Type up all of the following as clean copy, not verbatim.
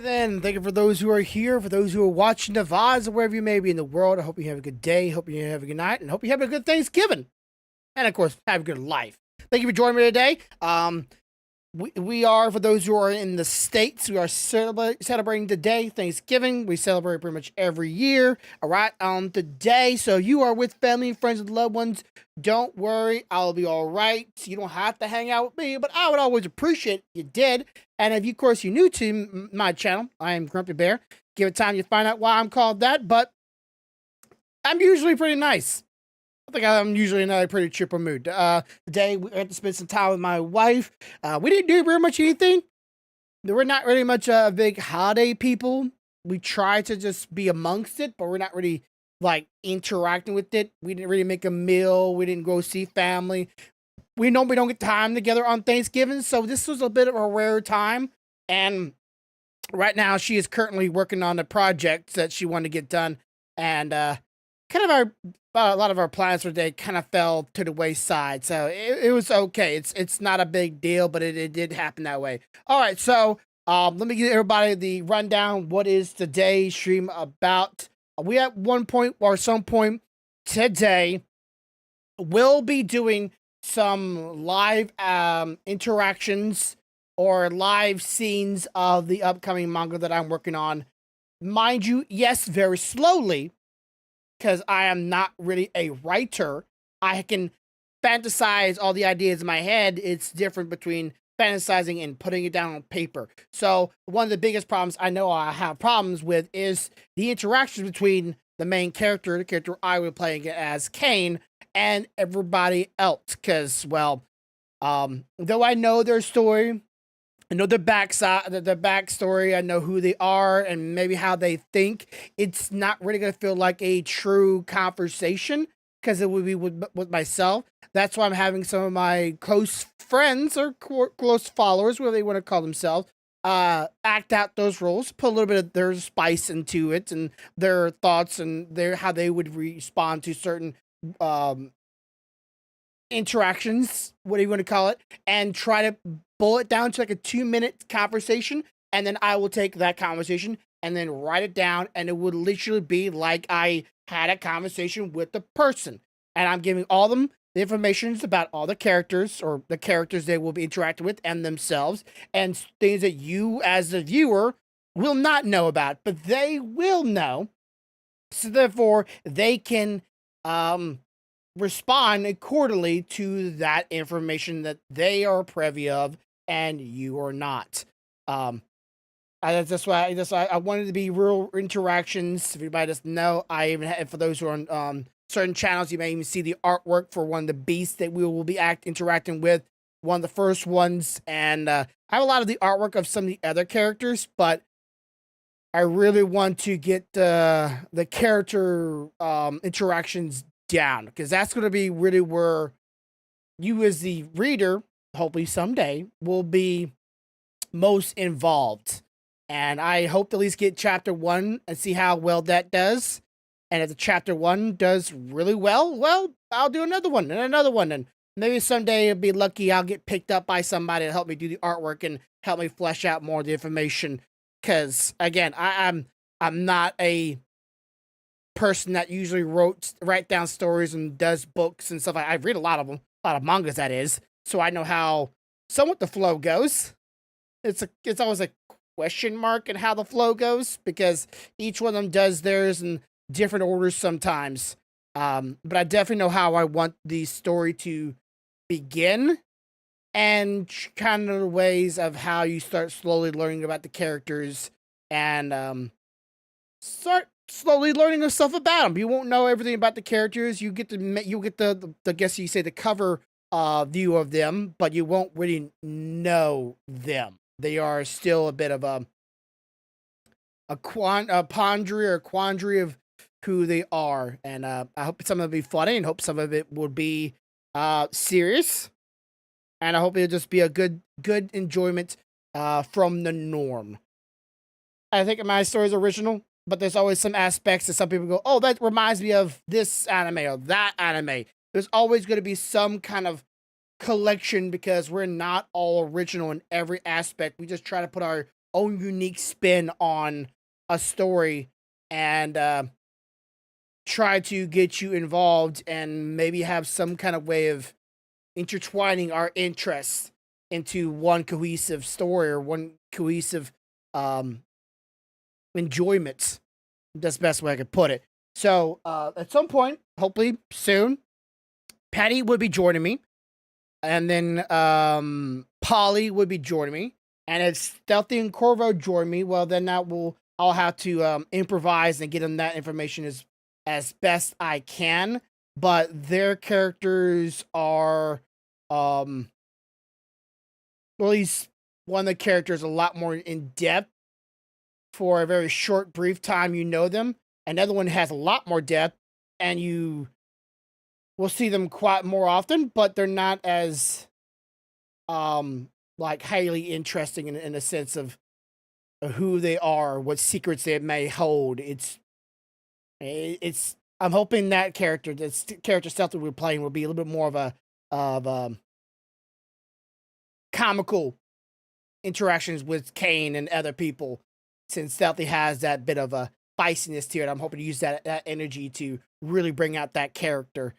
Then, thank you for those who are here, for those who are watching the VODs, wherever you may be in the world. I hope you have a good day, hope you have a good night, and hope you have a good Thanksgiving. And of course, have a good life. Thank you for joining me today. We are, for those who are in the States, we are celebrating today, Thanksgiving. We celebrate pretty much every year, all right, today. So you are with family, friends, and loved ones. Don't worry, I'll be all right. You don't have to hang out with me, but I would always appreciate if you did. And if, of course, you're new to my channel, I am Grumpy Bear. Give it time to find out why I'm called that, but I'm usually pretty nice. I think I'm usually in a pretty cheerful mood. Today, we had to spend some time with my wife. We didn't do very much anything. We're not really much big holiday people. We try to just be amongst it, but we're not really, like, interacting with it. We didn't really make a meal. We didn't go see family. We know we don't get time together on Thanksgiving, so this was a bit of a rare time. And right now, she is currently working on a project that she wanted to get done. And kind of a lot of our plans for the day kind of fell to the wayside. So it was okay. It's not a big deal, but it did happen that way. All right, so let me give everybody the rundown. What is today's stream about? We at one point or some point today will be doing some live interactions or live scenes of the upcoming manga that I'm working on. Mind you, yes, very slowly, because I am not really a writer. I can fantasize all the ideas in my head. It's different between fantasizing and putting it down on paper. So one of the biggest problems I know I have problems with is the interactions between the main character, the character I will play as Kane, and everybody else. Because, well, though I know their story, I know their backstory. I know who they are and maybe how they think. It's not really going to feel like a true conversation because it would be with myself. That's why I'm having some of my close friends or close followers, whatever they want to call themselves, act out those roles, put a little bit of their spice into it and their thoughts and how they would respond to certain interactions, what do you want to call it, and try to boil it down to like a 2-minute conversation, and then I will take that conversation and then write it down, and it would literally be like I had a conversation with the person, and I'm giving all them the information about all the characters or the characters they will be interacting with and themselves, and things that you as the viewer will not know about, but they will know, so therefore they can respond accordingly to that information that they are privy of and you are not. That's why I wanted to be real interactions. If anybody doesn't know, I even have, for those who are on certain channels, you may even see the artwork for one of the beasts that we will be interacting with, one of the first ones. And I have a lot of the artwork of some of the other characters, but I really want to get the character interactions down, because that's going to be really where you as the reader, hopefully someday, will be most involved. And I hope to at least get chapter 1 and see how well that does. And if the chapter 1 does really well, I'll do another one and another one. And maybe someday I'll be lucky I'll get picked up by somebody to help me do the artwork and help me flesh out more of the information. Because, again, I'm not a person that usually write down stories and does books and stuff. I read a lot of them, a lot of mangas, that is, so I know how somewhat the flow goes. It's always a question mark in how the flow goes, because each one of them does theirs in different orders sometimes. But I definitely know how I want the story to begin, and kind of the ways of how you start slowly learning about the characters and start slowly learning stuff about them. You won't know everything about the characters. You get the guess you say the cover view of them, but you won't really know them. They are still a bit of a quandary of who they are. And I hope some of it will be funny, and hope some of it will be serious. And I hope it'll just be a good enjoyment from the norm. I think my story is original, but there's always some aspects that some people go, oh, that reminds me of this anime or that anime. There's always going to be some kind of collection, because we're not all original in every aspect. We just try to put our own unique spin on a story and try to get you involved and maybe have some kind of way of intertwining our interests into one cohesive story or one cohesive um, enjoyment. That's the best way I could put it. So at some point, hopefully soon, Patty would be joining me, and then Polly would be joining me, and if Stealthy and Corvo join me, well then I'll have to improvise and get them that information as best I can. But their characters are at least one of the characters a lot more in depth for a very short, brief time you know them. Another one has a lot more depth, and you will see them quite more often, but they're not as like highly interesting in a sense of who they are, what secrets they may hold. It's I'm hoping that character stuff that we're playing will be a little bit more of comical interactions with Kane and other people, since Stealthy has that bit of a feistiness to it. I'm hoping to use that energy to really bring out that character.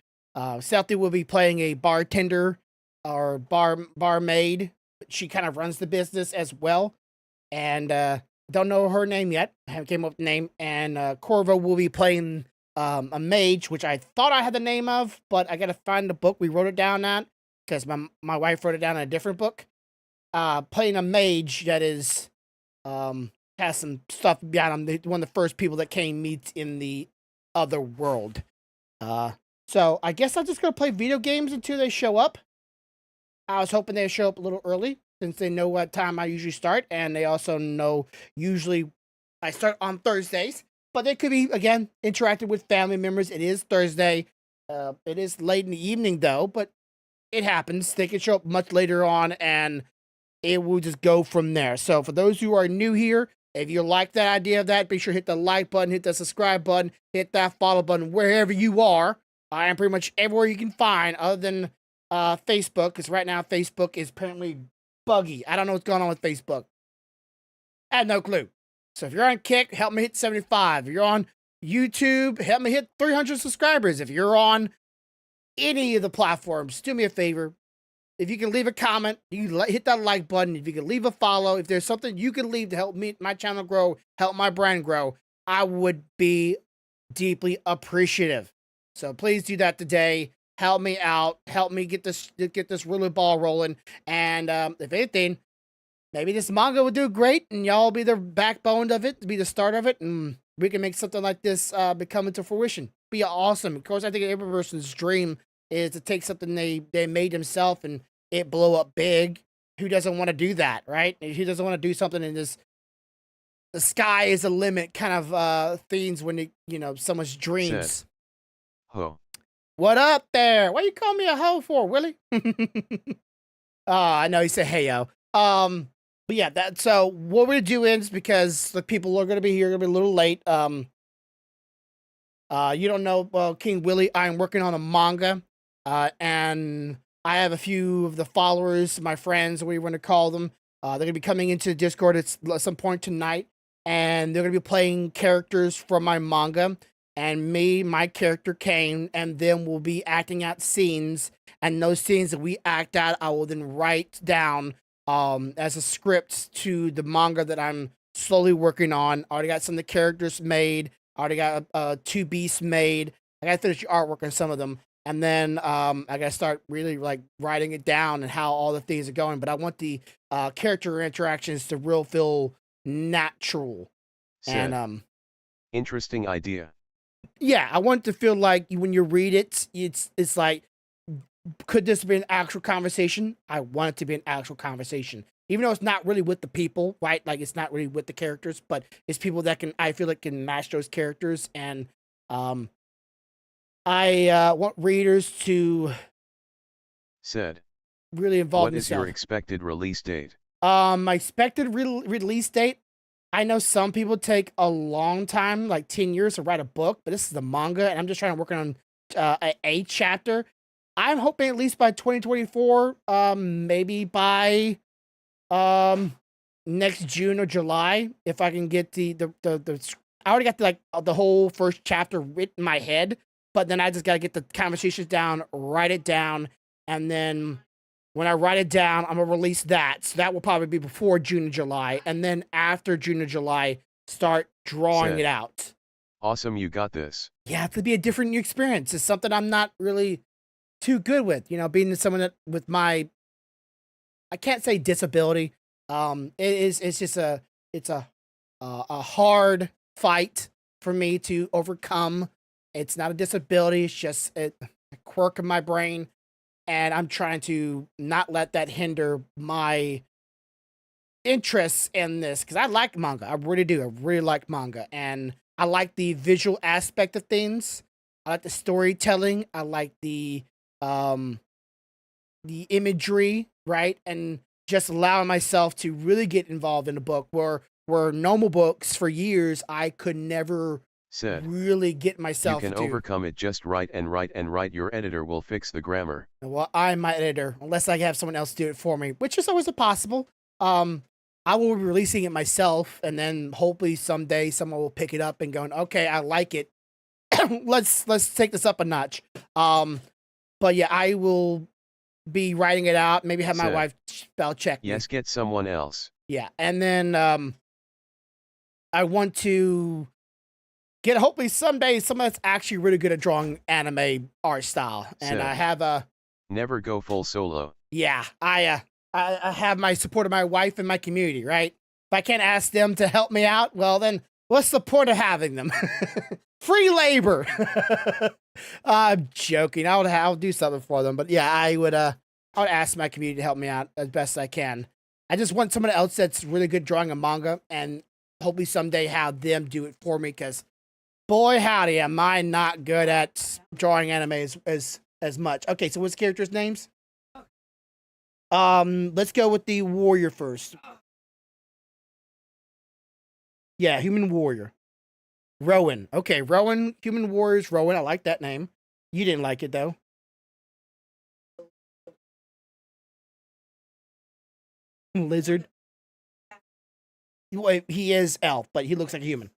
Stealthy will be playing a bartender or barmaid. She kind of runs the business as well, and don't know her name yet. I haven't came up with the name. And Corvo will be playing a mage, which I thought I had the name of, but I gotta find the book we wrote it down on, because my wife wrote it down in a different book. Playing a mage that is has some stuff behind him. One of the first people that Kane meets in the other world. So I guess I'm just gonna play video games until they show up. I was hoping they'd show up a little early, since they know what time I usually start, and they also know usually I start on Thursdays. But they could be, again, interacting with family members. It is Thursday. It is late in the evening, though, but it happens. They can show up much later on, and it will just go from there. So for those who are new here, if you like that idea of that, be sure to hit the like button, hit the subscribe button, hit that follow button wherever you are. I am pretty much everywhere you can find, other than Facebook, because right now Facebook is apparently buggy. I don't know what's going on with Facebook. I have no clue. So if you're on Kick, help me hit 75. If you're on YouTube, help me hit 300 subscribers. If you're on any of the platforms, do me a favor. If you can leave a comment, you can hit that like button. If you can leave a follow, if there's something you can leave to help me, my channel grow, help my brand grow, I would be deeply appreciative. So please do that today. Help me out. Help me get this really ball rolling. And if anything, maybe this manga will do great, and y'all be the backbone of it, be the start of it, and we can make something like this become into fruition. Be awesome. Of course, I think every person's dream is to take something they made themselves and it blow up big. Who doesn't want to do that, right? Who doesn't want to do something in this the sky is the limit kind of things when someone's dreams. Said, ho. What up there? Why you call me a hoe for, Willie? I know he said hey yo. But yeah, so what we're doing is, because the people are gonna be here, gonna be a little late. You don't know, King Willie, I'm working on a manga. And I have a few of the followers, my friends, what you want to call them. They're gonna be coming into Discord at some point tonight, and they're gonna be playing characters from my manga. And me, my character Kane, and them will be acting out scenes. And those scenes that we act out, I will then write down as a script to the manga that I'm slowly working on. I already got some of the characters made. I already got 2 beasts made. I gotta finish the artwork on some of them. And then I gotta start really like writing it down and how all the things are going. But I want the character interactions to real feel natural. Said, And interesting idea. yeah, I want it to feel like when you read it, it's like, could this be an actual conversation? I want it to be an actual conversation. Even though it's not really with the people, right? Like, it's not really with the characters, but it's people that I feel like can match those characters. And I want readers to Said, really involve what is themselves. your expected release date? My expected release date, I know some people take a long time, like 10 years to write a book, but this is the manga, and I'm just trying to work on a chapter. I'm hoping at least by 2024, maybe by next June or July if I can get I already got the whole first chapter written in my head, but then I just got to get the conversations down, write it down, and then when I write it down, I'm gonna release that. So that will probably be before June and July, and then after June and July, start drawing Said, it out. awesome, you got this. Yeah, it could be a different new experience. It's something I'm not really too good with. You know, being someone that with my, I can't say disability. It's just a hard fight for me to overcome. It's not a disability. It's just a quirk of my brain, and I'm trying to not let that hinder my interests in this because I like manga. I really do. I really like manga, and I like the visual aspect of things. I like the storytelling. I like um the imagery, right? And just allowing myself to really get involved in a book where normal books for years I could never Said, really get you myself can to. overcome it, just write and write and write. Your editor will fix the grammar. Well, I'm my editor, unless I have someone else do it for me, which is always a possible. Um, I will be releasing it myself, and then hopefully someday someone will pick it up and going, okay, I like it. let's take this up a notch. But yeah, I will be writing it out. Maybe have my Said, wife spell check me. yes, get someone else. Yeah, and then I want to get hopefully someday someone that's actually really good at drawing anime art style, and Said, I have a. Never go full solo. Yeah, I have my support of my wife and my community, right? If I can't ask them to help me out, well then what's the point of having them? Free labor. I'm joking. I'll do something for them, but yeah, I would ask my community to help me out as best I can. I just want someone else that's really good drawing a manga, and hopefully someday have them do it for me, because boy howdy, am I not good at drawing anime as much. Okay, so what's characters' names? Let's go with the warrior first. Yeah, human warrior. Rowan. Okay, Rowan, human warriors, Rowan. I like that name. You didn't like it though. Lizard. Wait, he is elf, but he looks like a human.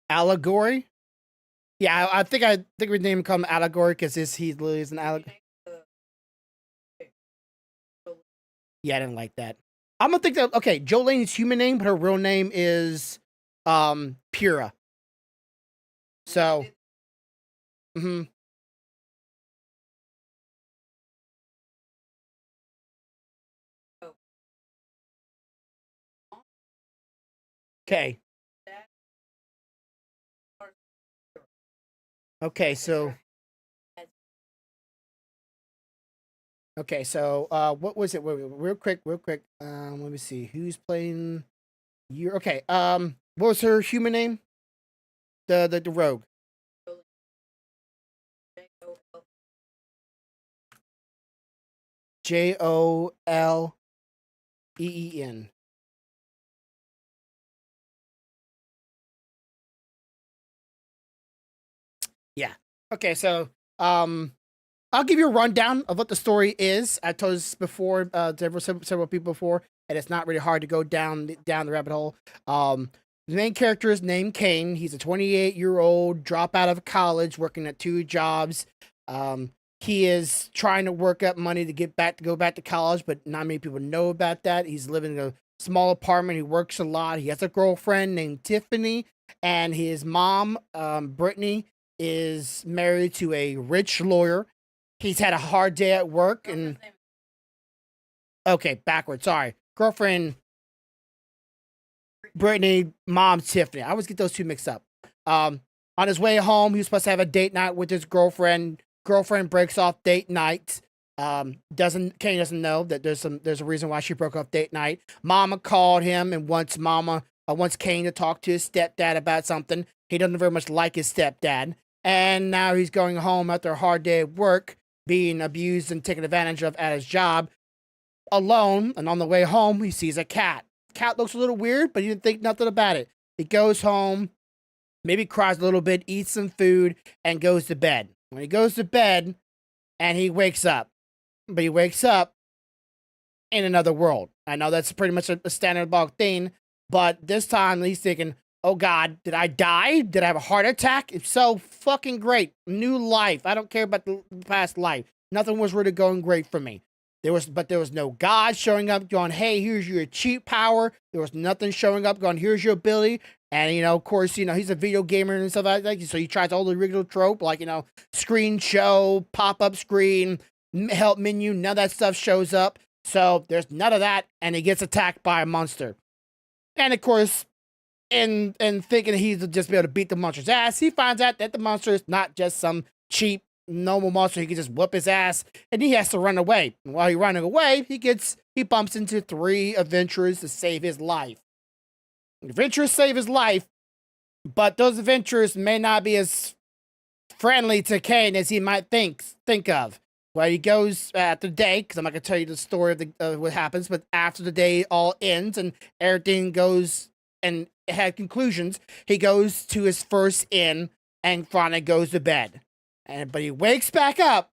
Allegory. Yeah, I think we named him Allegory because he is an allegory. Yeah, I didn't like that. I'm gonna think that okay, Jolene's human name, but her real name is Pura. So okay. Okay, so what was it? Wait, real quick. Let me see. Who's playing you? Okay. What was her human name? The rogue. Jolene. Yeah. Okay, so I'll give you a rundown of what the story is. I told this before to several people before, and it's not really hard to go down the rabbit hole. The main character is named Kane. He's a 28-year-old dropout of college, working at 2 jobs. He is trying to work up money to go back to college, but not many people know about that. He's living in a small apartment. He works a lot. He has a girlfriend named Tiffany, and his mom, Brittany, is married to a rich lawyer. He's had a hard day at work and okay, backwards. Sorry, girlfriend Brittany, mom Tiffany. I always get those two mixed up. On his way home, he was supposed to have a date night with his girlfriend. Girlfriend breaks off date night. Kane doesn't know that there's a reason why she broke off date night. Mama called him and wants Kane to talk to his stepdad about something. He doesn't very much like his stepdad, and now he's going home after a hard day at work, being abused and taken advantage of at his job, alone. And on the way home, he sees a cat. Cat looks a little weird, but he didn't think nothing about it. He goes home, maybe cries a little bit, eats some food, and goes to bed. When he goes to bed, and he wakes up, in another world. I know that's pretty much a standard bug thing, but this time he's thinking, oh God, did I die? Did I have a heart attack? If so, fucking great. New life. I don't care about the past life. Nothing was really going great for me. There was no God showing up going, hey, here's your cheat power. There was nothing showing up going, here's your ability. And, of course, he's a video gamer and stuff like that. So he tries all the regular trope, like, screen show, pop-up screen, help menu, none of that stuff shows up. So there's none of that, and he gets attacked by a monster. And of course, in thinking he'd just be able to beat the monster's ass, he finds out that the monster is not just some cheap, normal monster. He can just whoop his ass, and he has to run away. And while he's running away, he bumps into 3 adventurers to save his life. The adventurers save his life, but those adventurers may not be as friendly to Kane as he might think of. Well, he goes after the day, because I'm not going to tell you the story of what happens, but after the day all ends and everything goes and had conclusions, he goes to his first inn and finally goes to bed. But he wakes back up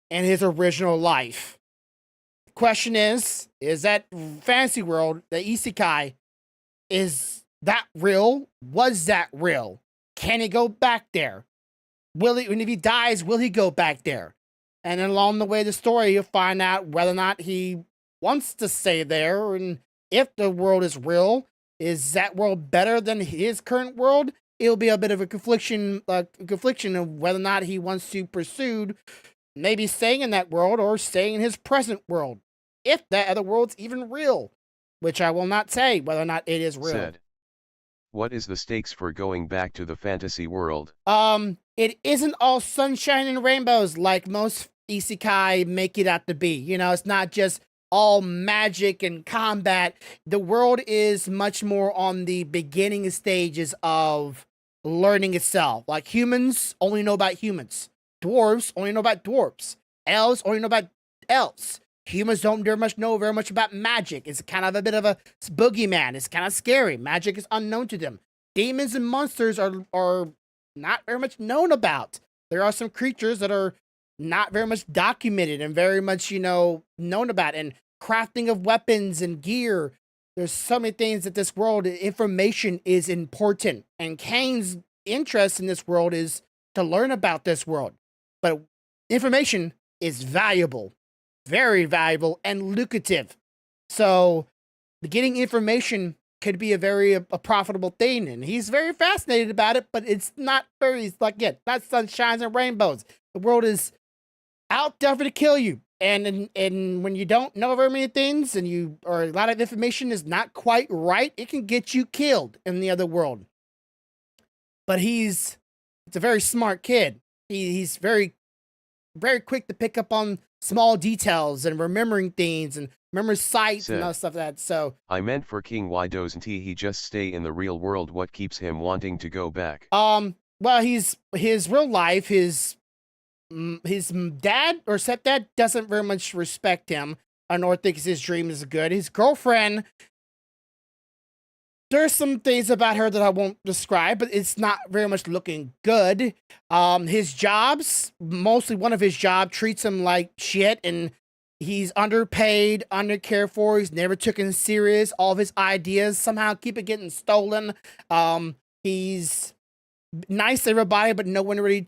in his original life. The question is that fantasy world, the isekai, is that real? Was that real? Can he go back there? And if he dies, will he go back there? And along the way of the story, you'll find out whether or not he wants to stay there, and if the world is real, is that world better than his current world? It'll be a bit of a confliction of whether or not he wants to pursue maybe staying in that world or staying in his present world, if that other world's even real, which I will not say whether or not it is real. Said. What is the stakes for going back to the fantasy world? It isn't all sunshine and rainbows like most isekai make it out to be. It's not just all magic and combat. The world is much more on the beginning stages of learning itself. Like humans only know about humans. Dwarves only know about dwarves. Elves only know about elves. Humans don't know very much about magic. It's kind of a bit of a boogeyman. It's kind of scary. Magic is unknown to them. Demons and monsters are not very much known about. There are some creatures that are not very much documented and very much, known about. And crafting of weapons and gear. There's so many things that this world, information is important. And Kane's interest in this world is to learn about this world. But information is valuable. Very valuable and lucrative. So getting information could be a profitable thing, and he's very fascinated about it, but it's not not sunshines and rainbows. The world is out there to kill you. And when you don't know very many things or a lot of information is not quite right, it can get you killed in the other world. But it's a very smart kid. He's very, very quick to pick up on small details and remembering things and remember sights and all stuff like that. So I meant for King, why doesn't he just stay in the real world? What keeps him wanting to go back? Well, his real life, his dad or stepdad doesn't very much respect him, nor thinks his dream is good. His girlfriend, there's some things about her that I won't describe, but it's not very much looking good. His jobs, mostly one of his jobs, treats him like shit, and he's underpaid, undercared for. He's never taken serious. All of his ideas somehow keep getting stolen. He's nice to everybody, but no one really,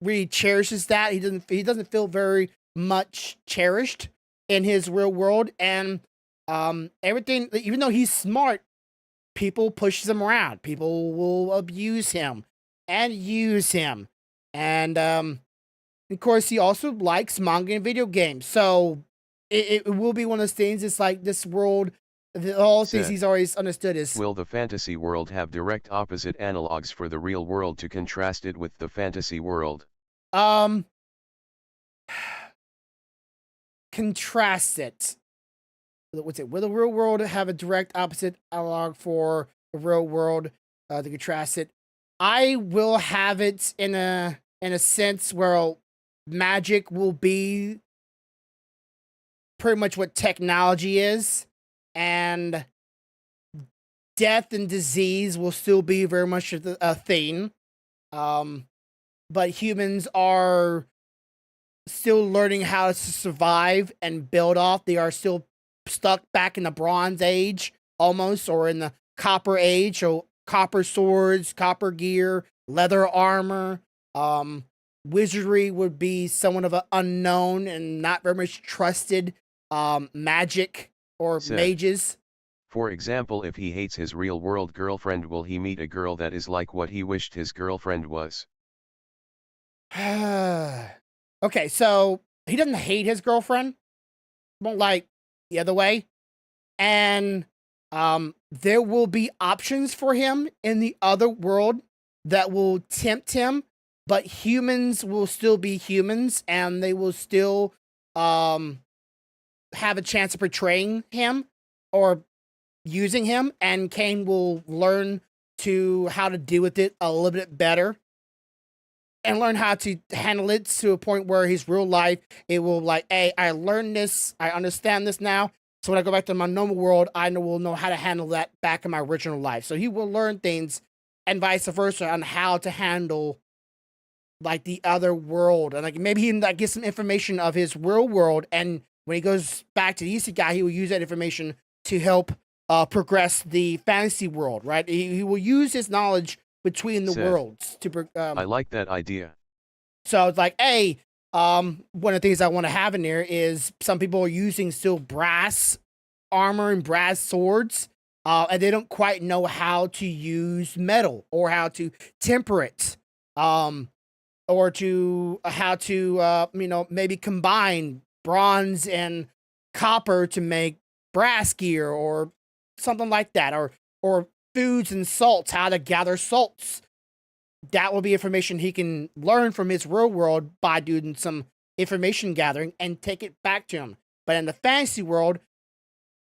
really cherishes that. He doesn't feel very much cherished in his real world, and everything. Even though he's smart, people pushes him around. People will abuse him and use him. And, of course, he also likes manga and video games. So it will be one of those things. It's like this world, all things he's always understood is... Will the fantasy world have direct opposite analogs for the real world to contrast it with the fantasy world? Contrast it. What's it? Will the real world have a direct opposite analog for the real world to contrast it? I will have it in a sense where magic will be pretty much what technology is, and death and disease will still be very much a thing. But humans are still learning how to survive and build off. They are still stuck back in the Bronze Age almost, or in the Copper Age. So copper swords, copper gear, leather armor. Um, Wizardry would be somewhat of an unknown and not very much trusted magic or Said. mages. For example, if he hates his real-world girlfriend, will he meet a girl that is like what he wished his girlfriend was? Okay, so he doesn't hate his girlfriend, won't like the other way. And there will be options for him in the other world that will tempt him, but humans will still be humans and they will still um have a chance of portraying him or using him, and Kane will learn to how to deal with it a little bit better and learn how to handle it to a point where his real life, it will like, hey, I learned this, I understand this now. So when I go back to my normal world, will know how to handle that back in my original life. So he will learn things and vice versa on how to handle like the other world. And like maybe he like get some information of his real world. And when he goes back to the Isekai, he will use that information to help progress the fantasy world, right? He will use his knowledge between the Said. worlds to I like that idea. so it's like, hey, one of the things I want to have in there is some people are using still brass armor and brass swords, and they don't quite know how to use metal or how to temper it, or to how to, maybe combine bronze and copper to make brass gear or something like that, or foods and salts, how to gather salts. That will be information he can learn from his real world by doing some information gathering and take it back to him. But in the fantasy world,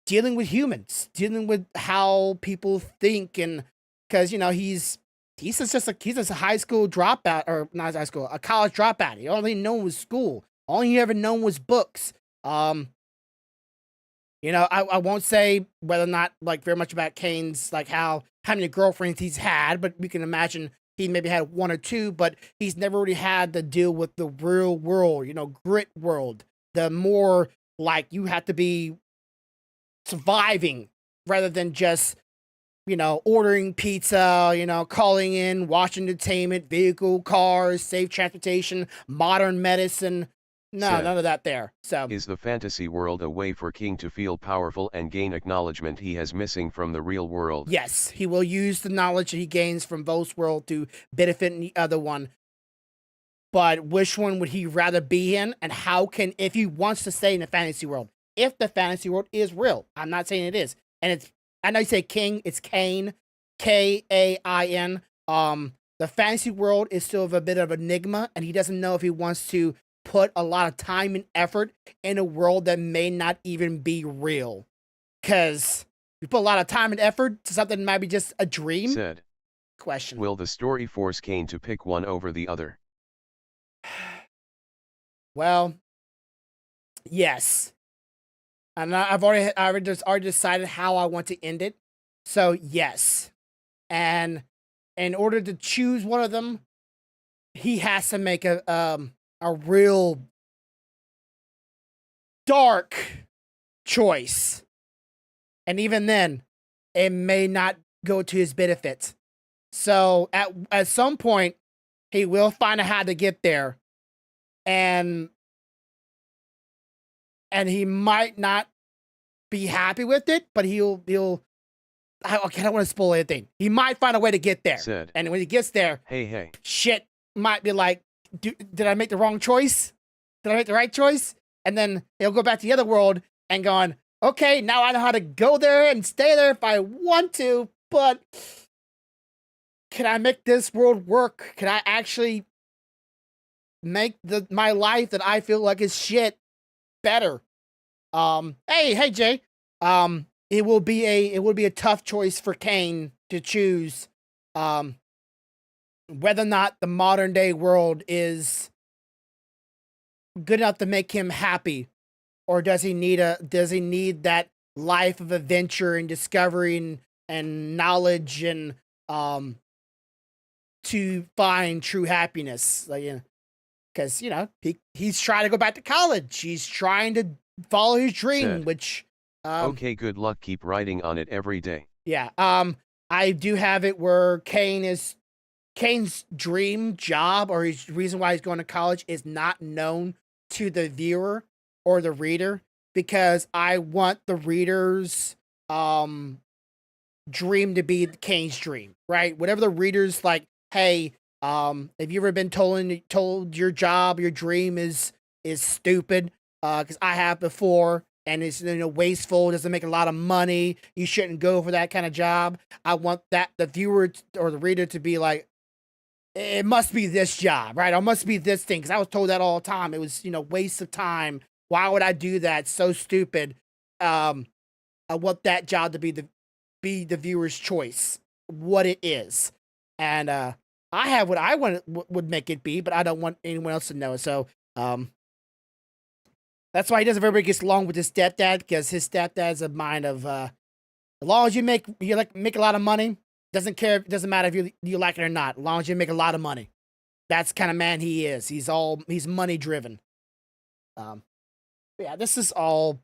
dealing with humans, dealing with how people think, and because he's just a high school dropout, or not high school, a college dropout. He only known was school. All he ever known was books. I won't say whether or not like very much about Kane's like how many girlfriends he's had, but we can imagine he maybe had one or two, but he's never really had to deal with the real world, grit world. The more like you have to be surviving rather than just, ordering pizza, calling in, watching entertainment, vehicle, cars, safe transportation, modern medicine. No, Said. none of that there. So Is the fantasy world a way for King to feel powerful and gain acknowledgement he has missing from the real world? yes, he will use the knowledge that he gains from both worlds to benefit the other one. But which one would he rather be in? And how can, if he wants to stay in the fantasy world, if the fantasy world is real, I'm not saying it is. And I know you say King, it's Kane, Kain. The fantasy world is still a bit of an enigma, and he doesn't know if he wants to put a lot of time and effort in a world that may not even be real. Because you put a lot of time and effort to something that might be just a dream. Said. Question. Will the story force Kane to pick one over the other? Well, yes. And I've already decided how I want to end it. So yes. And in order to choose one of them, he has to make a real dark choice. And even then, it may not go to his benefit. So at some point, he will find out how to get there. And he might not be happy with it, but he'll I don't want to spoil anything. He might find a way to get there. Said. And when he gets there, Hey. shit might be like, did I make the wrong choice? Did I make the right choice? And then he'll go back to the other world and going, okay, now I know how to go there and stay there if I want to, but can I make this world work? Can I actually make my life that I feel like is shit better? Hey, Jay. It will be a tough choice for Kane to choose whether or not the modern day world is good enough to make him happy, or does he need that life of adventure and discovery and knowledge and to find true happiness, like, because he's trying to go back to college. He's trying to follow his dream, Said, which okay, good luck. Keep writing on it every day. Yeah. I do have it where Kane's dream job or his reason why he's going to college is not known to the viewer or the reader, because I want the reader's dream to be Kane's dream, right? Whatever the reader's like, hey, have you ever been told your job, your dream is stupid? Because I have before, and it's wasteful, doesn't make a lot of money. You shouldn't go for that kind of job. I want that the viewer or the reader to be like, it must be this job, right? Or must be this thing. Because I was told that all the time. It was waste of time. Why would I do that? It's so stupid. I want that job to be the viewer's choice, what it is, and I have what I would make it be, but I don't want anyone else to know. So that's why he doesn't very gets along with his stepdad, because his stepdad's a mind of as long as you make a lot of money, doesn't matter if you like it or not, as long as you make a lot of money. That's the kind of man he is. He's money driven. Yeah, this is all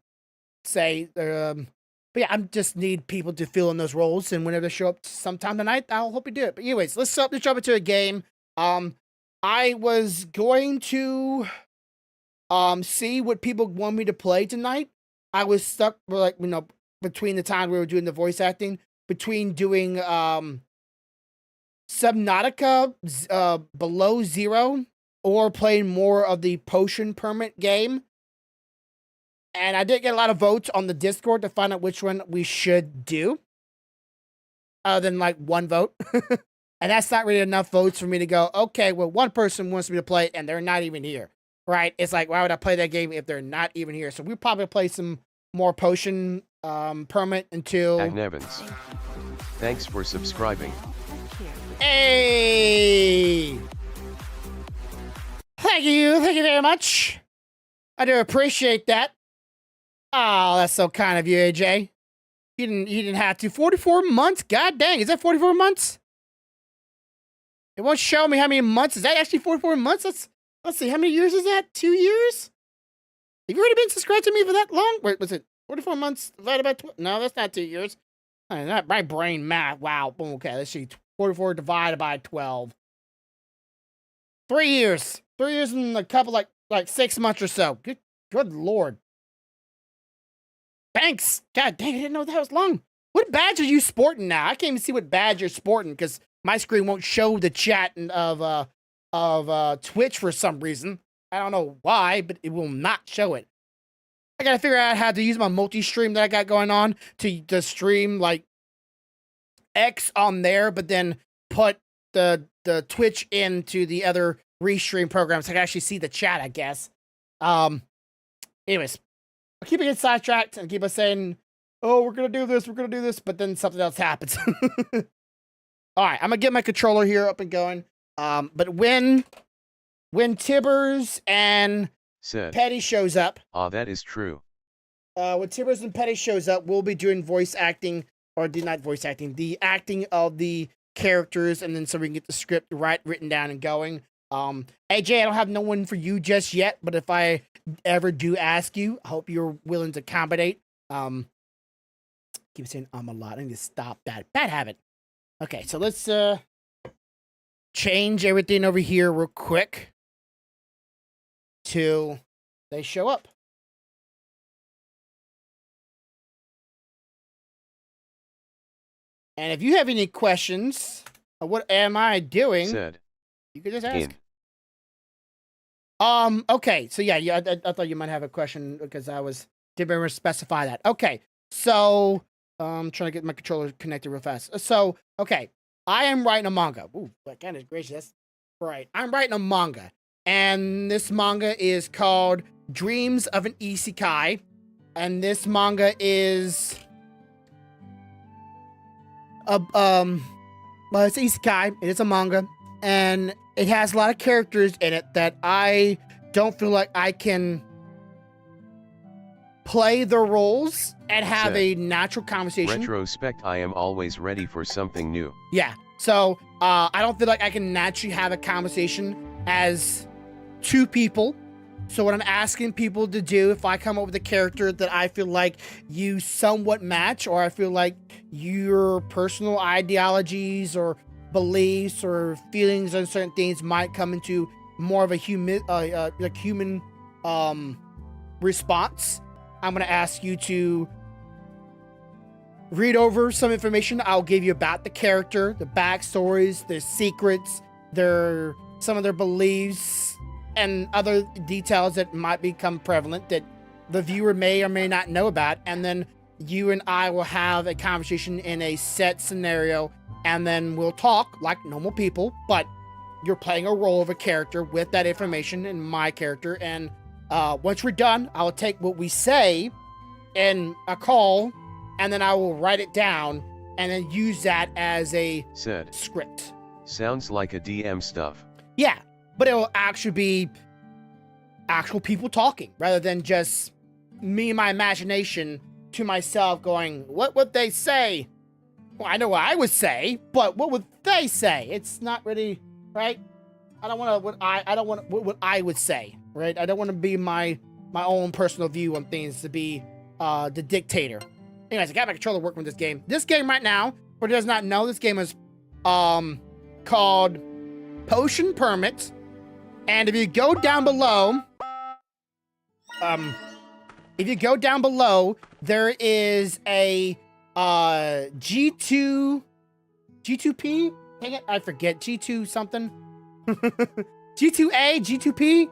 say but yeah, I just need people to fill in those roles, and whenever they show up sometime tonight, I'll hope you do it. But anyways, let's jump into a game. I was going to see what people want me to play tonight. I was stuck between the time we were doing the voice acting, between doing Subnautica Below Zero or playing more of the Potion Permit game. And I did get a lot of votes on the Discord to find out which one we should do. Other than like one vote. And that's not really enough votes for me to go, okay, well, one person wants me to play it and they're not even here. Right? It's like, why would I play that game if they're not even here? So we'll probably play some more Potion Permit until... Agnevans. Thanks for subscribing. Hey! Thank you very much. I do appreciate that. Oh, that's so kind of you, AJ. You didn't have to. 44 months? God dang, is that 44 months? It won't show me how many months. Is that actually 44 months? Let's see, how many years is that? 2 years? Have you already been subscribed to me for that long? Wait, was it 44 months divided by 12? No, that's not 2 years. Not my brain math. Wow. Okay, let's see. 44 divided by 12. 3 years. 3 years and a couple, like 6 months or so. Good Lord. Thanks. God dang, I didn't know that was long. What badge are you sporting now? I can't even see what badge you're sporting because my screen won't show the chat of Twitch for some reason. I don't know why, but it will not show it. I gotta figure out how to use my multi-stream that I got going on to stream like X on there, but then put the Twitch into the other restream programs so I can actually see the chat, I guess. Anyways, I'll keep it getting sidetracked and keep us saying, oh, we're gonna do this, but then something else happens. All right, I'm gonna get my controller here up and going. But when Tibbers and Petty shows up. That is true. When Tibbers and Petty shows up, we'll be doing voice acting, or not voice acting, the acting of the characters, and then so we can get the script written down and going. AJ, I don't have no one for you just yet, but if I ever do ask you, I hope you're willing to accommodate. Keep saying a lot. I need to stop that bad habit. Okay, so let's change everything over here real quick till they show up. And if you have any questions, what am I doing? You could just ask. Okay, so yeah, I thought you might have a question because didn't remember to specify that. Okay, so I'm trying to get my controller connected real fast. So, okay, I am writing a manga. Ooh, goodness gracious, that's right. I'm writing a manga, and this manga is called Dreams of an Isekai, and this manga is well, it's Isekai. It is a manga, and it has a lot of characters in it that I don't feel like I can play the roles and have a natural conversation. Retrospect, I am always ready for something new. Yeah. So, I don't feel like I can naturally have a conversation as 2 people. So what I'm asking people to do, if I come up with a character that I feel like you somewhat match, or I feel like your personal ideologies or beliefs or feelings on certain things might come into more of a human response, I'm going to ask you to read over some information I'll give you about the character, the backstories, their secrets, some of their beliefs, and other details that might become prevalent that the viewer may or may not know about. And then you and I will have a conversation in a set scenario, and then we'll talk like normal people, but you're playing a role of a character with that information and my character. And once we're done, I'll take what we say in a call, and then I will write it down and then use that as a script. Sounds like a DM stuff. Yeah, but it will actually be actual people talking rather than just me and my imagination to myself going, what would they say? Well, I know what I would say, but what would they say? It's not really, right? I don't want what I would say, right? I don't want to be my own personal view on things, to be the dictator. Anyways, I got my controller working with this game. This game right now, for those does not know, this game is called Potion Permit. And if you go down below, there is a G2P? Dang it, I forget. G2 something. G2A, G2P?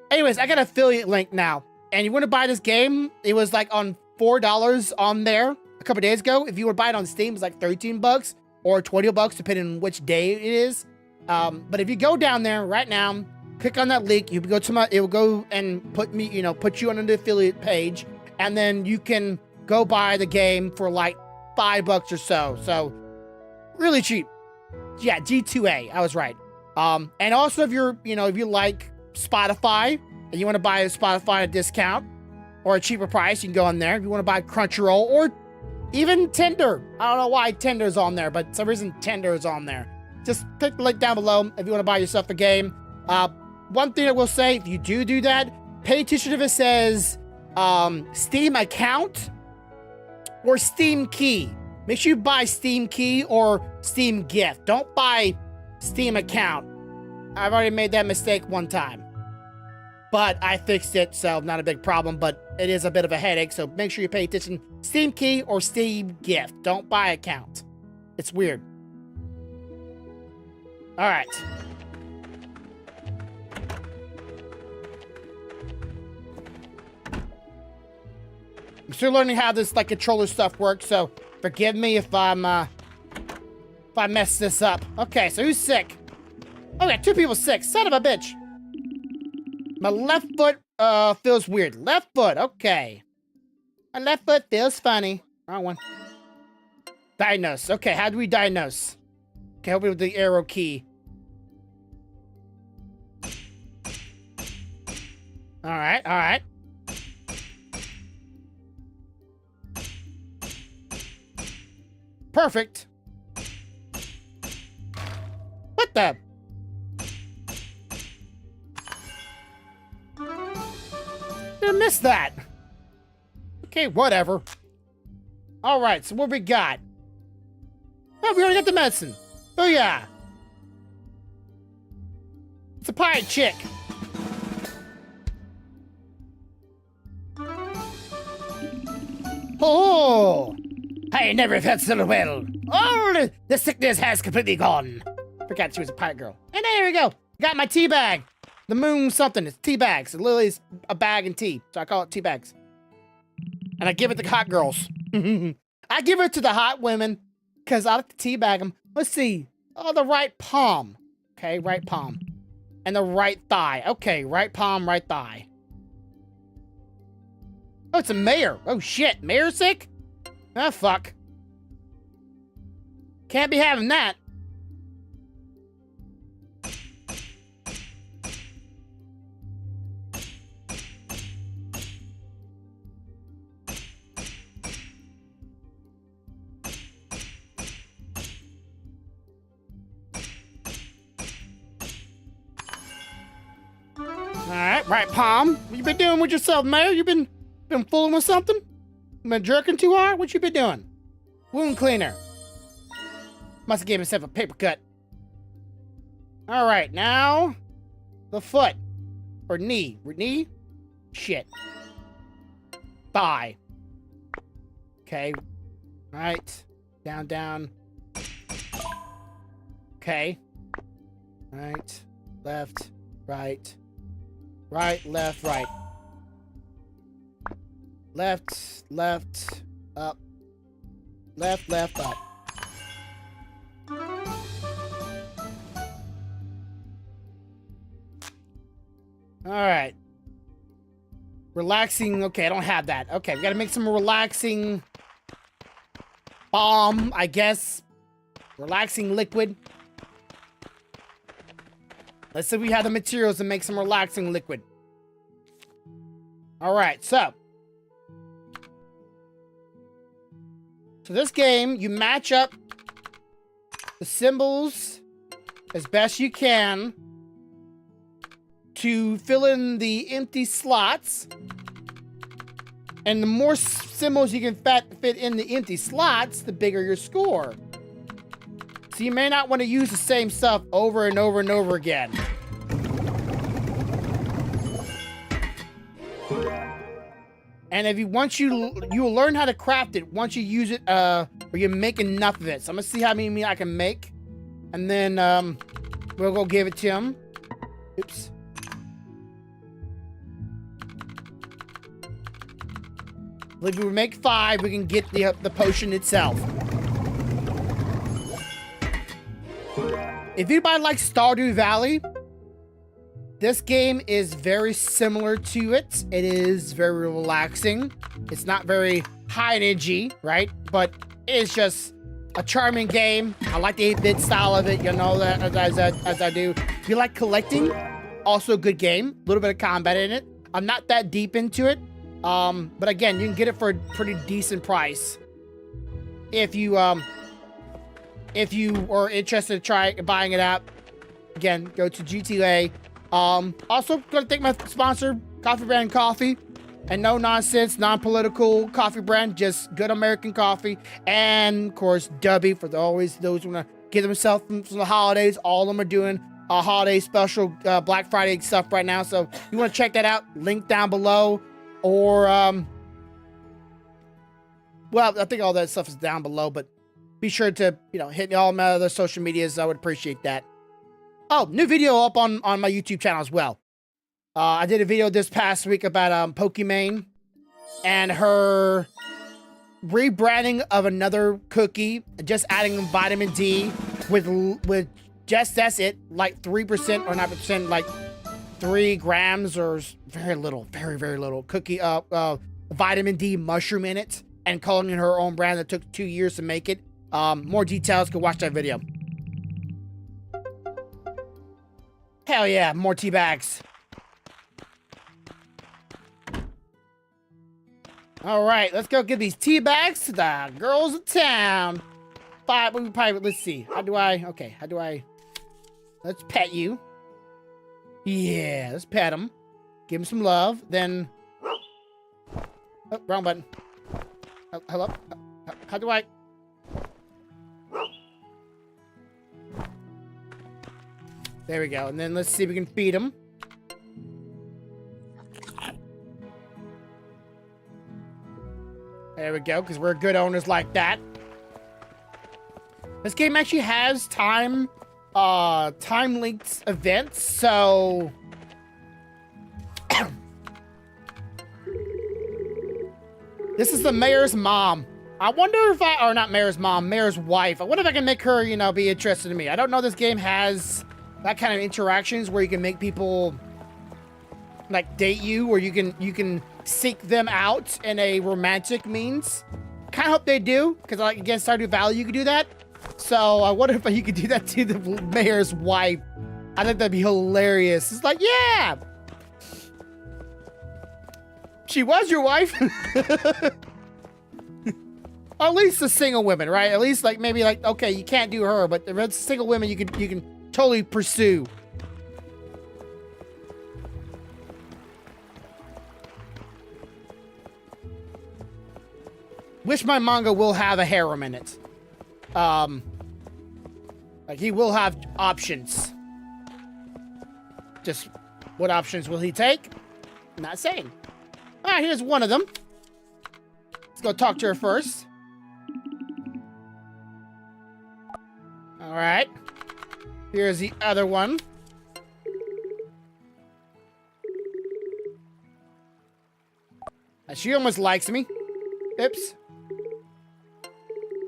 Anyways, I got an affiliate link now. And you want to buy this game, it was like on $4 on there a couple days ago. If you were to buy it on Steam, it's like $13 or $20, depending on which day it is. But if you go down there right now, click on that link, you go to it will go and put you on the affiliate page, and then you can go buy the game for like $5 or so. So really cheap. Yeah, G2A, I was right. And also if you like Spotify and you want to buy a Spotify at a discount or a cheaper price, you can go on there. If you want to buy Crunchyroll or even Tinder. I don't know why Tinder's on there, but for some reason Tinder is on there. Just click the link down below if you want to buy yourself a game. One thing I will say, if you do that, pay attention if it says Steam account or Steam key. Make sure you buy Steam key or Steam gift. Don't buy Steam account. I've already made that mistake one time, but I fixed it, so not a big problem, but it is a bit of a headache, so make sure you pay attention. Steam key or Steam gift. Don't buy account. It's weird. All right. I'm still learning how this controller stuff works, so forgive me if I mess this up. Okay, so who's sick? Okay, 2 people sick. Son of a bitch. My left foot feels weird. Left foot, okay. My left foot feels funny. Wrong one. Diagnose. Okay, how do we diagnose? Okay, help me with the arrow key. Alright, alright. Perfect. What the? I missed that. Okay, whatever. Alright, so what we got? Oh, we already got the medicine. Oh, yeah. It's a pirate chick. Oh! I never felt so well. Oh, the sickness has completely gone. Forgot she was a pirate girl. And there we go. Got my tea bag. The moon something. It's tea bags. Lily's a bag and tea. So I call it tea bags. And I give it to hot girls. I give it to the hot women because I like to tea bag them. Let's see. Oh, the right palm. Okay, right palm. And the right thigh. Okay, right palm, right thigh. Oh, it's a mayor. Oh, shit. Mayor sick? Ah, fuck. Can't be having that. right, Palm. What you been doing with yourself, Mayor? You been fooling with something? Been jerking too hard? What you been doing? Wound cleaner. Must have gave himself a paper cut. All right, now the foot or knee. Knee? Shit. Thigh. Okay. Right. Down, down. Okay. Right. Left. Right. Right, left, right. Left, left, up. Left, left, up. All right. Relaxing. Okay, I don't have that. Okay, we gotta make some relaxing balm, I guess. Relaxing liquid. Let's see if we have the materials to make some relaxing liquid. All right, so this game, you match up the symbols as best you can to fill in the empty slots. And the more symbols you can fit in the empty slots, the bigger your score. So you may not want to use the same stuff over and over and over again. And if you'll learn how to craft it once you use it, or you make enough of it. So I'm gonna see how many I can make, and then we'll go give it to him. Oops. If we make 5, we can get the potion itself. If anybody likes Stardew Valley, this game is very similar to it. It is very relaxing. It's not very high energy, right? But it's just a charming game. I like the 8-bit style of it, you know, that as I do. If you like collecting, also a good game. A little bit of combat in it. I'm not that deep into it. But again, you can get it for a pretty decent price. If you are interested in try buying it out, again, go to GTA. Also gonna thank my sponsor, Coffee Brand Coffee, and no nonsense, non-political coffee brand, just good American coffee. And of course, Dubby for those who wanna give themselves some the holidays. All of them are doing a holiday special, Black Friday stuff right now. So if you wanna check that out, link down below. Or, well, I think all that stuff is down below, but be sure to, hit me all my other social medias. I would appreciate that. Oh, new video up on my YouTube channel as well. I did a video this past week about, Pokimane and her rebranding of another cookie, just adding vitamin D with just, that's it, like 3% or 9%, like 3 grams or very little, very, very little cookie, vitamin D mushroom in it, and calling it her own brand that took 2 years to make it. More details, go watch that video. Hell yeah, more tea bags. All right, let's go give these tea bags to the girls of town. Let's see. Let's pet you. Yeah, let's pet him. Give him some love. Then, oh, wrong button. Hello? How do I? There we go. And then let's see if we can feed him. There we go, because we're good owners like that. This game actually has time-linked events, so this is the mayor's mom. I wonder if or not mayor's mom, mayor's wife. I wonder if I can make her, be interested in me. I don't know this game has that kind of interactions where you can make people like date you, or you can seek them out in a romantic means. Kind of hope they do, because like against Stardew Valley you could do that. So I wonder if you could do that to the mayor's wife. I think that'd be hilarious. It's like, yeah, she was your wife. Or at least the single women, right? At least like maybe like, okay, you can't do her, but if it's single women, you can totally pursue. wish my manga will have a harem in it. Like, he will have options. Just, what options will he take? Not saying. All right, here's one of them. Let's go talk to her first. All right. Here's the other one. She almost likes me. Oops.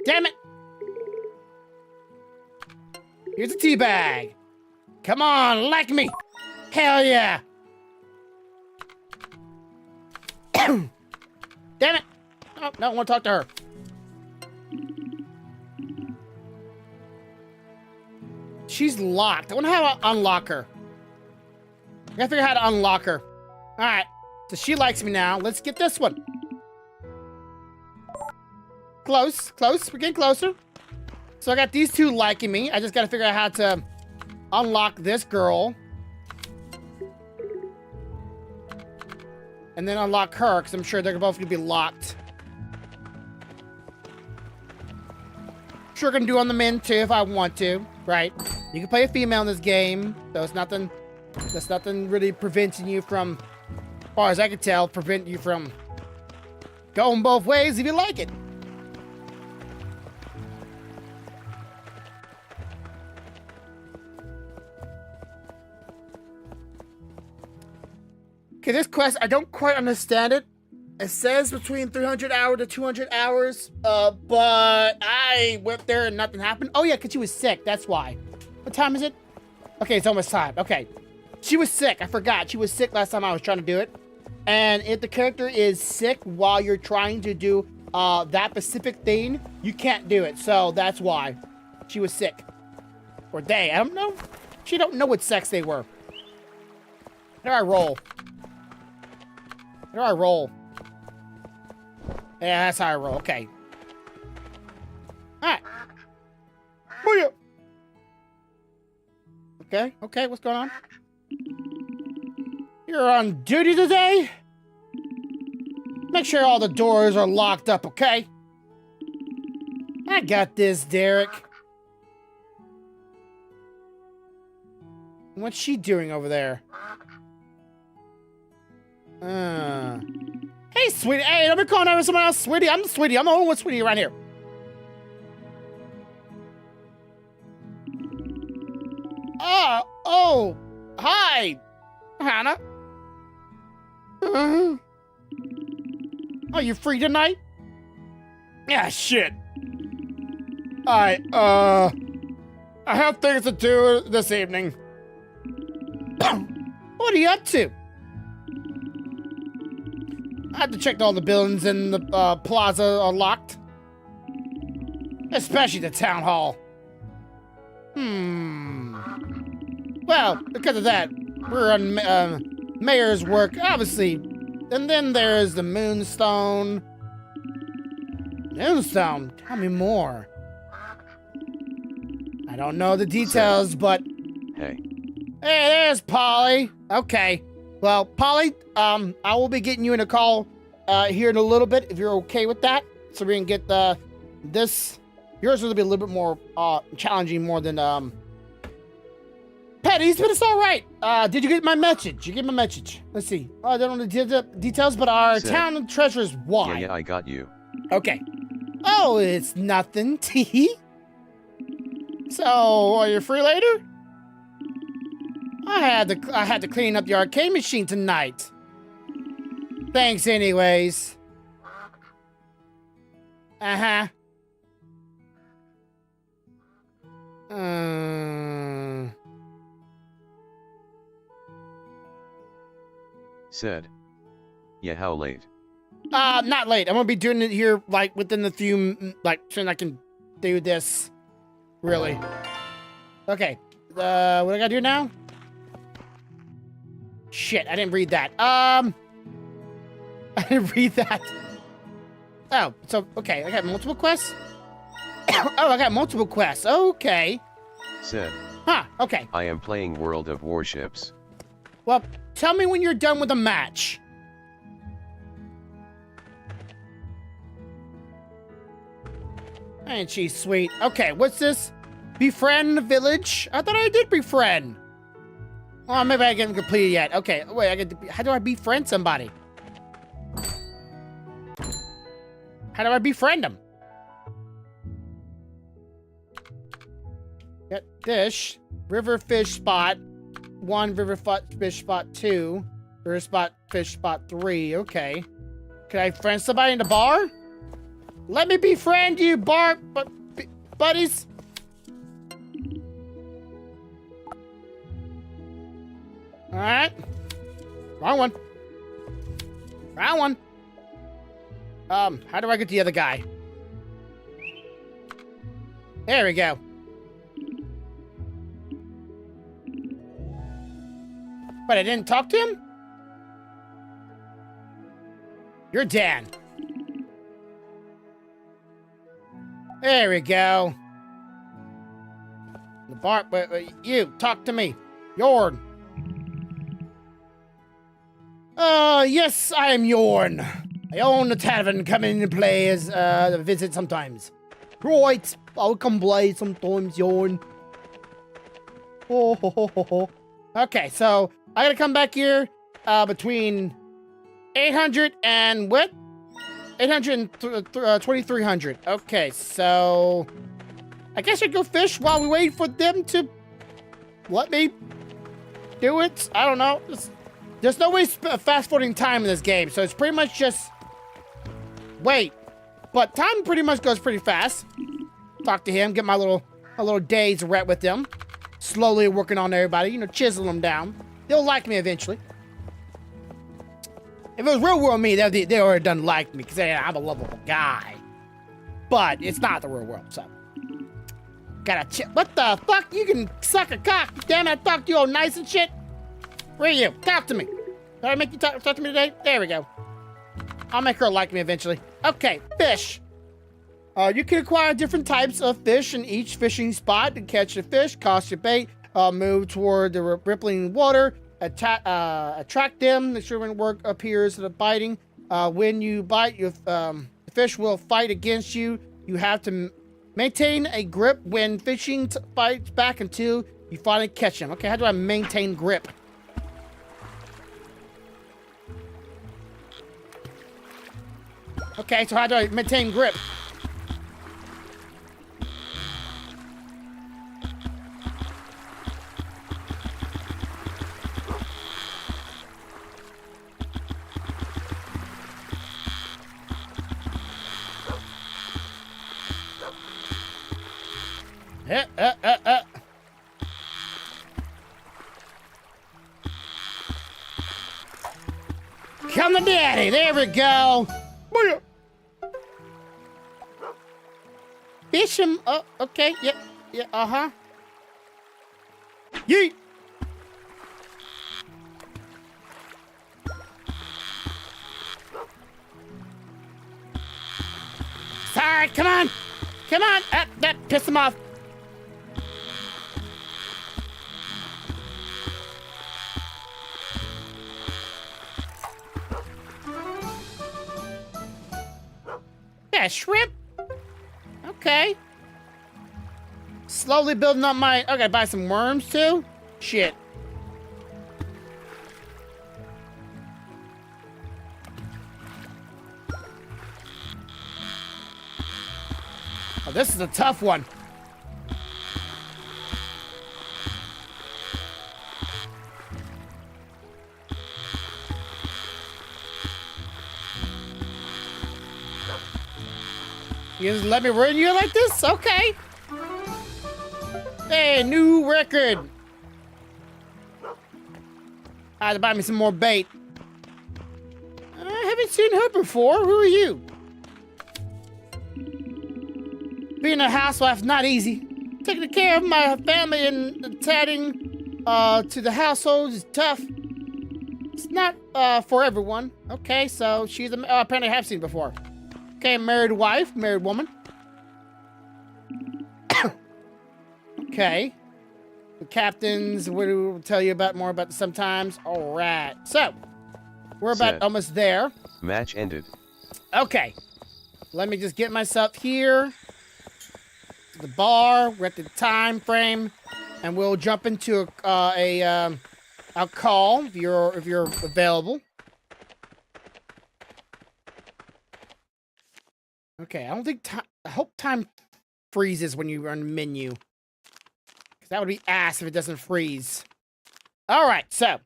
Damn it. Here's a tea bag. Come on, like me. Hell yeah. Damn it. Oh, no, I want to talk to her. She's locked. I wonder how to unlock her. I gotta figure out how to unlock her. Alright. So she likes me now. Let's get this one. Close. Close. We're getting closer. So I got these two liking me. I just gotta figure out how to unlock this girl. And then unlock her, because I'm sure they're both gonna be locked. Sure gonna do on the men too if I want to. Right. You can play a female in this game, so it's nothing. That's nothing really preventing you from, as far as I can tell, prevent you from going both ways if you like it. Okay, this quest, I don't quite understand it. It says between 300 hours to 200 hours, but I went there and nothing happened. Oh yeah, because she was sick, that's why. What time is it? Okay, it's almost time. Okay. She was sick. I forgot. She was sick last time I was trying to do it. And if the character is sick while you're trying to do that specific thing, you can't do it. So that's why. She was sick. Or they. I don't know. She don't know what sex they were. How do I roll? How do I roll? Yeah, that's how I roll. Okay. Alright. Booyah! Okay, okay, what's going on? You're on duty today? Make sure all the doors are locked up, okay? I got this, Derek. What's she doing over there? Hey, sweetie. Hey, don't be calling over someone else sweetie. I'm the sweetie. I'm the only one sweetie around here. Oh, hi, Hannah. Are you free tonight? Yeah, shit. I have things to do this evening. What are you up to? I have to check all the buildings in the plaza are locked. Especially the town hall. Well, because of that, we're on mayor's work, obviously. And then there's the Moonstone. Moonstone? Tell me more. I don't know the details, but... Hey. Hey, there's Polly. Okay. Well, Polly, I will be getting you in a call here in a little bit, if you're okay with that. So we can get this... Yours will be a little bit more challenging more than... Petty's, but it's all right. Did you get my message? You get my message. Let's see. I don't know the details, but our town treasurer's why. Yeah, I got you. Okay. Oh, it's nothing. So, are you free later? I had to clean up the arcade machine tonight. Thanks, anyways. Uh-huh. Said. Yeah, how late? Not late. I'm gonna be doing it here, like, within the few, like, soon I can do this. Really. Okay. What I gotta do now? Shit, I didn't read that. I didn't read that. Oh, so, okay, I got multiple quests? Oh, I got multiple quests. Okay. Said. Huh, okay. I am playing World of Warships. Well, tell me when you're done with the match. Ain't she sweet? Okay, what's this? Befriend the village? I thought I did befriend. Oh, maybe I haven't completed yet. Okay, wait, I get to, how do I befriend somebody? How do I befriend them? Get dish. River fish spot. 1, river fish spot 2. River spot fish spot 3. Okay. Can I friend somebody in the bar? Let me befriend you, buddies. Alright. Wrong one. Wrong one. How do I get the other guy? There we go. But I didn't talk to him? You're Dan. There we go. The bar, you, talk to me. Yorn. Yes, I am Yorn. I own the tavern, come in and play as, visit sometimes. Right, I'll come play sometimes, Yorn. Okay, so, I gotta come back here, between 800 and what? 800 and 2300. Okay, so I guess I go fish while we wait for them to let me do it. I don't know. There's no way fast forwarding time in this game, so it's pretty much just wait. But time pretty much goes pretty fast. Talk to him, get my little days wet with them. Slowly working on everybody, you know, chisel them down. They'll like me eventually. If it was real world me, they already done like me, because I'm a lovable guy. But it's not the real world, so. Gotta what the fuck? You can suck a cock. Damn it, I talked to you all nice and shit. Where are you? Talk to me. Did I make you talk to me today? There we go. I'll make her like me eventually. Okay, fish. You can acquire different types of fish in each fishing spot to catch a fish, cast your bait, move toward the rippling water, attract them. The swimming work appears to the biting. When you bite, the fish will fight against you. You have to maintain a grip when fishing fights back until you finally catch them. Okay, how do I maintain grip? Okay, so how do I maintain grip? Come to daddy. There we go. Fish him. Oh, okay. Yep. Yeah. Uh-huh. Yeet. Sorry. Come on. Come on. That pissed him off. Yeah, shrimp. Okay. Slowly building up my... I gotta buy some worms, too? Shit. Oh, this is a tough one. You just let me ruin you like this? Okay. Hey, new record. I had to buy me some more bait. I haven't seen her before. Who are you? Being a housewife, not easy. Taking care of my family and tending to the household is tough. It's not for everyone. Okay, so she's apparently I have seen before. Okay, married wife, married woman. Okay. The captains will tell you more about this sometimes. All right. So, we're about almost there. Match ended. Okay. Let me just get myself here. the bar. We're at the time frame, and we'll jump into a call if you're available. Okay, I don't think time. I hope time freezes when you run the menu, because that would be ass if it doesn't freeze. All right, so.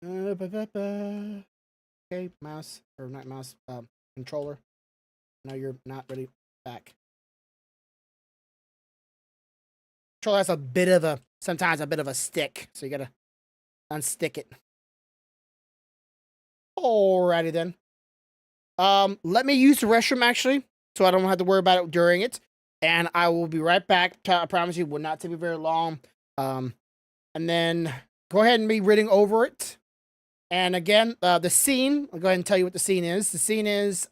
Okay, mouse or not mouse, controller. No, you're not ready. Back. Controller has sometimes a bit of a stick, so you gotta unstick it. Alrighty then. Let me use the restroom actually, so I don't have to worry about it during it, and I will be right back. I promise you, will not take me very long. And then go ahead and be reading over it. And again, the scene. I'll go ahead and tell you what the scene is. The scene is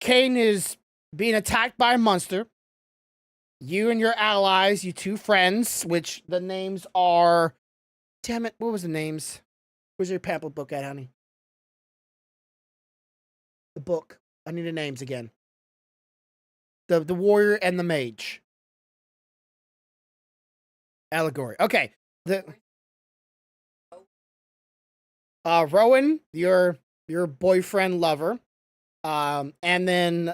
Kane is being attacked by a monster. You and your allies, you two friends, which the names are. Damn it! What was the names? Where's your pamphlet book at, honey? The book. I need the names again. The warrior and the mage. Allegory. Okay. The Rowan, your boyfriend lover. And then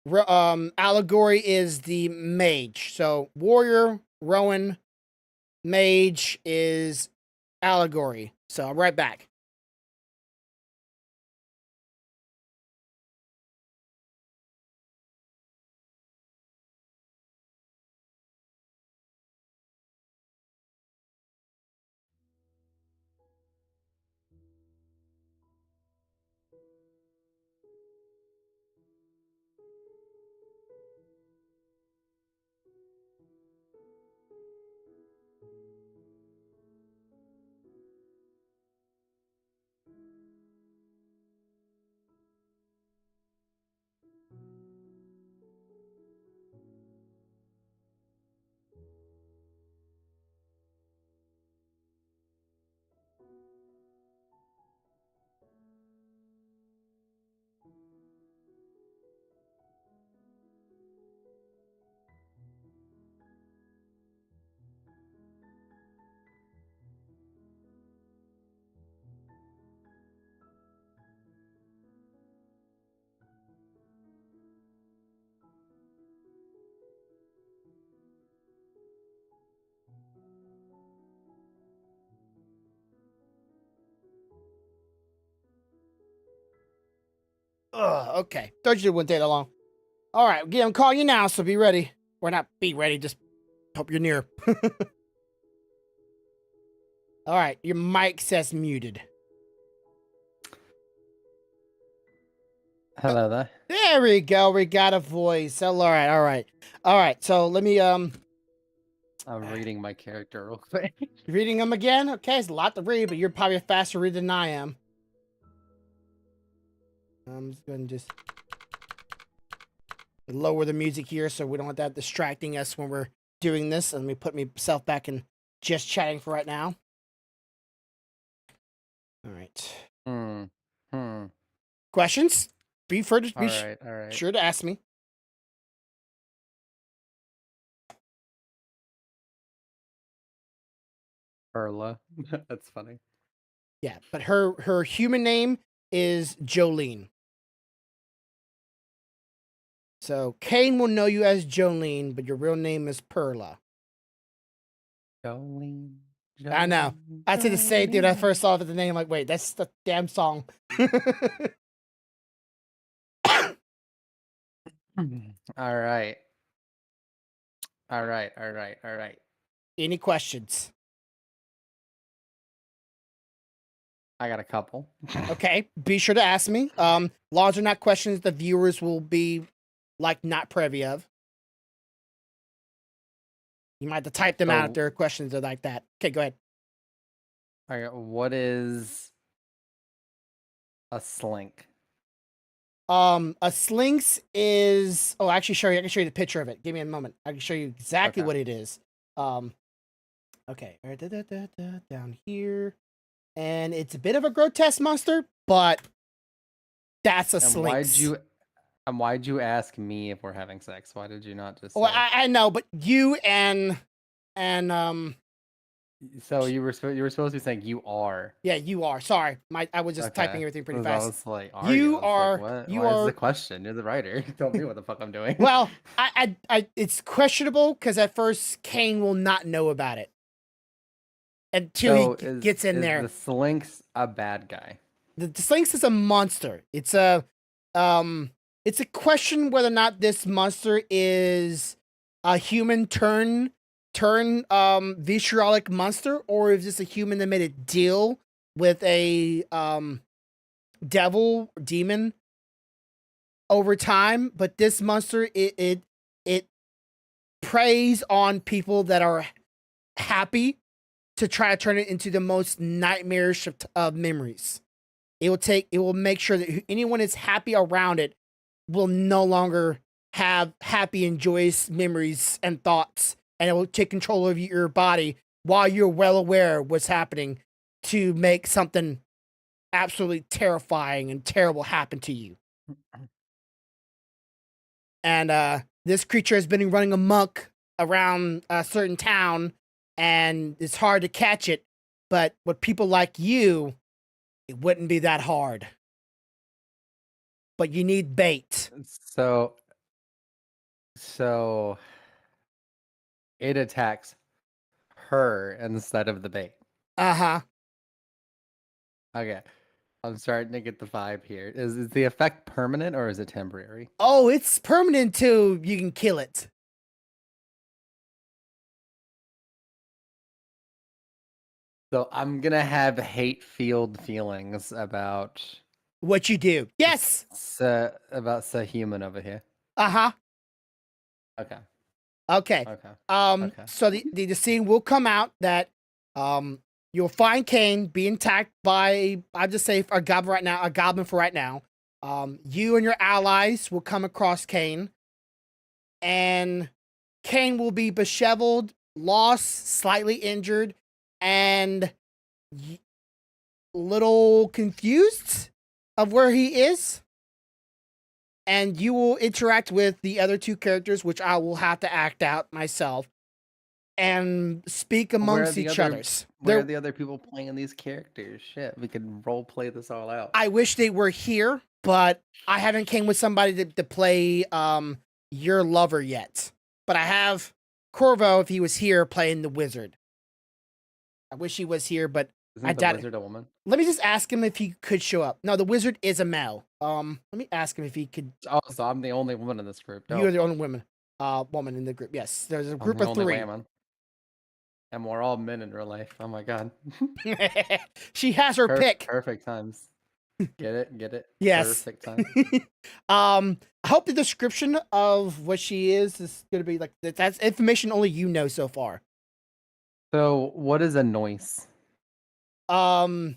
Allegory is the mage. So warrior, Rowan, mage is Allegory. So I'll be right back. Ugh, okay. Told you it wouldn't take that long. All right, I'm calling you now, so be ready. Or not be ready, just hope you're near. All right, your mic says muted. Hello there. There we go. We got a voice. All right. So let me I'm reading my character real quick. reading them again. Okay, it's a lot to read, but you're probably a faster reader than I am. I'm just going to just lower the music here so we don't want that distracting us when we're doing this. And let me put myself back in just chatting for right now. All right. Questions? Be sure to All right. sure to ask me. Perla. That's funny. Yeah, but her human name is Jolene. So Kane will know you as Jolene, but your real name is Perla. Jolene. I know. I said the same thing when I first saw the name. Like, wait, that's the damn song. All right. All right. Any questions? I got a couple. Okay, be sure to ask me. Laws are not questions the viewers will be like not privy of. You might have to type them out if there are questions that are like that. Okay, go ahead. All right. What is a slink? A slinks is. Oh, actually, I can show you the picture of it. Give me a moment. I can show you exactly what it is. Okay. All right, down here, and it's a bit of a grotesque monster, but That's a And Slinx. why'd you ask me if we're having sex? Why did you not just Well, say? I know, but you and So you were supposed to be saying you are. yeah, you are. Sorry, I was just typing Okay. everything pretty 'Cause I fast. was like, are you? You I was like, are. what? You Why is the are. question? You're the writer. Tell me what the fuck I'm doing. Well, it's questionable because at first Kane will not know about it until he So gets in is there. the Slinx a bad guy? The Sphinx is a monster. Um, it's a question whether or not this monster is a human vitriolic monster, or is this a human that made a deal with a devil or demon over time. But this monster, it preys on people that are happy to try to turn it into the most nightmarish of memories. It will make sure that anyone that's happy around it will no longer have happy and joyous memories and thoughts, and it will take control of your body while you're well aware of what's happening to make something absolutely terrifying and terrible happen to you. And this creature has been running amok around a certain town, and it's hard to catch it. But with people like you, it wouldn't be that hard. But you need bait. So it attacks her instead of the bait. Uh-huh. Okay. I'm starting to get the vibe here. Is the effect permanent or is it temporary? Oh, it's permanent till you can kill it. So I'm gonna have hate-filled feelings about What you do. Yes. about Sahuman over here. Uh-huh. Okay. Okay. Okay. Okay. So the scene will come out that you'll find Kane being attacked by, I'll just say a goblin for right now. You and your allies will come across Kane, and Kane will be disheveled, lost, slightly injured, and little confused of where he is. And you will interact with the other two characters, which I will have to act out myself, and speak amongst each other's. Where are the other people playing these characters? Shit, we could role play this all out. I wish they were here, but I haven't came with somebody to play your lover yet. But I have Corvo if he was here playing the wizard. I wish he was here, but Isn't I the doubt it. wizard a woman? Let me just ask him if he could show up. No, the wizard is a male. Let me ask him if he could. Oh, so I'm the only woman in this group. You're Dope. the only woman in the group. Yes, there's a I'm group the of only 3. woman. And we're all men in real life. Oh my god. She has her pick. Perfect times. Get it? Get it? Yes. Perfect time. I hope the description of what she is gonna be like that's information only you know so far. So what is a noise? Noise.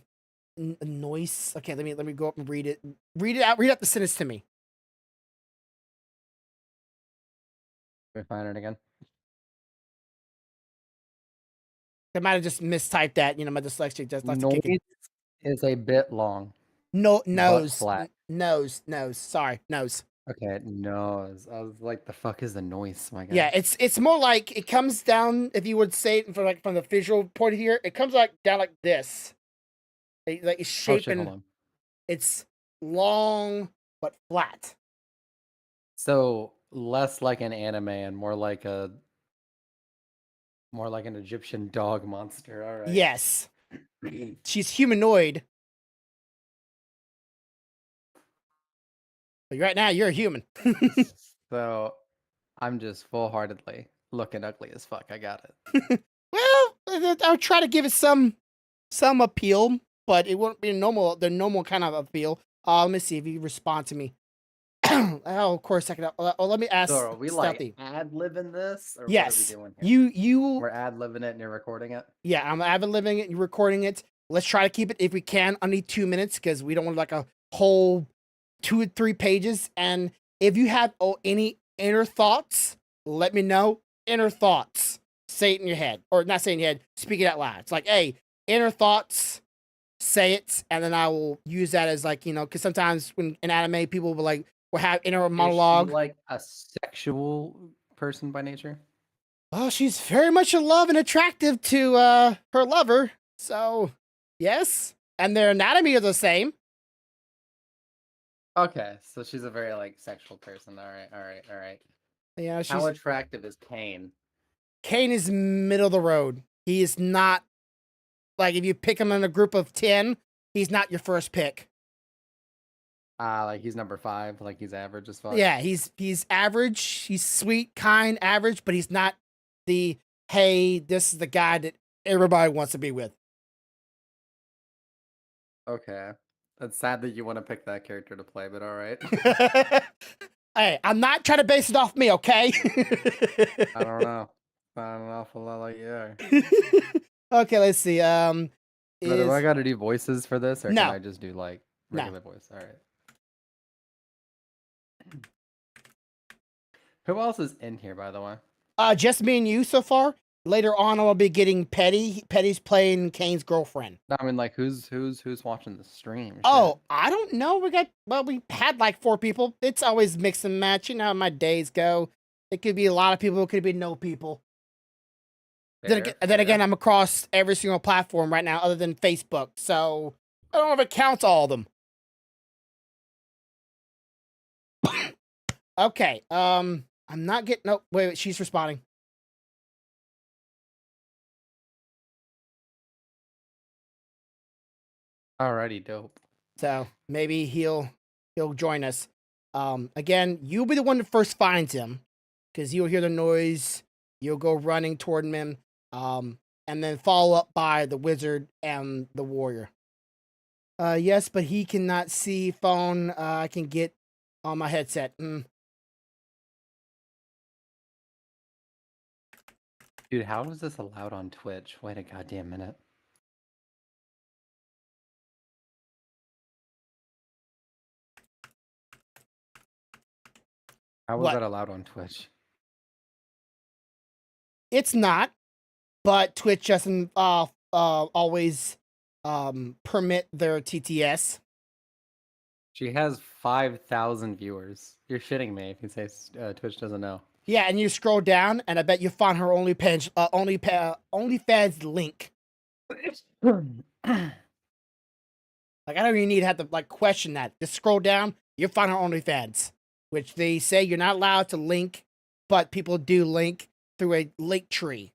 Okay, let me go up and read it. Read it out. Read out the sentence to me. Let me find it again. I might have just mistyped that. You know, my dyslexia just likes to kick in. Noise is a bit long. No, but nose. flat. Nose. Sorry, nose. Okay, nose. I was like, the fuck is the noise? My god. Yeah, it's more like it comes down. If you would say it from the visual point of here, it comes like down like this. Like it's Oh, shit, shaping. hold on. It's long but flat. So less like an anime and more like an Egyptian dog monster. All right. Yes, she's humanoid. But right now, you're a human. So I'm just full-heartedly looking ugly as fuck. I got it. Well, I'll try to give it some appeal, but it won't be the normal kind of appeal. Let me see if you respond to me. Oh, of course I can. Let me ask. So are we Stealthy. like ad-libbing this? Or Yes, what are we doing here? you. We're ad-libbing it and you're recording it? Yeah, I'm ad-libbing it. You're recording it. Let's try to keep it if we can under 2 minutes because we don't want like a whole 2 or 3 pages. And if you have any inner thoughts, let me know. Inner thoughts. Say it in your head, or not say it in your head. Speak it out loud. It's like, hey, inner thoughts. say it, and then I will use that as like, because sometimes when in anime people will have inner Is she monologue. like a sexual person by nature? Well, she's very much in love and attractive to her lover, so yes, and their anatomy are the same. Okay, so she's a very like sexual person. All right, all right, all right. You know, How she's attractive is Kane? Kane is middle of the road. He is not like if you pick him in a group of 10, he's not your first pick. Like he's number 5, like he's average as fuck. Yeah, he's average. He's sweet, kind, average, but he's not the hey, this is the guy that everybody wants to be with. Okay. It's sad that you want to pick that character to play, but all right. Hey, I'm not trying to base it off me, okay? I don't know. Not an awful lot like you are. Okay, let's see. But do I Is got to do voices for this, or No. can I just do like No. regular voice? All right. Who else is in here, by the way? Just me and you so far. Later on, I'll be getting Petty. Petty's playing Kane's girlfriend. No, I mean, like, who's watching the stream? Shit. Oh, I don't know. We had like 4 people. It's always mix and match. You know how my days go. It could be a lot of people. It could be no people. Fair, Then again, I'm across every single platform right now, other than Facebook. So I don't know if it counts all of them. Okay. I'm not getting. No, wait. She's responding. Alrighty, dope. So maybe he'll join us. Again, you'll be the one that first finds him, because you'll hear the noise. You'll go running toward him. And then follow up by the wizard and the warrior. Yes, but he cannot see phone. I can get on my headset. Dude, how is this allowed on Twitch? Wait a goddamn minute. How was What? that allowed on Twitch? It's not, but Twitch doesn't always permit their TTS. She has 5,000 viewers. You're shitting me if you say Twitch doesn't know. Yeah, and you scroll down, and I bet you find her OnlyFans link. Like, I don't even need to have to like question that. Just scroll down, you'll find her OnlyFans, which they say you're not allowed to link, but people do link through a link tree.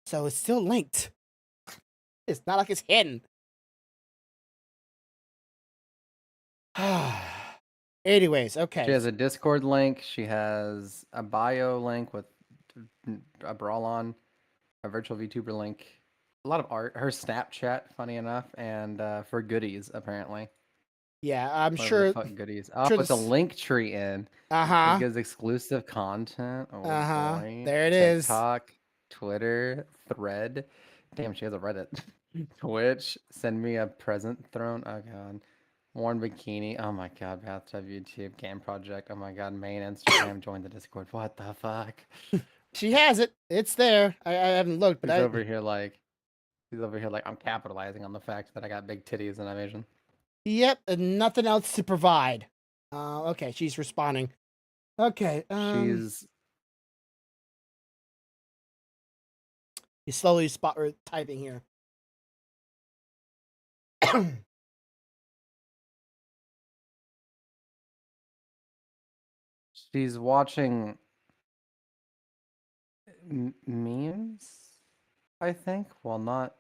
So it's still linked. It's not like it's hidden. Anyways, okay. She has a Discord link. She has a bio link with a brawl on, a virtual VTuber link, a lot of art. Her Snapchat, funny enough, and for goodies apparently. Yeah, I'm Whatever sure. the fuck goodies. Oh, sure with the this- link tree in. Uh-huh. It gives exclusive content. Oh, Uh-huh. boy. There it is. TikTok, Twitter, Thread. Damn, she has a Reddit. Twitch. Send me a present throne. Oh god. Worn bikini. Oh my god. Bathtub YouTube. Game project. Oh my god. Main Instagram. Join the Discord. What the fuck? She has it. It's there. I haven't looked, but He's over here like I'm capitalizing on the fact that I got big titties and I'm Asian. Yep, and nothing else to provide. Okay, she's responding. Okay, She's he's slowly typing here. she's watching memes, I think, while not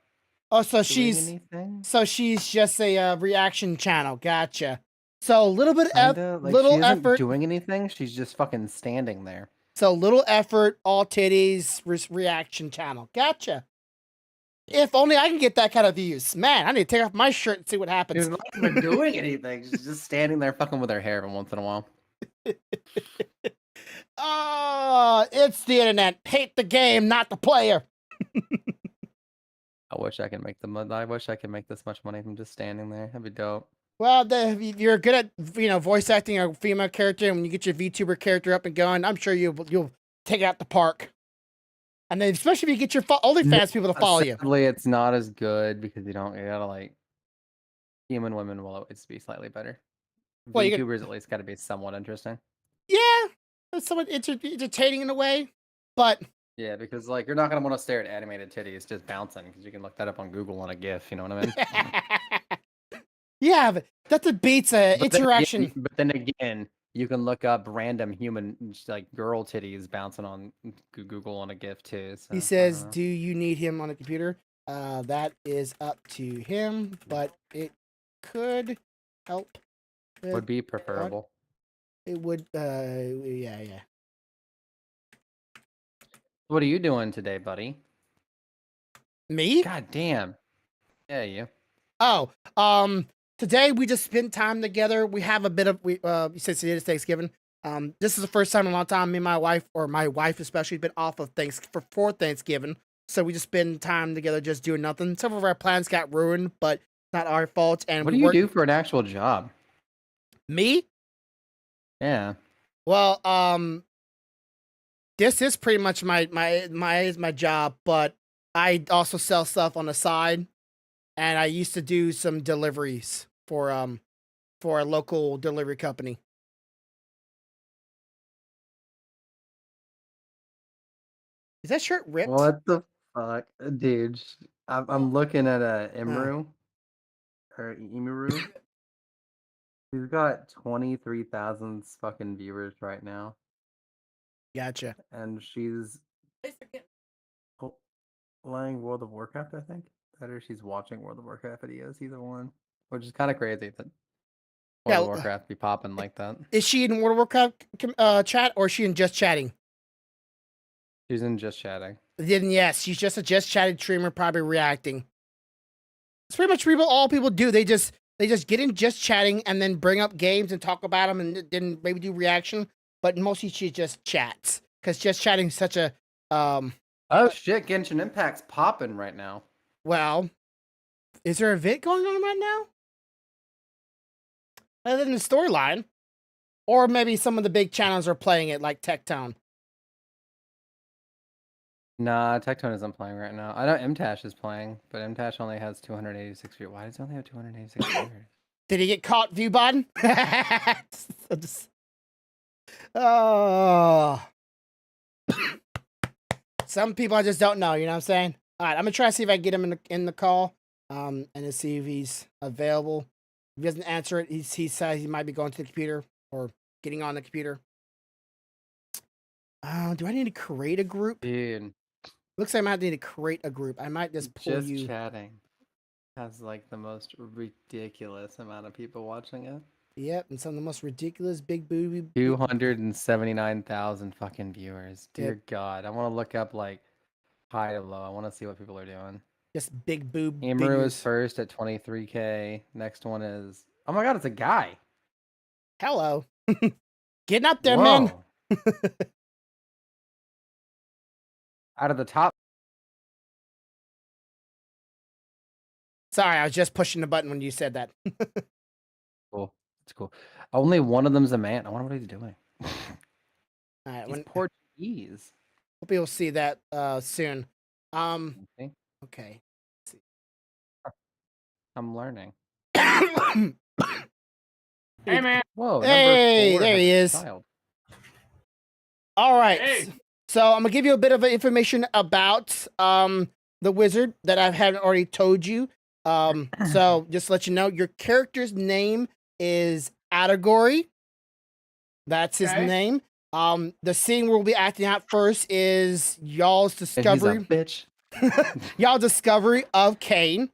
Oh, so doing anything. she's just a reaction channel. Gotcha. So a little bit Kinda, like, she little isn't effort. doing anything. She's just fucking standing there. So little effort, all titties, reaction channel. Gotcha. If only I can get that kind of views. Man, I need to take off my shirt and see what happens. She's not even doing anything. She's just standing there fucking with her hair every once in a while. Oh, it's the internet. Hate the game, not the player. I wish I could make I wish I could make this much money from just standing there. That'd be dope. Well, you're good at voice acting a female character, and when you get your VTuber character up and going, I'm sure you'll take it out the park. And then especially if you get your OnlyFans people to follow you. Sadly, it's not as good because you gotta like human women will always be slightly better. Well, you VTubers at least gotta be somewhat interesting. yeah, it's somewhat entertaining in a way, but Yeah, because like you're not gonna want to stare at animated titties just bouncing because you can look that up on Google on a GIF. You know what I mean? yeah, but that beats interaction. But then again, you can look up random human like girl titties bouncing on Google on a GIF too. So, He says, "Do you need him on a computer?" That is up to him, but it could help. would be preferable. It would. Yeah. What are you doing today, buddy? Me? God damn. Yeah, you. Oh, today we just spent time together. We have a bit of since it is Thanksgiving. This is the first time in a long time me and my wife, or my wife especially, been off of for Thanksgiving. So we just spend time together, just doing nothing. Some of our plans got ruined, but not our fault. And What do you do for an actual job? Me? Yeah. Well, this is pretty much my job, but I also sell stuff on the side, and I used to do some deliveries for a local delivery company. Is that shirt ripped? What the fuck, dude? I'm looking at a Imru or Imuru. He's got 23,000 fucking viewers right now, Gotcha. and she's playing World of Warcraft, I think. That or she's watching World of Warcraft videos, either one. Which is kind of crazy that World of Warcraft be popping like that. Is she in World of Warcraft chat, or is she in just chatting? She's in just chatting. Then yes, she's just a just chatting streamer, probably reacting. It's pretty much all people do. They just get in just chatting and then bring up games and talk about them and then maybe do reaction. But mostly she just chats because just chatting is such a Oh shit, Genshin Impact's popping right now. Well, is there a event going on right now? Other than the storyline, or maybe some of the big channels are playing it, like Tectone. Nah, Tectone isn't playing right now. I know MTash is playing, but MTash only has 286 viewers. Why does he only have 286 viewers? Did he get caught, Viewbot? Oh. Some people I just don't know, you know what I'm saying? All right, I'm gonna try to see if I can get him in the call, and to see if he's available. If he doesn't answer it, he says he might be going to the computer or getting on the computer. Do I need to create a group? Dude. Looks like I might need to create a group. I might just pull you. Just chatting has like the most ridiculous amount of people watching it. Yep, and some of the most ridiculous big booby. 279,000 fucking viewers. Dear Yep. God, I want to look up like high to low. I want to see what people are doing. Just big boob. Amaru is first at 23K. Next one is, oh my God, it's a guy. Hello. Getting up there, Whoa. man. Out of the top. Sorry, I was just pushing the button when you said that. Cool. It's cool. Only one of them's a man. I wonder what he's doing. All right, He's Portuguese. Hope you'll see that soon. Okay. Okay. I'm learning. Hey, man. Whoa. Hey, there he is. Child. All right. Hey. So I'm gonna give you a bit of information about the wizard that I haven't already told you. So just to let you know, your character's name is Atagory. That's his name. The scene we'll be acting out first is y'all's discovery. And he's a bitch. Y'all's discovery of Kane,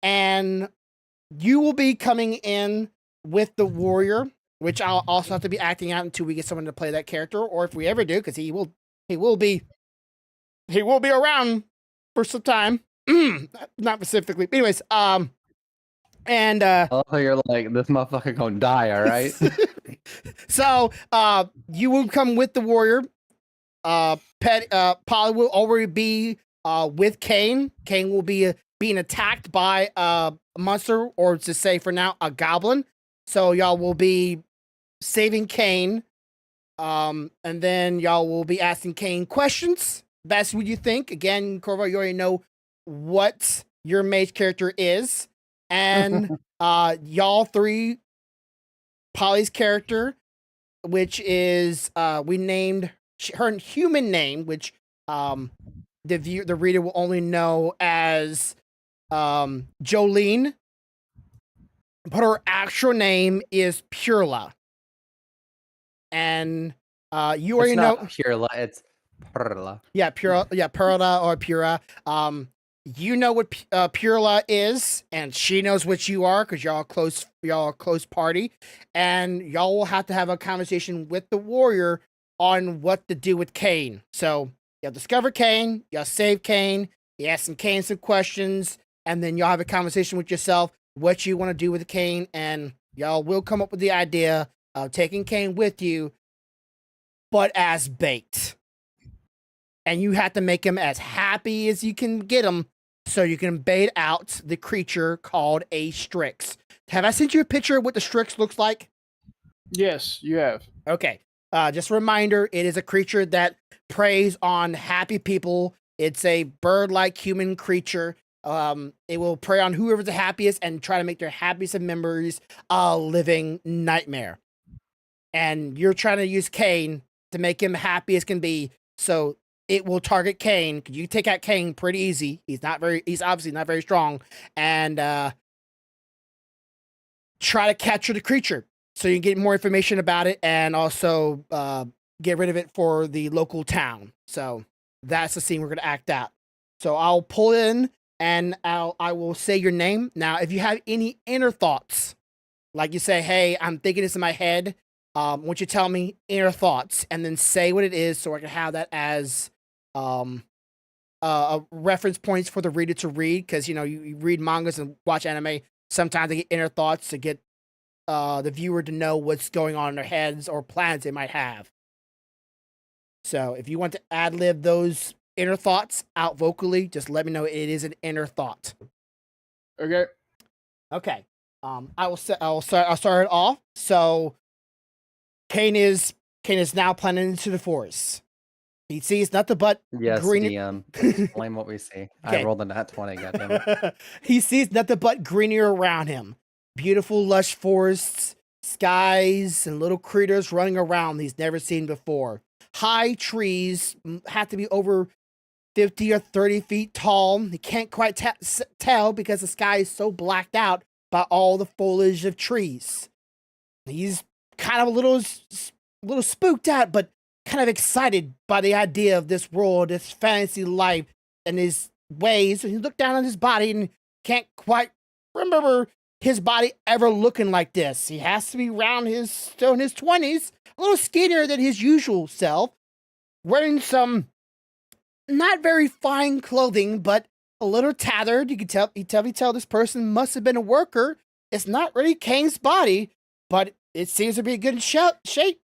and you will be coming in with the warrior, which I'll also have to be acting out until we get someone to play that character, or if we ever do, because he will be around for some time. Not specifically. But anyways, and I love how you're like, this motherfucker gonna die, all right? So you will come with the warrior. Polly will already be with Kane. Kane will be being attacked by a monster, or to say for now, a goblin. So y'all will be saving Kane. And then y'all will be asking Kane questions. That's what you think. Again, Corvo, you already know what your mage character is. And y'all three, Polly's character, which is we named her human name, which the reader will only know as Jolene, but her actual name is Purla. And you already It's know not Purla, it's Perla. Yeah, Purla or Pura. You know what Purla is, and she knows what you are because y'all a close party, and y'all will have to have a conversation with the warrior on what to do with Kane. So you'll discover Kane, you'll save Kane, you ask Kane some questions, and then y'all have a conversation with yourself what you want to do with Kane, and y'all will come up with the idea of taking Kane with you, but as bait. And you have to make him as happy as you can get him so you can bait out the creature called a Strix. Have I sent you a picture of what the Strix looks like? Yes, you have. Okay. Just a reminder, it is a creature that preys on happy people. It's a bird-like human creature. It will prey on whoever's the happiest and try to make their happiest of memories a living nightmare. And you're trying to use Kane to make him happy as can be. So it will target Kane. You take out Kane pretty easy. He's obviously not very strong. And try to capture the creature so you can get more information about it and also get rid of it for the local town. So that's the scene we're going to act out. So I'll pull in and I will say your name. Now, if you have any inner thoughts, like you say, hey, I'm thinking this in my head, won't you tell me inner thoughts and then say what it is so I can have that as reference points for the reader to read, because you read mangas and watch anime, sometimes they get inner thoughts to get the viewer to know what's going on in their heads or plans they might have. So if you want to ad-lib those inner thoughts out vocally, just let me know it is an inner thought. Okay. I'll start it off. So Kane is now planning into the forest. He sees nothing but Yes, green. DM. Explain what we see. Okay. I rolled a nat 20, goddammit. He sees nothing but greenery around him. Beautiful, lush forests, skies, and little critters running around he's never seen before. High trees have to be over 50 or 30 feet tall. He can't quite tell because the sky is so blacked out by all the foliage of trees. He's kind of a little spooked out, but kind of excited by the idea of this world, this fantasy life, and his ways. And he looked down on his body and can't quite remember his body ever looking like this. He has to be still in his 20s, a little skinnier than his usual self, wearing some not very fine clothing, but a little tattered. You can tell this person must have been a worker. It's not really Kane's body, but it seems to be in good shape.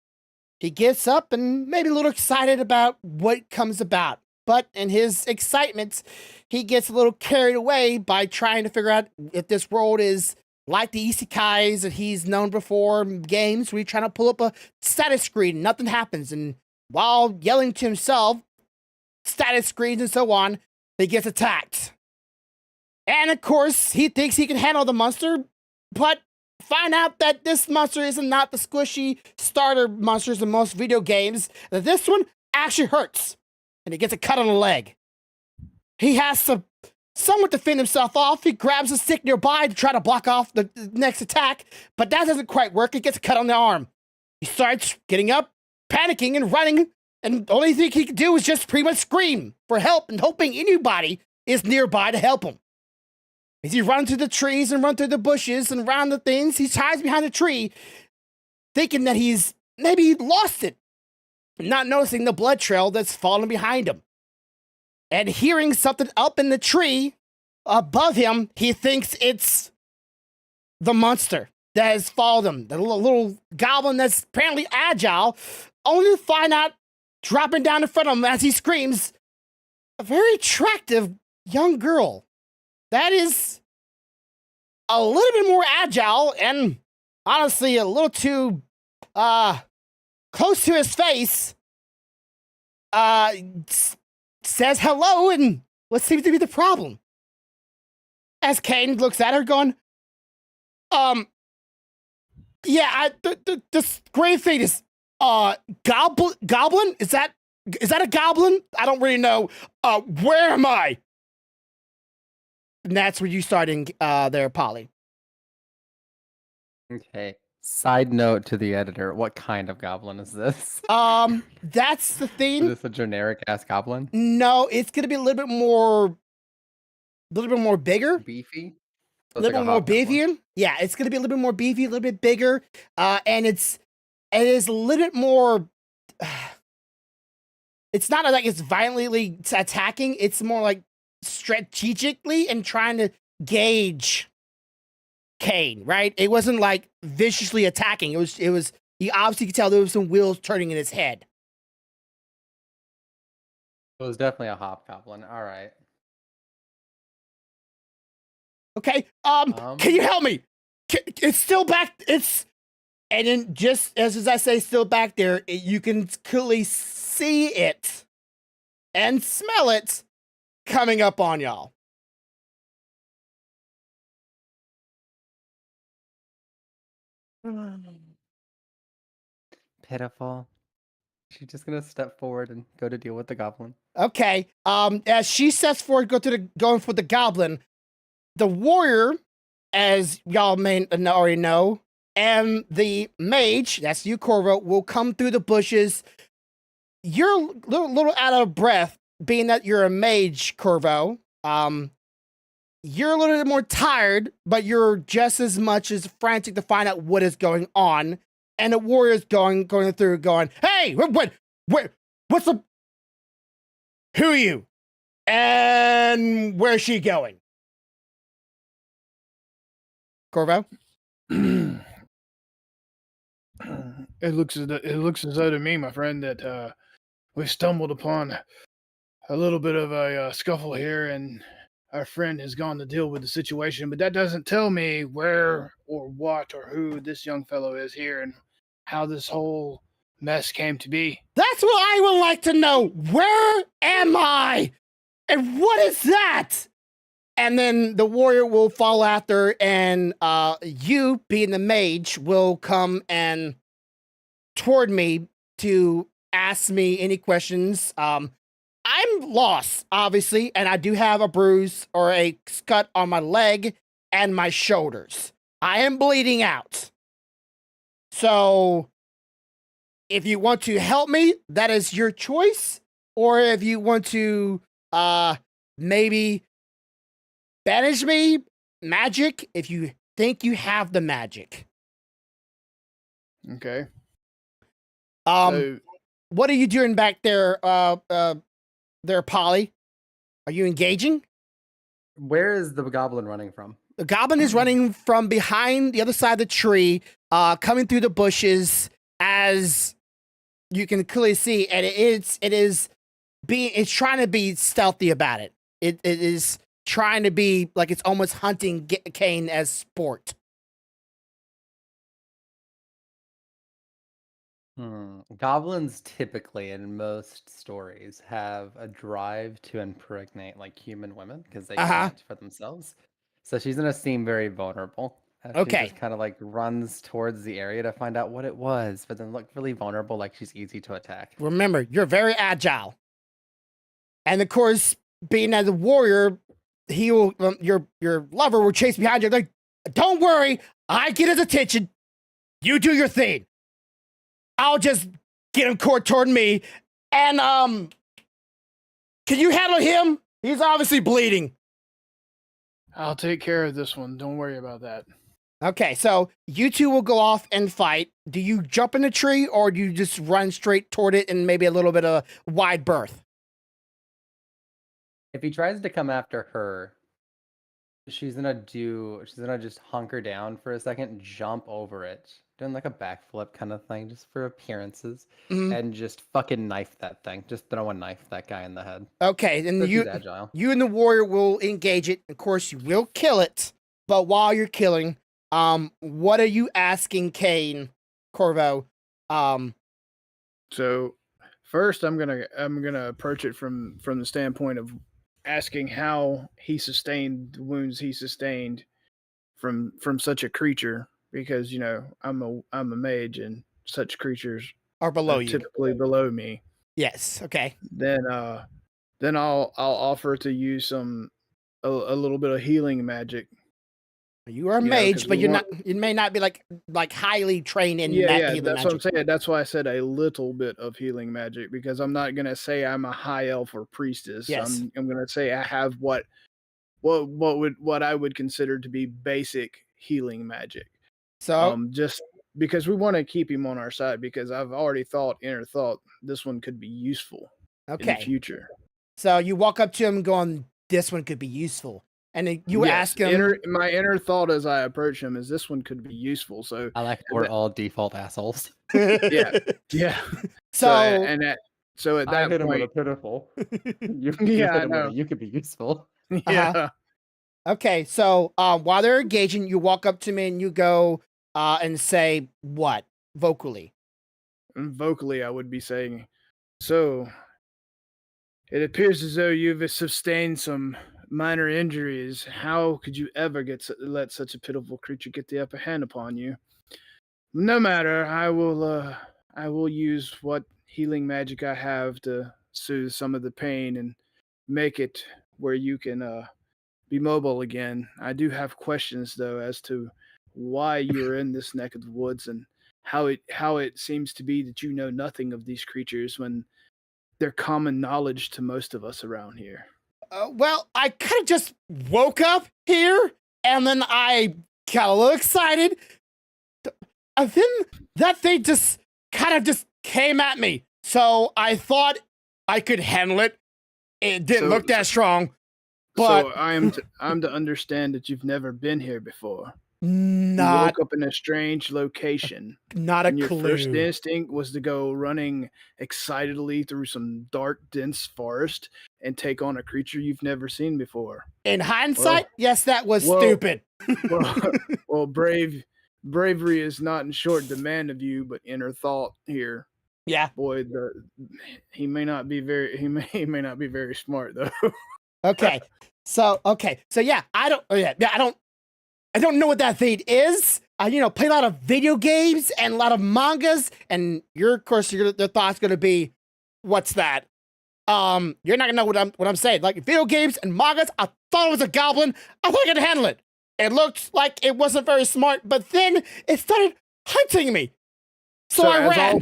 He gets up and maybe a little excited about what comes about. But in his excitement, he gets a little carried away by trying to figure out if this world is like the isekais that he's known before in games where he's trying to pull up a status screen. Nothing happens. And while yelling to himself, status screens and so on, he gets attacked. And of course, he thinks he can handle the monster, but find out that this monster is not the squishy starter monsters in most video games, that this one actually hurts, and he gets a cut on the leg. He has to somewhat defend himself off. He grabs a stick nearby to try to block off the next attack, but that doesn't quite work. He gets a cut on the arm. He starts getting up, panicking and running, and the only thing he can do is just pretty much scream for help and hoping anybody is nearby to help him. As he runs through the trees and runs through the bushes and around the things, he hides behind a tree, thinking that he's maybe lost it, not noticing the blood trail that's falling behind him. And hearing something up in the tree above him, he thinks it's the monster that has followed him, the little goblin that's apparently agile, only to find out, dropping down in front of him as he screams, a very attractive young girl. That is a little bit more agile and honestly a little too close to his face. says hello, and what seems to be the problem? As Kane looks at her, going, yeah, this great thing is, goblin? Is that a goblin? I don't really know. Where am I? And that's where you starting there, Polly. Okay. Side note to the editor: what kind of goblin is this? That's the Is theme. this a generic ass goblin? No, it's gonna be a little bit more bigger. Beefy. A little bit more beefier. Yeah, it's gonna be a little bit more beefy, a little bit bigger, and it is a little bit more. It's not like it's violently attacking. It's more like strategically and trying to gauge Kane. Right? It wasn't like viciously attacking. It was. You obviously could tell there was some wheels turning in his head. It was definitely a hobgoblin. All right. Okay. Can you help me? It's still back. And then just as I say, still back there, you can clearly see it and smell it coming up on y'all. Pitiful. She's just gonna step forward and go to deal with the goblin. Okay. As she steps forward, going for the goblin, the warrior, as y'all may already know, and the mage, that's you, Corvo, will come through the bushes. You're a little out of breath, being that you're a mage, Corvo. You're a little bit more tired, but you're just as much as frantic to find out what is going on. And the warrior's going through, going, "Hey, what's the? Who are you? And where's she going?" Corvo? It looks as though to me, my friend, that we stumbled upon a little bit of a scuffle here, and our friend has gone to deal with the situation. But that doesn't tell me where or what or who this young fellow is here, and how this whole mess came to be. That's what I would like to know. Where am I? And what is that? And then the warrior will follow after, and you, being the mage, will come and toward me to ask me any questions. I'm lost, obviously, and I do have a bruise or a cut on my leg and my shoulders. I am bleeding out. So if you want to help me, that is your choice. Or if you want to maybe banish me, magic, if you think you have the magic. Okay. What are you doing back there, there, Polly? Are you engaging? Where is the goblin running from? The goblin is running from behind the other side of the tree, coming through the bushes, as you can clearly see, and it's trying to be stealthy about it. It is trying to be like it's almost hunting Kane as sport. Goblins typically, in most stories, have a drive to impregnate like human women because they can't for themselves. So she's gonna seem very vulnerable. She just kind of like runs towards the area to find out what it was, but then look really vulnerable, like she's easy to attack. Remember, you're very agile, and of course, being as a warrior, he will your lover will chase behind you. Like, don't worry, I get his attention. You do your thing. I'll just get him toward me. And, can you handle him? He's obviously bleeding. I'll take care of this one. Don't worry about that. Okay, so you two will go off and fight. Do you jump in the tree, or do you just run straight toward it and maybe a little bit of wide berth? If he tries to come after her, she's gonna just hunker down for a second, jump over it, doing like a backflip kind of thing, just for appearances, and just fucking knife that thing. Just throw a knife that guy in the head. Okay, then She's agile. You and the warrior will engage it. Of course, you will kill it. But while you're killing, what are you asking Kane, Corvo? So, First, I'm gonna approach it from the standpoint of asking how he sustained the wounds he sustained from such a creature, because I'm a mage and such creatures Or below are you. typically below me. Yes. Okay. Then I'll offer to use a little bit of healing magic. You are a You know, mage, 'cause but we you're want- not. You may not be like highly trained in Yeah, healing that's what I'm magic. saying. That's why I said a little bit of healing magic, because I'm not gonna say I'm a high elf or priestess. Yes. I'm gonna say I have what I would consider to be basic healing magic. So Just because we want to keep him on our side, because I've already inner thought this one could be useful in the okay. future. So you walk up to him, going, "This one could be useful," and then you Yes, ask him. my inner thought as I approach him is this one could be useful. So I like we're all default assholes. yeah, yeah. So So at that point, pitiful. You Yeah, I hit him with know. a, you could be useful. yeah. okay. So while they're engaging, you walk up to me and you go and say what vocally. And vocally, I would be saying, so it appears as though you've sustained some minor injuries. How could you ever let such a pitiful creature get the upper hand upon you? No matter, I will use what healing magic I have to soothe some of the pain and make it where you can be mobile again. I do have questions though as to why you're in this neck of the woods, and how it seems to be that you know nothing of these creatures when they're common knowledge to most of us around here. Well, I kind of just woke up here, and then I got a little excited, and then that thing just kind of just came at me. So I thought I could handle it. It didn't look that strong, but So I'm to understand that you've never been here before. You not woke up in a strange location, not a and your first clue. instinct was to go running excitedly through some dark, dense forest and take on a creature you've never seen before. In hindsight, yes, that was well- stupid. Well, well, bravery is not in short demand of you, but inner thought here. Yeah. Boy, he may not be very smart though. Okay. So yeah, I don't know what that thing is. Play a lot of video games and a lot of mangas, and of course your thought's gonna be, what's that? You're not gonna know what I'm saying. Like video games and mangas, I thought it was a goblin. I thought I could handle it. It looked like it wasn't very smart, but then it started hunting me. So I ran.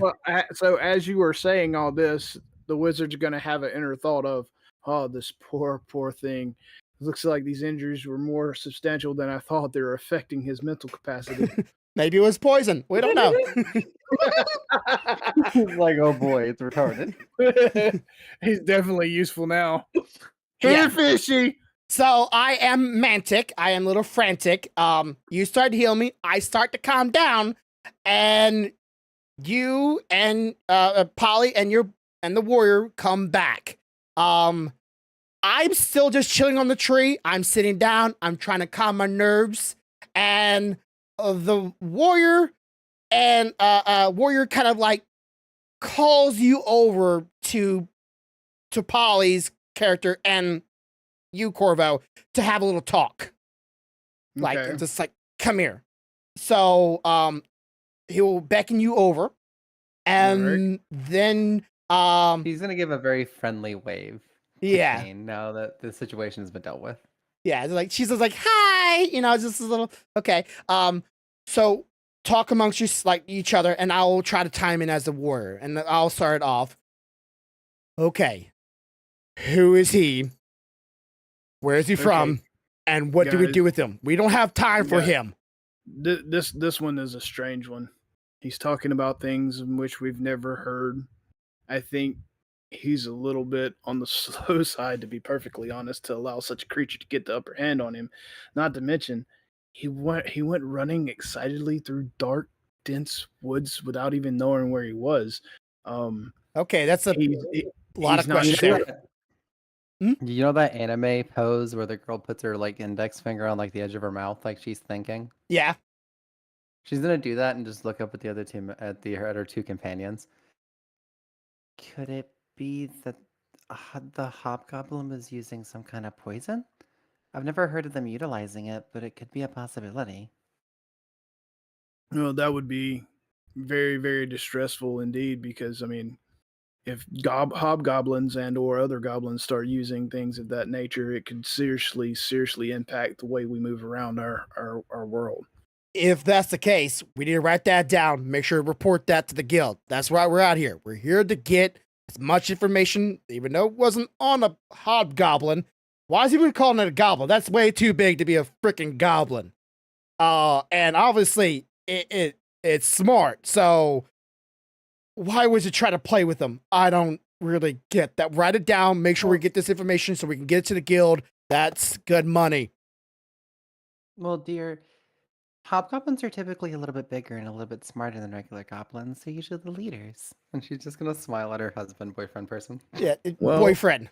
So as you were saying all this, the wizard's gonna have an inner thought of, oh, this poor thing. It looks like these injuries were more substantial than I thought. They're affecting his mental capacity. Maybe it was poison. We don't know. Like, oh boy, it's retarded. He's definitely useful now. Yeah. Fishy. So I am mantic. I am a little frantic. You start to heal me. I start to calm down, and you and Polly and the warrior come back. I'm still just chilling on the tree. I'm sitting down. I'm trying to calm my nerves, and the warrior kind of like calls you over to Polly's character and you, Corvo, to have a little talk. Like, Okay. just like, come here. So he will beckon you over, and then He's gonna give a very friendly wave. to yeah. Kane now that the situation has been dealt with. Yeah, it's like she's just like, hi, just a little okay. So talk amongst you like each other, and I'll try to time in as the warrior, and I'll start off. Okay, who is he? Where is he from? And what do we Guys. do with him? We don't have time for Yeah. him. This one is a strange one. He's talking about things in which we've never heard. I think he's a little bit on the slow side, to be perfectly honest, to allow such a creature to get the upper hand on him. Not to mention, he went running excitedly through dark, dense woods without even knowing where he was. Okay, that's a lot of he's not questions sure. there. You know that anime pose where the girl puts her like index finger on like the edge of her mouth, like she's thinking? Yeah. She's gonna do that and just look up at the other two at her two companions. Could it be that the hobgoblin was using some kind of poison? I've never heard of them utilizing it, but it could be a possibility. Well, that would be very, very distressful indeed, because I mean, if hobgoblins and or other goblins start using things of that nature, it could seriously, seriously impact the way we move around our world. If that's the case, we need to write that down. Make sure to report that to the guild. That's why we're out here. We're here to get as much information, even though it wasn't on a hobgoblin. Why is he even calling it a goblin? That's way too big to be a freaking goblin. And obviously it's smart. So why would you try to play with them? I don't really get that. Write it down. Make sure we get this information so we can get it to the guild. That's good money. Well, dear, hobgoblins are typically a little bit bigger and a little bit smarter than regular goblins, so usually the leaders. And she's just gonna smile at her husband, boyfriend person. Yeah, Well- boyfriend.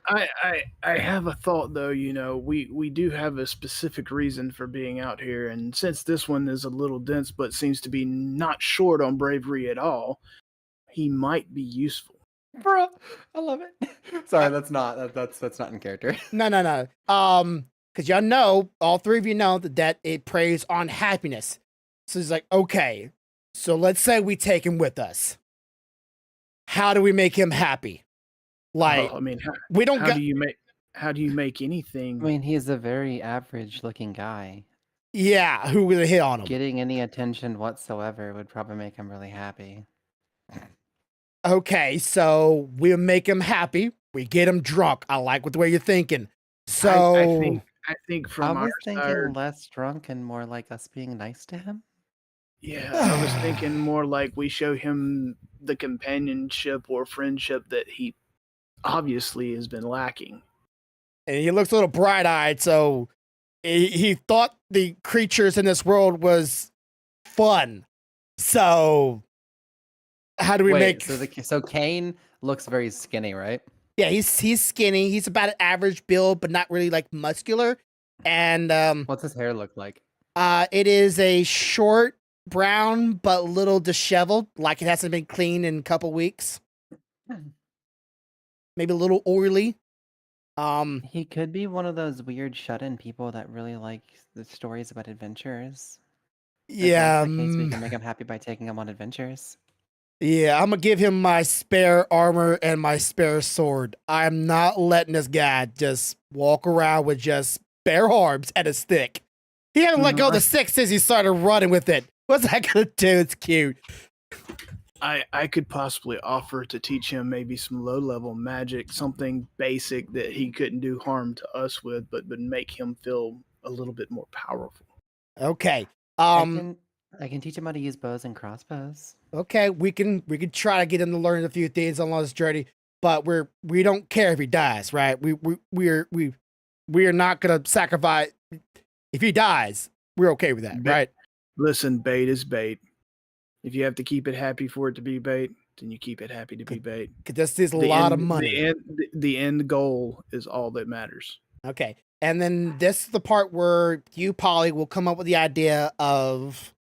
I have a thought though. We do have a specific reason for being out here, and since this one is a little dense, but seems to be not short on bravery at all, he might be useful. Bro, I love it. Sorry, that's not in character. No. Because y'all know, all three of you know that it preys on happiness. So he's like, okay, so let's say we take him with us. How do we make him happy? Like, Well, I mean, we don't how got. do you make anything? I mean, he's a very average-looking guy. Yeah, who would hit on him? Getting any attention whatsoever would probably make him really happy. Okay, so we'll make him happy. We get him drunk. I like what the way you're thinking. So I think I from was our thinking side, less drunk and more like us being nice to him. yeah, I was thinking more like we show him the companionship or friendship that he obviously has been lacking. and he looks a little bright-eyed, so he thought the creatures in this world was fun. So how do we make? So Kane looks very skinny, right? Yeah, he's skinny. He's about an average build, but not really like muscular. And What's his hair look like? it is a short brown but a little disheveled, like it hasn't been cleaned in a couple weeks. Maybe a little oily. He could be one of those weird shut-in people that really like the stories about adventures. If Yeah, that's the case, we can make him happy by taking him on adventures. yeah. I'm gonna give him my spare armor and my spare sword. I'm not letting this guy just walk around with just bare arms and a stick. He hasn't let go of the stick since he started running with it. What's that gonna do? It's cute. I could possibly offer to teach him maybe some low level magic, something basic that he couldn't do harm to us with, but would make him feel a little bit more powerful. Okay. I can teach him how to use bows and crossbows. Okay, we can try to get him to learn a few things along this journey, but we don't care if he dies, right? We are not gonna sacrifice if he dies. We're okay with that, right? Listen, bait is bait. If you have to keep it happy for it to be bait, then you keep it happy to be bait. Because this is a lot of money. The end goal is all that matters. Okay, and then this is the part where you, Polly, will come up with the idea of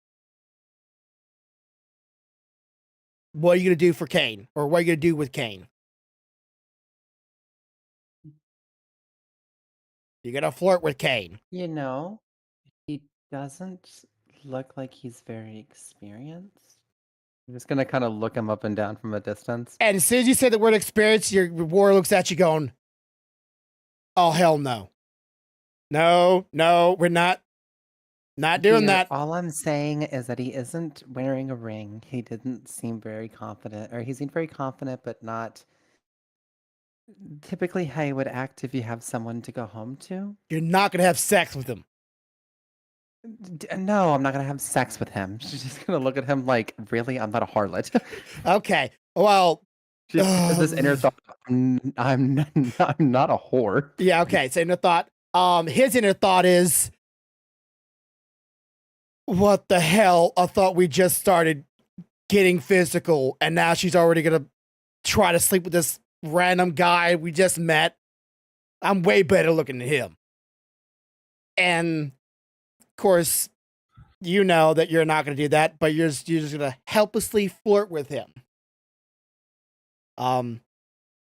what are you gonna do for Kane, or what are you gonna do with Kane? You're gonna flirt with Kane. You know, he doesn't look like he's very experienced. I'm just gonna kind of look him up and down from a distance. And as soon as you say the word experience, your war looks at you going, "Oh hell no, no, we're not doing Dear, that." All I'm saying is that he isn't wearing a ring. He didn't seem very confident, or he seemed very confident, but not typically how you would act if you have someone to go home to. You're not gonna have sex with him. No, I'm not gonna have sex with him. She's just gonna look at him like, really? I'm not a harlot. Okay, well, She has this inner thought. I'm not a whore. yeah, okay. So inner thought. His inner thought is, what the hell? I thought we just started getting physical, and now she's already gonna try to sleep with this random guy we just met. I'm way better looking than him. And of course, you know that you're not gonna do that, but you're just gonna helplessly flirt with him.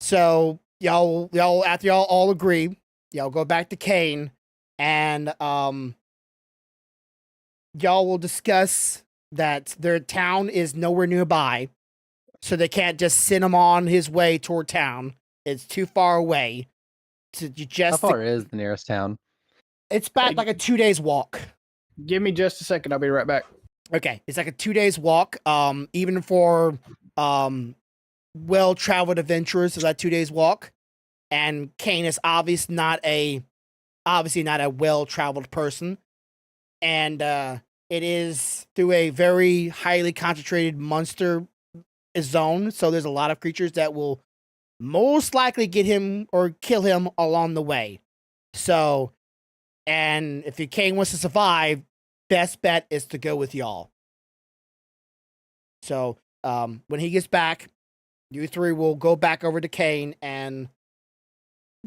So y'all after y'all all agree, y'all go back to Kane, and y'all will discuss that their town is nowhere nearby, so they can't just send him on his way toward town. It's too far away. How far is the nearest town? It's about like a 2 days walk. Give me just a second. I'll be right back. Okay, it's like a 2 days walk. Even for well-traveled adventurers, it's like 2 days walk. And Kane is obviously not a well-traveled person, and it is through a very highly concentrated monster zone. So there's a lot of creatures that will most likely get him or kill him along the way. So, and if your Kane wants to survive, best bet is to go with y'all. So, when he gets back, you three will go back over to Kane and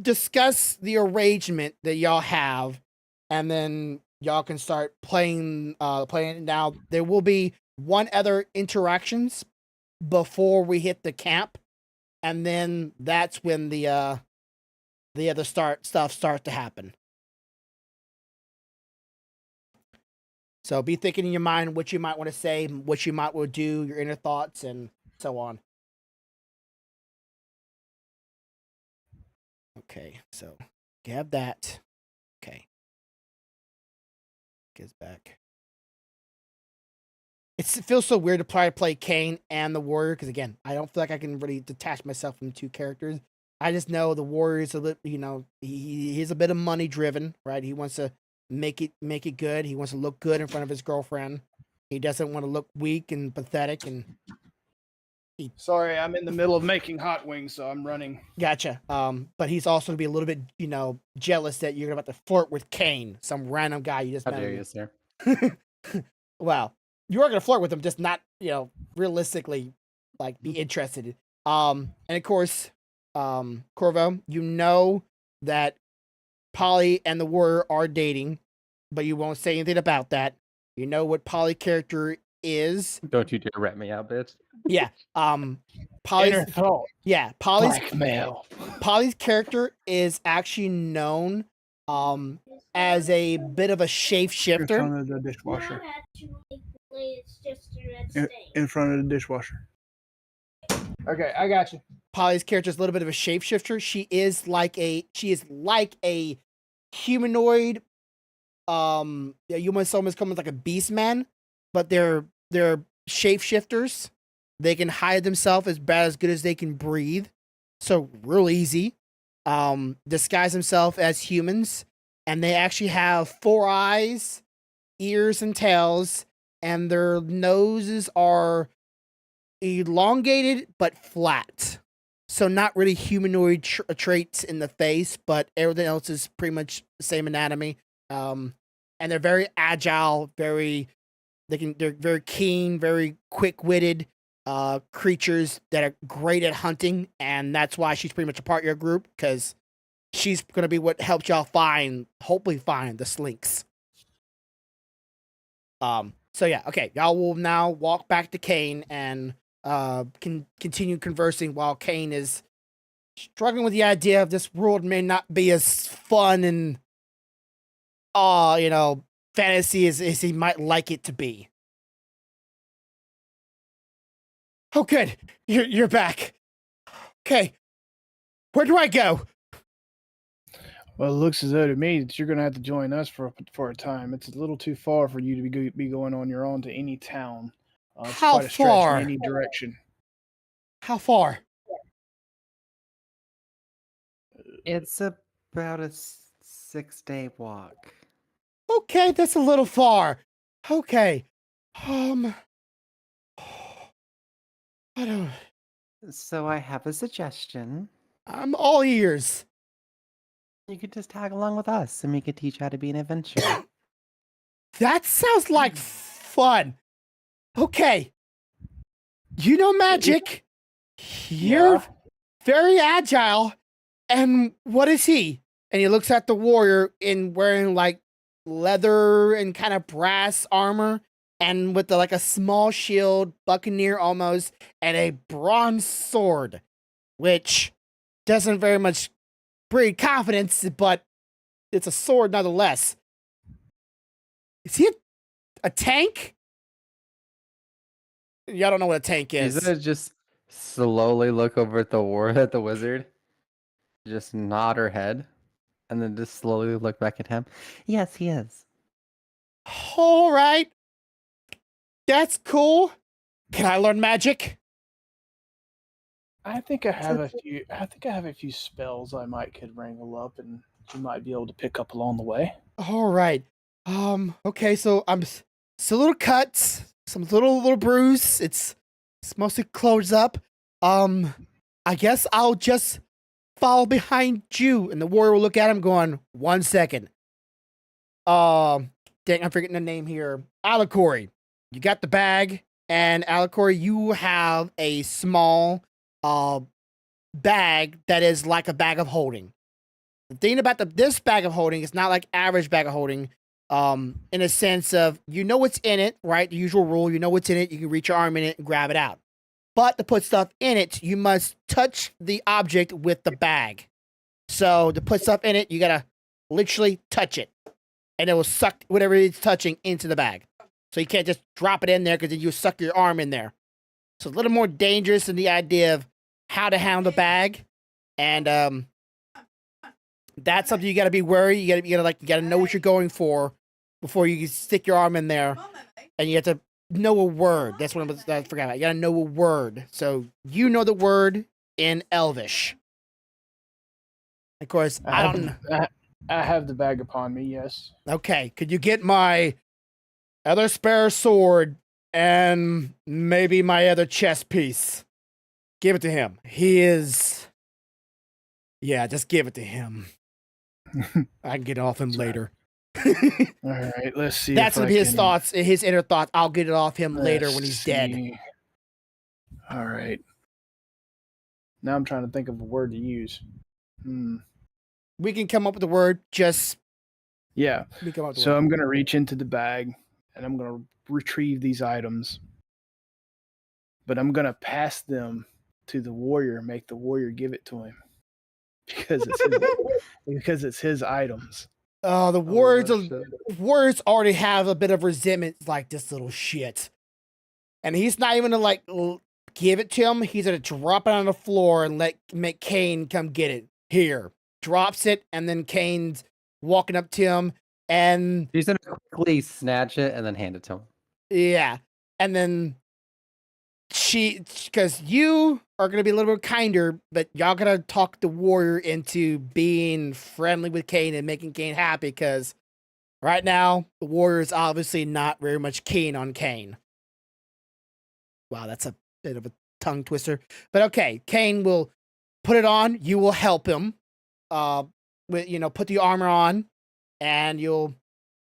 discuss the arrangement that y'all have, and then y'all can start playing. Now, there will be one other interactions before we hit the camp, and then that's when the other stuff starts to happen. So be thinking in your mind what you might want to say, what you might want to do, your inner thoughts, and so on. Okay, so grab that. Okay. Gets back. It feels so weird to play Kane and the Warrior, because again, I don't feel like I can really detach myself from the two characters. I just know the Warrior is a bit, he's a bit of money driven, right? He wants to make it good. He wants to look good in front of his girlfriend. He doesn't want to look weak and pathetic. And Sorry, I'm in the middle of making hot wings, so I'm running. Gotcha. But he's also gonna be a little bit, jealous that you're about to flirt with Kane, some random guy you just How met. dare you, sir? Well, you are gonna flirt with him, just not, realistically, like be interested. And of course, Corvo, you know that Polly and the Warrior are dating, but you won't say anything about that. You know what Polly character is. Don't you dare rat me out, bitch. Yeah. Inner Polly's thought. Blackmail. Polly's character is actually known as a bit of a In shapeshifter. front of the dishwasher. Not actually clay, it's just a red stain. In front of the dishwasher. Okay, I got you. Polly's character is a little bit of a shapeshifter. She is like a humanoid. You might almost come as like a beast man, but they're shapeshifters. They can hide themselves as good as they can breathe. So real easy. Disguise themselves as humans, and they actually have 4 eyes, ears, and tails, and their noses are elongated but flat. So not really humanoid traits in the face, but everything else is pretty much the same anatomy. And they're very agile, they're very keen, very quick-witted creatures that are great at hunting, and that's why she's pretty much a part of your group, because she's gonna be what helps y'all hopefully find the slinks. So yeah, okay, y'all will now walk back to Kane and continue conversing while Kane is struggling with the idea of this world may not be as fun and fantasy as he might like it to be. Oh, good. You're back. Okay. Where do I go? Well, it looks as though to me that you're going to have to join us for a time. It's a little too far for you to be going on your own to any town. It's How quite a stretch far? in any direction. How far? It's about a 6-day walk. Okay, that's a little far. Okay. I don't. So I have a suggestion. I'm all ears. You could just tag along with us, and we could teach you how to be an adventurer. That sounds like fun. Okay. You know magic. You're very agile. And what is he? And he looks at the warrior in wearing like leather and kind of brass armor, and with like a small shield, buccaneer almost, and a bronze sword. which doesn't very much breed confidence, but it's a sword nonetheless. Is he a tank? Y'all don't know what a tank She's is. gonna just slowly look over at the wizard, just nod her head, and then just slowly look back at him. Yes, he is. All right. That's cool. Can I learn magic? I think I have a few spells I could wrangle up, and you might be able to pick up along the way. All right. Okay, so I'm a little cuts, some little bruise. It's mostly closed up. I guess I'll just follow behind you, and the warrior will look at him, going, 1 second. Dang, I'm forgetting the name here. Alicorey, you got the bag, and Alicorey, you have a small bag that is like a bag of holding. The thing about this bag of holding is not like average bag of holding, in a sense of you know what's in it, right? The usual rule, you know what's in it, you can reach your arm in it and grab it out. But to put stuff in it, you must touch the object with the bag. So to put stuff in it, you gotta literally touch it, and it will suck whatever it's touching into the bag. So you can't just drop it in there because then you suck your arm in there. So it's a little more dangerous than the idea of how to handle the bag, and that's something you got to be worried. You got to know what you're going for before you stick your arm in there, and you have to know a word. That's what I forgot about. You got to know a word. So you know the word in Elvish. Of course, I don't know. I have the bag upon me. Yes. Okay, could you get my other spare sword and maybe my other chest piece? Give it to him. Yeah, just give it to him. I can get it off him later. All right, let's see. That's gonna be his thoughts, his inner thoughts. I'll get it off him later when he's dead. All right. Now I'm trying to think of a word to use. We can come up with a word. Yeah. We come up with a So word. I'm gonna reach into the bag and I'm gonna retrieve these items, but I'm gonna pass them to the warrior. Make the warrior give it to him because it's his items. The words already have a bit of resentment, like this little shit, and he's not even gonna give it to him. He's gonna drop it on the floor and make Kane come get it. Here, drops it, and then Kane's walking up to him, and She's gonna quickly snatch it and then hand it to him. yeah, and then because you are gonna be a little bit kinder, but y'all gotta talk the warrior into being friendly with Kane and making Kane happy, because right now the warrior is obviously not very much keen on Kane. Wow, that's a bit of a tongue twister, but okay, Kane will put it on. You will help him, put the armor on, and you'll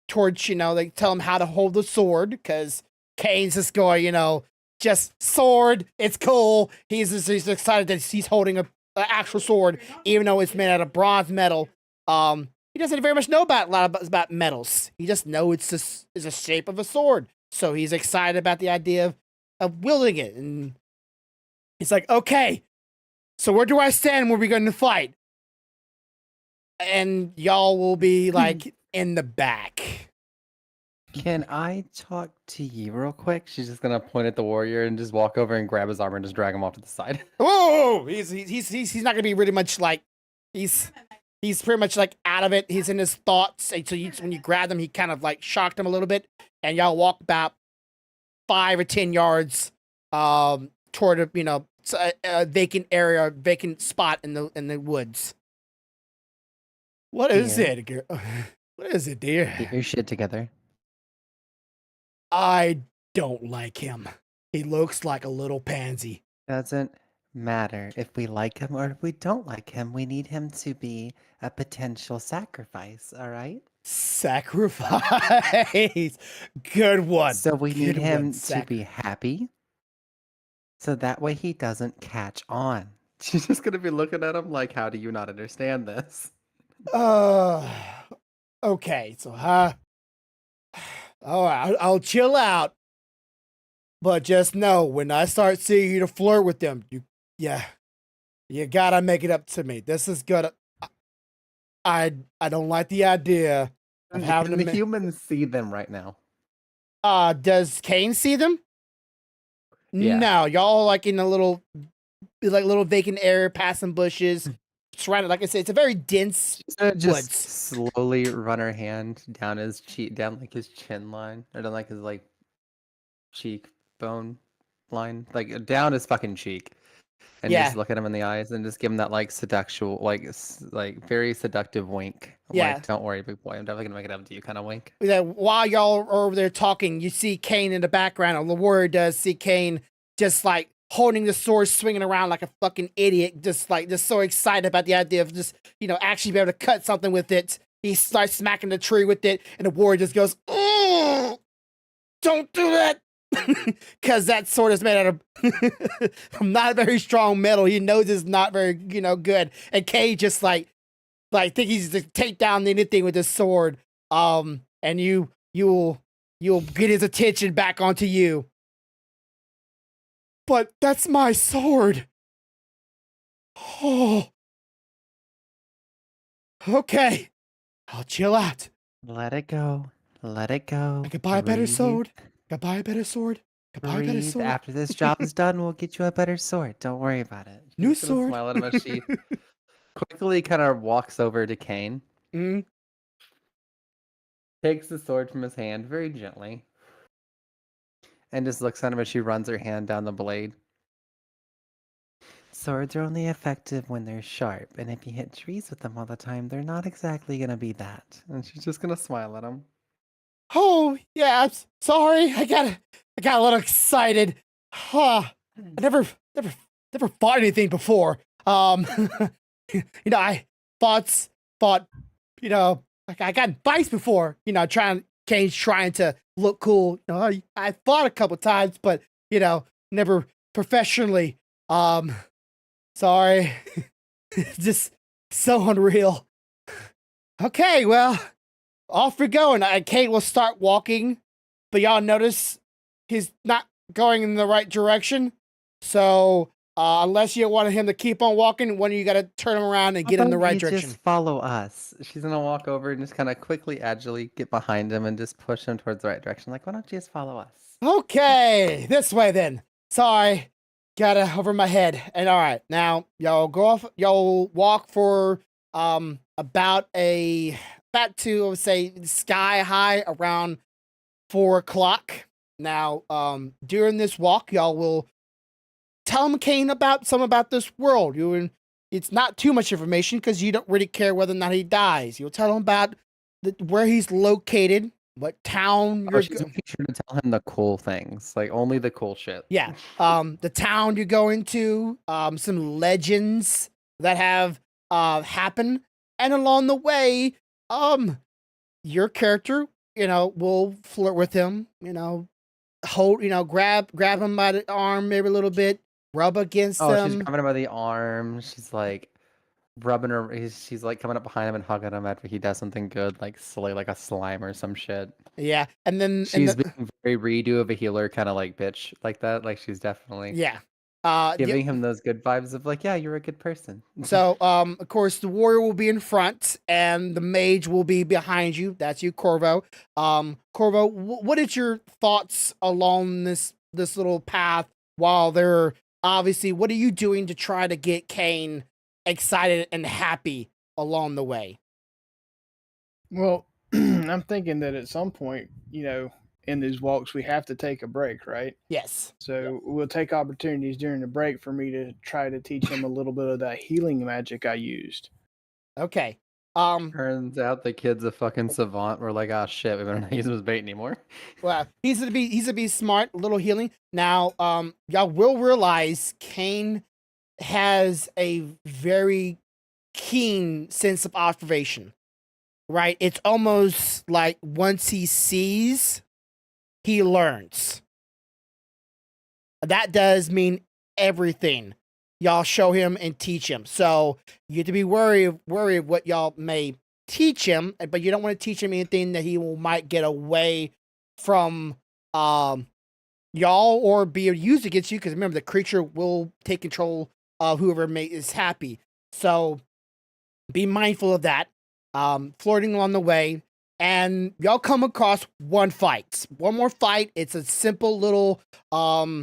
tell him how to hold the sword, because Kane's just going, just sword. It's cool. He's excited that he's holding an actual sword, even though it's made out of bronze metal. He doesn't very much know about metals. He just knows it's a shape of a sword. So he's excited about the idea of wielding it. And he's like, okay, so where do I stand when we're going to fight? And y'all will be like in the back. Can I talk to you real quick? She's just gonna point at the warrior and just walk over and grab his armor and just drag him off to the side. Whoa! He's not gonna be really much like he's pretty much like out of it. He's in his thoughts. And so when you grab him, he kind of like shocked him a little bit, and y'all walk about 5 or 10 yards toward a vacant area, vacant spot in the woods. What is it, girl? What is it, dear? Get your shit together. I don't like him. He looks like a little pansy. Doesn't matter if we like him or if we don't like him. We need him to be a potential sacrifice, all right? Sacrifice. Good one. So we need Good him one, to be happy. So that way he doesn't catch on. She's just gonna be looking at him like, how do you not understand this? Okay, so all right, I'll chill out, but just know when I start seeing you to flirt with them, You gotta make it up to me. This is gonna. I don't like the idea of having Can the to. humans see them right now? Does Kane see them? Yeah. No, y'all like in a little, like little vacant area, passing bushes, surrounded. Like I said, it's a very dense She's gonna just woods. slowly run her hand down his cheek, down like his chin line, or down like his like cheekbone line, like down his fucking cheek, and Yeah. just look at him in the eyes and just give him that like seductual, like very seductive wink. Yeah. Like, don't worry, big boy, I'm definitely gonna make it up to you, kind of wink. While y'all are over there talking, you see Kane in the background, or the warrior does see Kane just like holding the sword, swinging around like a fucking idiot, just so excited about the idea of just, actually be able to cut something with it. He starts smacking the tree with it, and the warrior just goes, "Oh, don't do that." Because that sword is made out of not very strong metal. He knows it's not very, good. And Kane just think he's to take down anything with this sword. And you'll get his attention back onto you. But that's my sword. Oh. Okay. I'll chill out. Let it go. Let it go. I could buy a better Breathe. sword. I could buy a better sword. I could buy a better Breathe. sword. After this job is done, we'll get you a better sword. Don't worry about it. She's New just gonna sword. Smile at him as she quickly kind of walks over to Kane, Mm. takes the sword from his hand very gently, and just looks at him as she runs her hand down the blade. Swords are only effective when they're sharp, and if you hit trees with them all the time, they're not exactly gonna be that. And she's just gonna smile at him. Oh, yeah, I'm sorry. I got a little excited. Huh. I never fought anything before. I fought, like I got in fights before, Kane's trying to look cool. I fought a couple times, but, never professionally. Sorry. It's just so unreal. Okay, well, off we go, and Kate will start walking, but y'all notice he's not going in the right direction. So, unless you want him to keep on walking, one of you got to turn him around and get in the right direction. Just follow us. She's gonna walk over and just kind of quickly, agilely get behind him and just push him towards the right direction. Like, why don't you just follow us? Okay, this way then. Sorry, got over my head. And all right, now y'all go off. Y'all walk for about to, I would say, sky high around 4 o'clock. Now, during this walk, y'all will tell him, Kane, about this world. It's not too much information because you don't really care whether or not he dies. You'll tell him about where he's located, what town you're. She's making sure to tell him the cool things, like only the cool shit. Yeah. The town you're going to, some legends that have happened, and along the way, your character, will flirt with him, hold, grab him by the arm maybe a little bit, rub against him. She's grabbing him by the arm. She's like rubbing her. She's like coming up behind him and hugging him after he does something good, like slay like a slime or some shit. Yeah, and then She's being very redo of a healer, kind of like bitch like that. Like she's definitely giving him those good vibes of like, yeah, you're a good person. So, of course, the warrior will be in front, and the mage will be behind you. That's you, Corvo. Corvo, what is your thoughts along this little path? While they're obviously, what are you doing to try to get Kane excited and happy along the way? Well, I'm thinking that at some point, in these walks, we have to take a break, right? Yes. So we'll take opportunities during the break for me to try to teach him a little bit of that healing magic I used. Okay. Turns out the kid's a fucking savant. We're like, oh shit, we better not use him as bait anymore. Well, he's gonna be smart, a little healing. Now, y'all will realize Kane has a very keen sense of observation. Right? It's almost like once he sees, he learns. That does mean everything. Y'all show him and teach him. So you have to be worried of what y'all may teach him, but you don't want to teach him anything that he might get away from y'all or be used against you. Because remember, the creature will take control of whoever is happy. So be mindful of that. Flirting along the way, and y'all come across one more fight. It's a simple little, a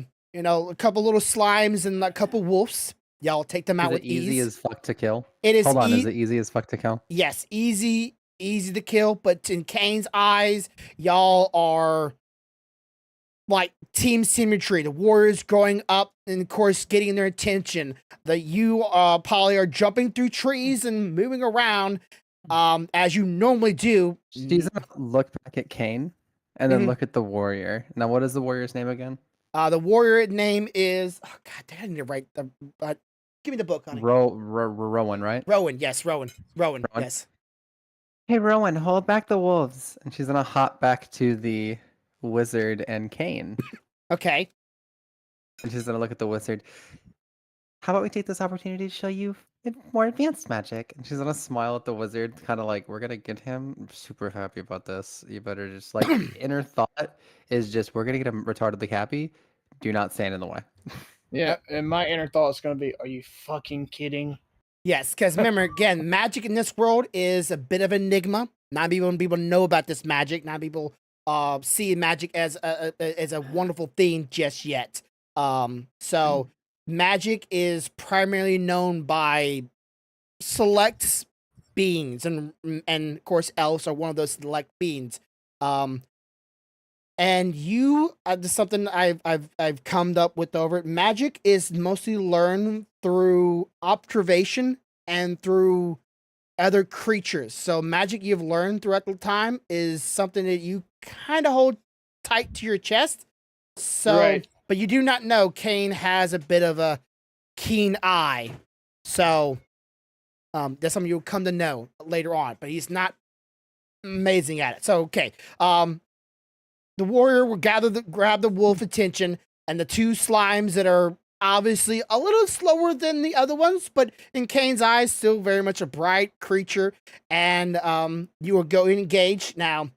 couple little slimes and a couple wolves. Y'all take them out Is with it easy ease. as fuck to kill? It is. Hold on, is it easy as fuck to kill? Yes, easy to kill. But in Kane's eyes, y'all are like team symmetry. The warriors growing up and of course getting their attention. That you, Polly, are jumping through trees and moving around, as you normally do. She's gonna look back at Kane and then Mhm. look at the warrior. Now, what is the warrior's name again? The warrior name is, oh god, I need to write the. Give me the book, honey. Rowan, right? Rowan, yes, Rowan, Rowan? yes. Hey, Rowan, hold back the wolves. And she's gonna hop back to the wizard and Kane. Okay. And she's gonna look at the wizard. How about we take this opportunity to show you more advanced magic? And she's gonna smile at the wizard, kind of like, we're gonna get him. I'm super happy about this. You better just like inner thought is just we're gonna get him retardedly happy. Do not stand in the way. Yeah, and my inner thought is going to be, are you fucking kidding? Yes, because remember, again, magic in this world is a bit of an enigma. Not people know about this magic. Not people see magic as a wonderful thing just yet. So magic is primarily known by select beings, and of course elves are one of those select beings. And you, this is something I've come up with over it. Magic is mostly learned through observation and through other creatures. So magic you've learned throughout the time is something that you kind of hold tight to your chest. So, Right. but you do not know Kane has a bit of a keen eye. So, that's something you'll come to know later on. But he's not amazing at it. So, okay. The warrior will grab the wolf attention, and the two slimes that are obviously a little slower than the other ones, but in Kane's eyes, still very much a bright creature. And you will go engage. Now,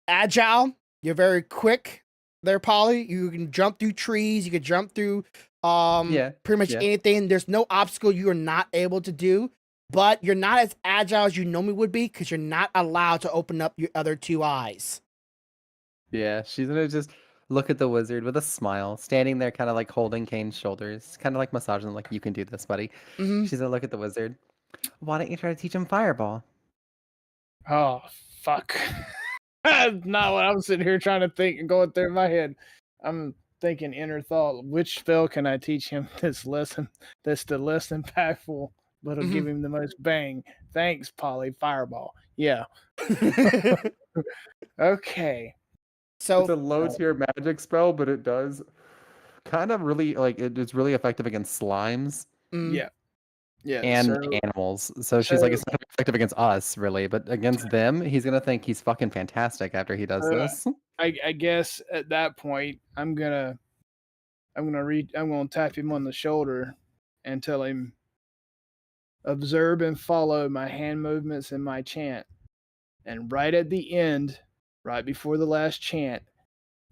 agile, you're very quick there, Polly. You can jump through trees, you can jump through pretty much anything. There's no obstacle you are not able to do, but you're not as agile as you normally would be because you're not allowed to open up your other two eyes. Yeah, she's gonna just look at the wizard with a smile, standing there, kind of like holding Kane's shoulders, kind of like massaging, like, you can do this, buddy. Mm-hmm. She's gonna look at the wizard. Why don't you try to teach him fireball? Oh, fuck. That's not what I'm sitting here trying to think and going through my head. I'm thinking inner thought. Which spell can I teach him that's the less impactful, but it'll give him the most bang? Thanks, Polly. Fireball. Yeah. Okay. So It's a low tier magic spell, but it does kind of really it's really effective against slimes Yeah. Yeah. and animals. So she's like, it's not gonna be effective against us, really, but against them, he's gonna think he's fucking fantastic after he does this. I guess at that point, I'm gonna tap him on the shoulder and tell him, observe and follow my hand movements and my chant. And right at the end, right before the last chant,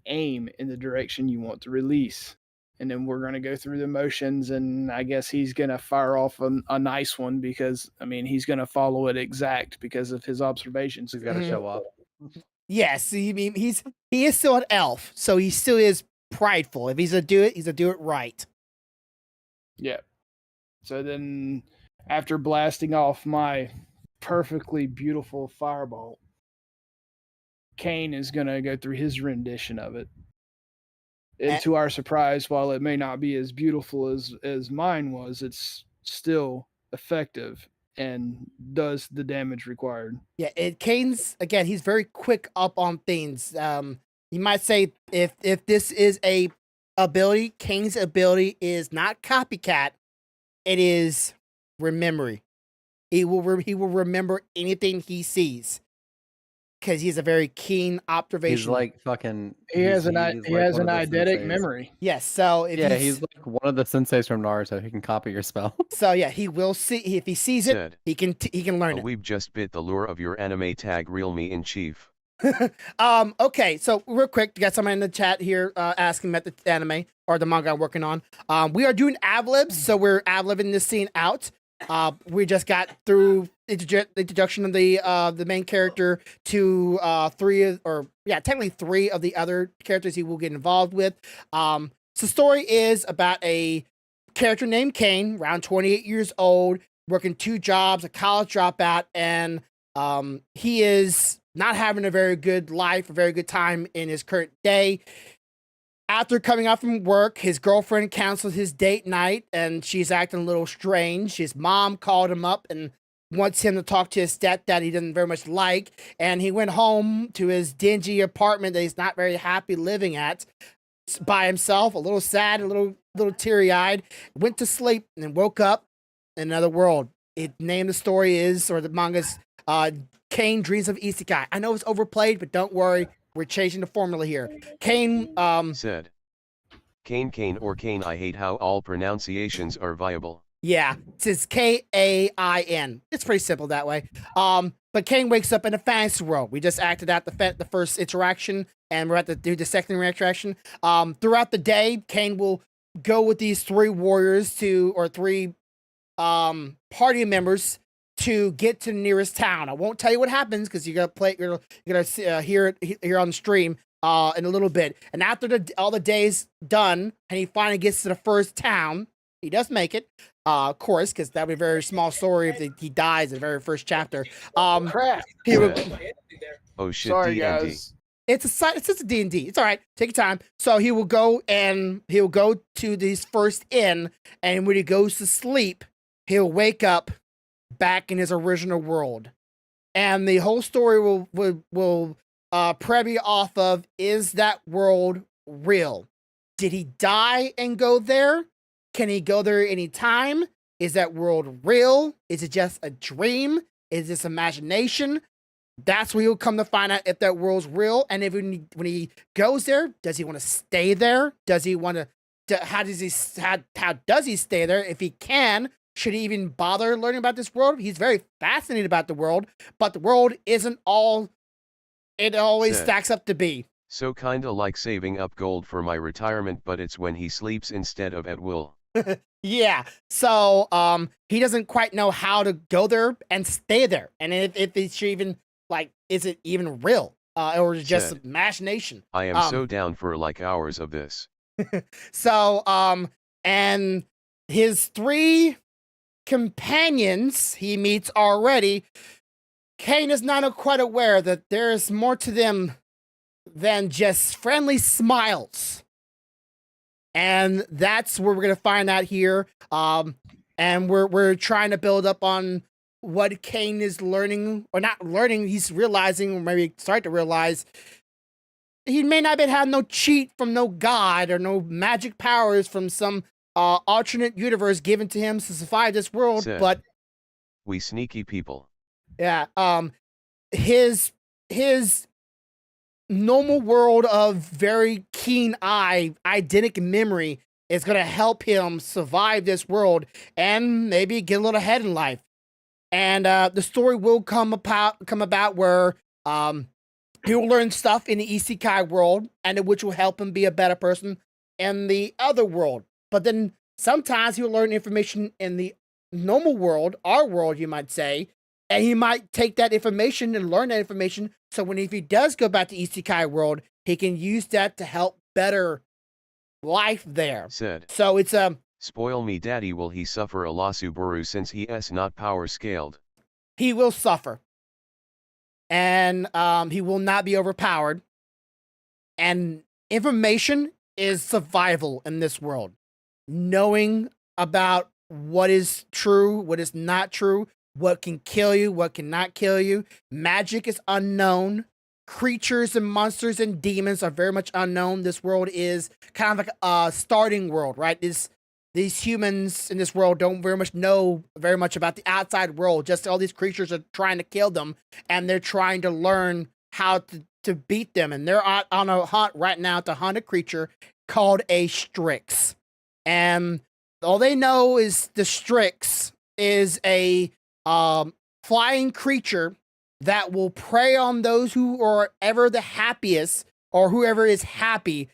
aim in the direction you want to release. And then we're going to go through the motions, and I guess he's going to fire off a nice one because, I mean, he's going to follow it exact because of his observations. He's got to show off. yes, he is still an elf, so he still is prideful. If he's gonna do it, he's gonna do it right. Yeah. So then, after blasting off my perfectly beautiful fireball, Kane is going to go through his rendition of it. And to our surprise, while it may not be as beautiful as mine was, it's still effective and does the damage required. Yeah, Kane's, again, he's very quick up on things. You might say if this is a ability, Kane's ability is not copycat, it is rememory. He will remember anything he sees because he's a very keen observation. He's like fucking. He has an eidetic memory. Yes, so if he's like one of the senseis from Naruto. He can copy your spell. So yeah, he will see if he sees it. He can learn it. We've just bit the lure of your anime tag, Real Me in Chief. Okay, so real quick, you got someone in the chat here asking about the anime or the manga I'm working on. We are doing ad-libs, so we're ad-libbing this scene out. We just got through the introduction of the main character to technically three of the other characters he will get involved with. So the story is about a character named Kane, around 28 years old, working two jobs, a college dropout, and he is not having a very good life, a very good time in his current day. After coming out from work, his girlfriend cancels his date night and she's acting a little strange. His mom called him up and wants him to talk to his stepdad he doesn't very much like. And he went home to his dingy apartment that he's not very happy living at by himself, a little sad, a little teary-eyed, went to sleep and then woke up in another world. It name the story is, or the manga's Kane Dreams of Isekai. I know it's overplayed, but don't worry, we're changing the formula here. Kane said. Kane or Kane. I hate how all pronunciations are viable. Yeah, it says Kain. It's pretty simple that way. But Kane wakes up in a fantasy world. We just acted out the first interaction, and we're at to do the second interaction. Throughout the day, Kane will go with these three warriors three party members to get to the nearest town. I won't tell you what happens because you're gonna hear it here on the stream in a little bit. And after all the days done, and he finally gets to the first town, he does make it. Of course, because that would be a very small story if he dies in the very first chapter. Crap. Oh shit! Sorry, D&D. guys. It's just a D&D. It's all right. Take your time. So he'll go to this first inn, and when he goes to sleep, he'll wake up back in his original world. And the whole story will preview off of, is that world real? Did he die and go there? Can he go there anytime? Is that world real? Is it just a dream? Is this imagination? That's where he'll come to find out if that world's real. And if when he goes there, does he want to stay there? Does he want to? How does he stay there? If he can, should he even bother learning about this world? He's very fascinated about the world, but the world isn't all it always stacks up to be. So kinda like saving up gold for my retirement, but it's when he sleeps instead of at will. Yeah. So he doesn't quite know how to go there and stay there. And if it's even is it even real? Or is it just imagination? I am so down for like hours of this. So and his three companions he meets already, Kane is not quite aware that there is more to them than just friendly smiles. And that's where we're gonna find out here. And we're trying to build up on what Kane is learning, or not learning, he's realizing, or maybe start to realize, he may not have no cheat from no god or no magic powers from some alternate universe given to him to survive this world, but we sneaky people. Yeah, his normal world of very keen eye, eidetic memory is gonna help him survive this world and maybe get a little ahead in life. And the story will come about where he'll learn stuff in the isekai world, and which will help him be a better person in the other world. But then sometimes he'll learn information in the normal world, our world, you might say, and he might take that information and learn that information. So if he does go back to isekai world, he can use that to help better life there. So it's spoil me daddy, will he suffer a Lasubaru since he is not power scaled? He will suffer. And he will not be overpowered. And information is survival in this world. Knowing about what is true, what is not true, what can kill you, what cannot kill you. Magic is unknown. Creatures and monsters and demons are very much unknown. This world is kind of like a starting world, right? These humans in this world don't very much know very much about the outside world. Just all these creatures are trying to kill them, and they're trying to learn how to beat them. And they're on a hunt right now to hunt a creature called a Strix. And all they know is the Strix is a flying creature that will prey on those who are ever the happiest or whoever is happy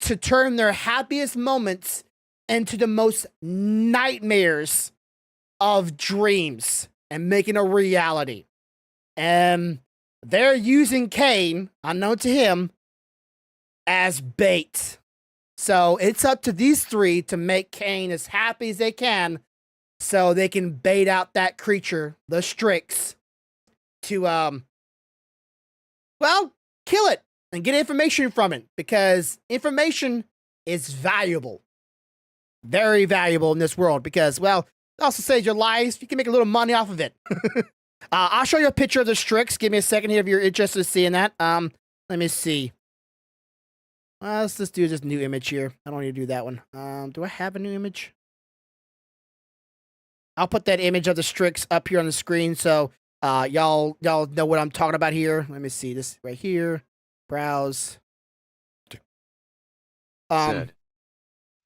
to turn their happiest moments into the most nightmares of dreams and making a reality. And they're using Kane, unknown to him, as bait. So it's up to these three to make Kane as happy as they can so they can bait out that creature, the Strix, to, well, kill it and get information from it, because information is valuable. Very valuable in this world because, well, it also saves your lives. You can make a little money off of it. I'll show you a picture of the Strix. Give me a second here if you're interested in seeing that. Let me see. Let's just do this new image here. I don't need to do that one. Do I have a new image? I'll put that image of the Strix up here on the screen so y'all know what I'm talking about here. Let me see this right here. Browse. Said,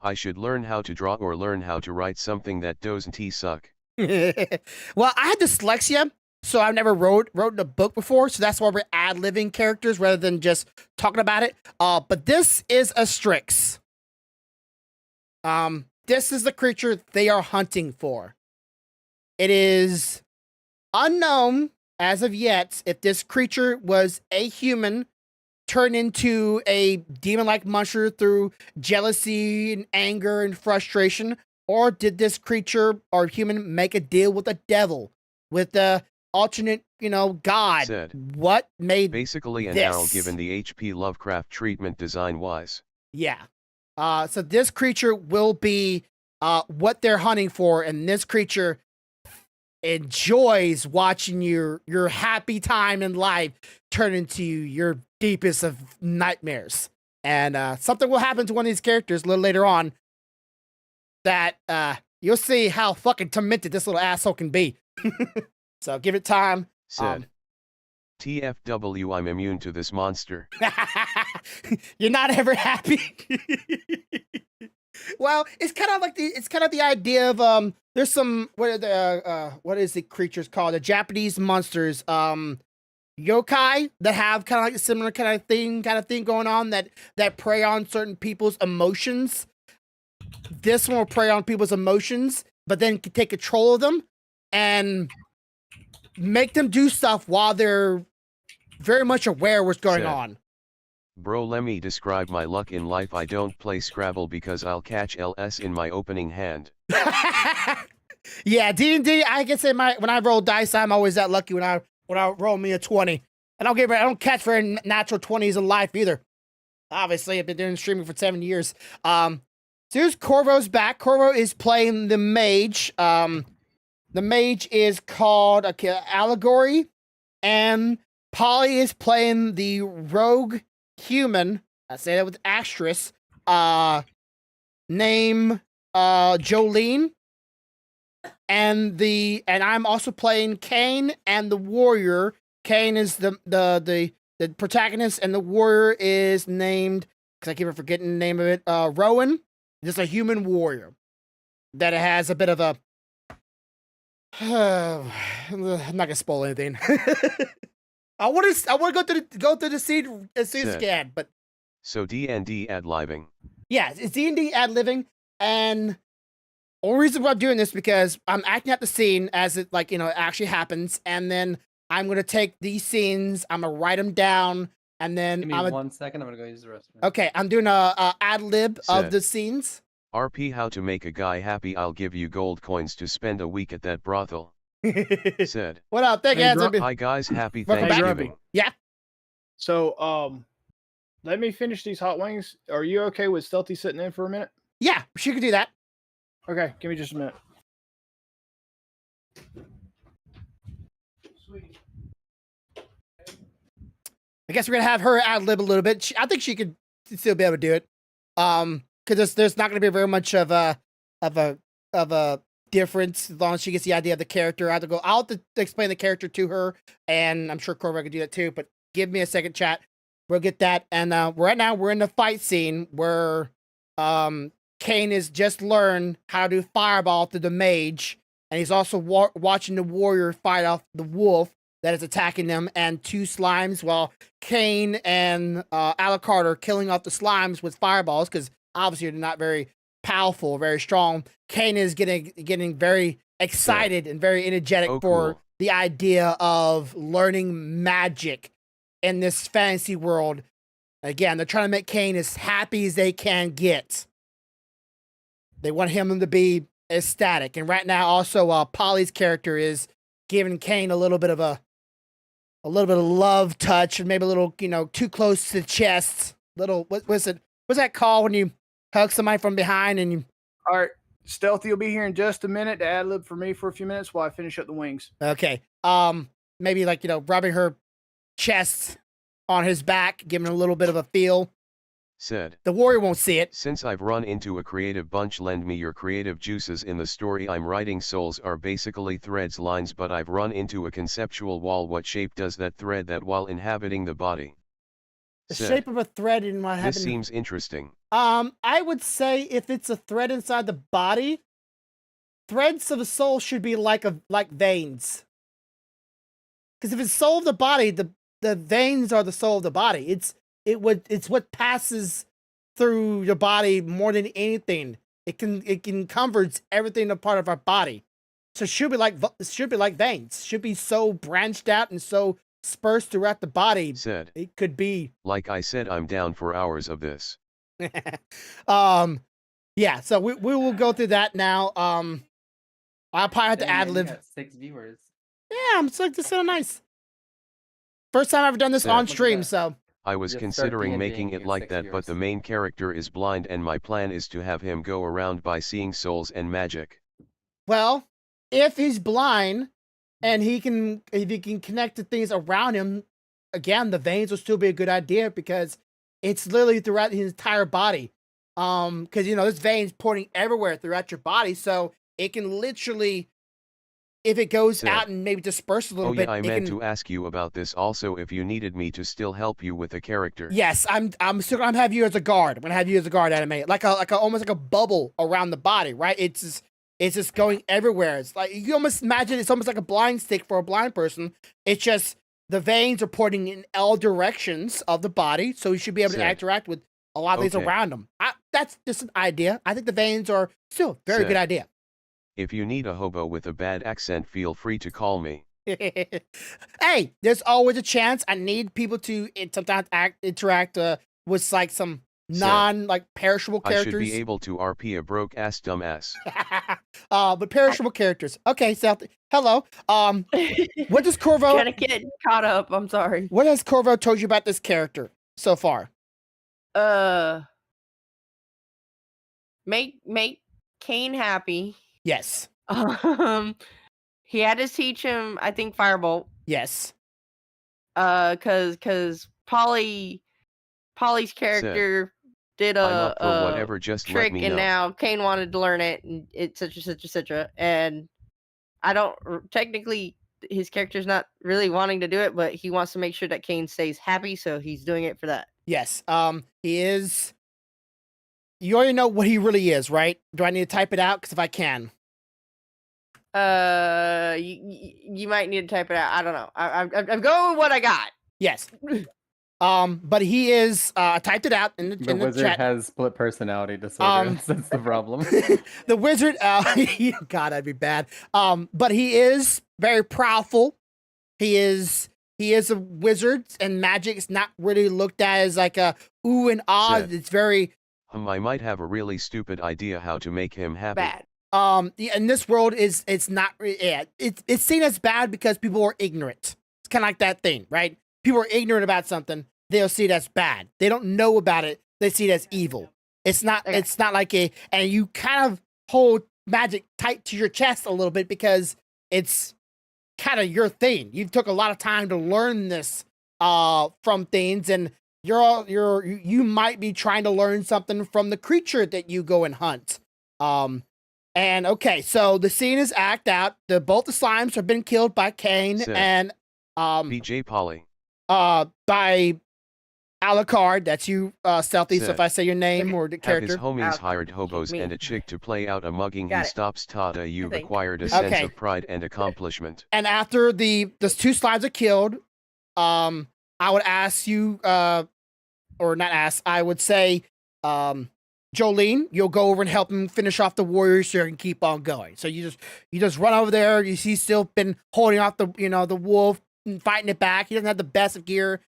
I should learn how to draw or learn how to write something that doesn't suck. Well, I had dyslexia, so I've never wrote a book before, so that's why we're ad-libbing characters rather than just talking about it. But this is a Strix. This is the creature they are hunting for. It is unknown as of yet if this creature was a human turned into a demon-like monster through jealousy and anger and frustration, or did this creature or human make a deal with the devil, with the alternate, god? Said, what made basically an this? owl given the H.P. Lovecraft treatment design-wise. Yeah. So this creature will be what they're hunting for, and this creature enjoys watching your happy time in life turn into your deepest of nightmares. And something will happen to one of these characters a little later on that you'll see how fucking tormented this little asshole can be. So give it time. Said, TFW, I'm immune to this monster. You're not ever happy. Well, it's kind of the idea of there's some what is the creatures called, the Japanese monsters, yokai, that have kind of like a similar kind of thing going on, that prey on certain people's emotions. This one will prey on people's emotions, but then can take control of them and make them do stuff while they're very much aware of what's going on. Bro, let me describe my luck in life. I don't play Scrabble because I'll catch LS in my opening hand. Yeah, D&D, I can say when I roll dice, I'm always that lucky when I roll me a 20. I don't catch very natural 20s in life either. Obviously, I've been doing streaming for 7 years. So here's Corvo's back. Corvo is playing the mage. The mage is called Allegory, and Polly is playing the rogue human. I say that with asterisk. Name Jolene. And I'm also playing Kane and the warrior. Kane is the protagonist, and the warrior is named, because I keep forgetting the name of it, Rowan. Just a human warrior that has a bit of a I'm not gonna spoil anything. I want to go through the scene as soon as I can, but so D&D ad-living. Yeah, it's D&D ad-living, and the only reason why I'm doing this because I'm acting out the scene as it actually happens, and then I'm gonna take these scenes, I'm gonna write them down, and then Give me 1 second. I'm gonna go use the restroom. Okay, I'm doing a ad-lib of the scenes. RP, how to make a guy happy. I'll give you gold coins to spend a week at that brothel. Said, What up? Thank you. hi guys, happy Welcome back. Thanksgiving. Yeah. So, let me finish these hot wings. Are you okay with Stealthy sitting in for a minute? Yeah, she could do that. Okay, give me just a minute. I guess we're gonna have her ad-lib a little bit. I think she could still be able to do it. Because there's not gonna be very much of a difference as long as she gets the idea of the character. I'll have to explain the character to her, and I'm sure Corvo can do that too. But give me a second, chat. We'll get that. And right now we're in the fight scene where Kane has just learned how to fireball through the mage, and he's also watching the warrior fight off the wolf. that is attacking them, and 2 slimes, while Kane and Alucard are killing off the slimes with fireballs, because obviously they're not very powerful, very strong. Kane is getting very excited and very energetic for cool. the idea of learning magic in this fantasy world. Again, they're trying to make Kane as happy as they can get. They want him to be ecstatic. And right now, also, Polly's character is giving Kane a little bit of love touch, and maybe a little, too close to the chest. Little, what's that called when you hug somebody from behind and you? All right, Stealthy will be here in just a minute to ad lib for me for a few minutes while I finish up the wings. Okay. Maybe like, rubbing her chest on his back, giving a little bit of a feel. Said. The warrior won't see it. Since I've run into a creative bunch, lend me your creative juices. In the story I'm writing, souls are basically threads, lines, but I've run into a conceptual wall. What shape does that thread that while inhabiting the body? The Said. shape of a thread in what happened. This seems interesting. I would say if it's a thread inside the body, threads of the soul should be like veins. Because if it's soul of the body, the veins are the soul of the body. It's what passes through your body more than anything. It covers everything a part of our body. So it should be like veins. Should be so branched out and so dispersed throughout the body. Said. It could be. Like I said, I'm down for hours of this. Yeah. So we will go through that now. I'll probably have to Dang, man, ad you lib. got 6 viewers. Yeah, I'm so this is so nice. First time I've ever done this Said. on Look at stream, that. so I was Just start considering D&Ding, making you it get like 6 that, but viewers. the main character is blind and my plan is to have him go around by seeing souls and magic. well, if he's blind and if he can connect to things around him, again, the veins will still be a good idea because it's literally throughout his entire body. Because there's veins pointing everywhere throughout your body, so it can literally, if it goes Said. out and maybe disperse a little Oh bit, yeah, I it meant can. to ask you about this also, if you needed me to still help you with a character. Yes, I'm still gonna have you as a guard. I'm gonna have you as a guard animate, like a almost like a bubble around the body, right? It's just going everywhere. It's like you almost imagine it's almost like a blind stick for a blind person. It's just the veins are pointing in all directions of the body, so you should be able to Said. interact with a lot of things Okay. around them. That's just an idea. I think the veins are still a very Said. good idea. If you need a hobo with a bad accent, feel free to call me. Hey, there's always a chance. I need people to sometimes interact with like some Said. perishable I should characters. be able to RP a broke ass dumbass. But perishable characters. Okay, South. Hello. What does Corvo? Trying to get caught up. I'm sorry. What has Corvo told you about this character so far? Make Kane happy. Yes. He had to teach him, I think, Firebolt. Yes. Cause Polly's character did I'm up for a whatever, just let trick, me and know. now Kane wanted to learn it, and it's etc. And I don't technically, his character's not really wanting to do it, but he wants to make sure that Kane stays happy, so he's doing it for that. Yes. He is. You already know what he really is, right? Do I need to type it out? Because if I can. You might need to type it out. I don't know. I'm going with what I got. Yes. But he is. I typed it out in The the wizard chat. has split personality disorder. That's the problem. The wizard. God, that'd be bad. But he is very proudful. He is a wizard, and magic is not really looked at as like a ooh and ah. Said. It's very. I might have a really stupid idea how to make him happy. Bad. Yeah, in this world it's not. Yeah, it's seen as bad because people are ignorant. It's kind of like that thing, right? People are ignorant about something, they'll see it as bad. They don't know about it, they see it as evil. It's not. Okay. It's not like and you kind of hold magic tight to your chest a little bit because it's kind of your thing. You took a lot of time to learn this from things, and you might be trying to learn something from the creature that you go and hunt. And okay, so the scene is act out. Both the slimes have been killed by Kane Said. and BJ Polly. by Alucard, that's you, Stealthy. So Said, if I say your name Okay. or the Have his character. homies Out. hired hobos Me. and a chick to play out a mugging. Got He it. stops Tata. You've think. acquired a sense Okay. of pride and accomplishment. And after those 2 slimes are killed, I would ask you, or not ask, I would say, Jolene, you'll go over and help him finish off the warriors so you can keep on going. So you just run over there. You see, still been holding off the wolf and fighting it back. He doesn't have the best of gear.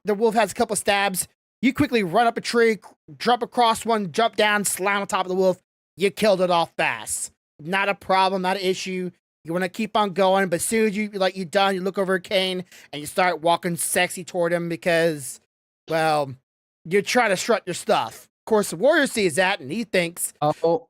The wolf has a couple stabs. You quickly run up a tree, jump across one, jump down, slam on top of the wolf. You killed it off fast. Not a problem, not an issue. You want to keep on going, but as soon as you're done, you look over at Kane and you start walking sexy toward him because, well, you're trying to strut your stuff. Of course, the warrior sees that and he thinks, Oh,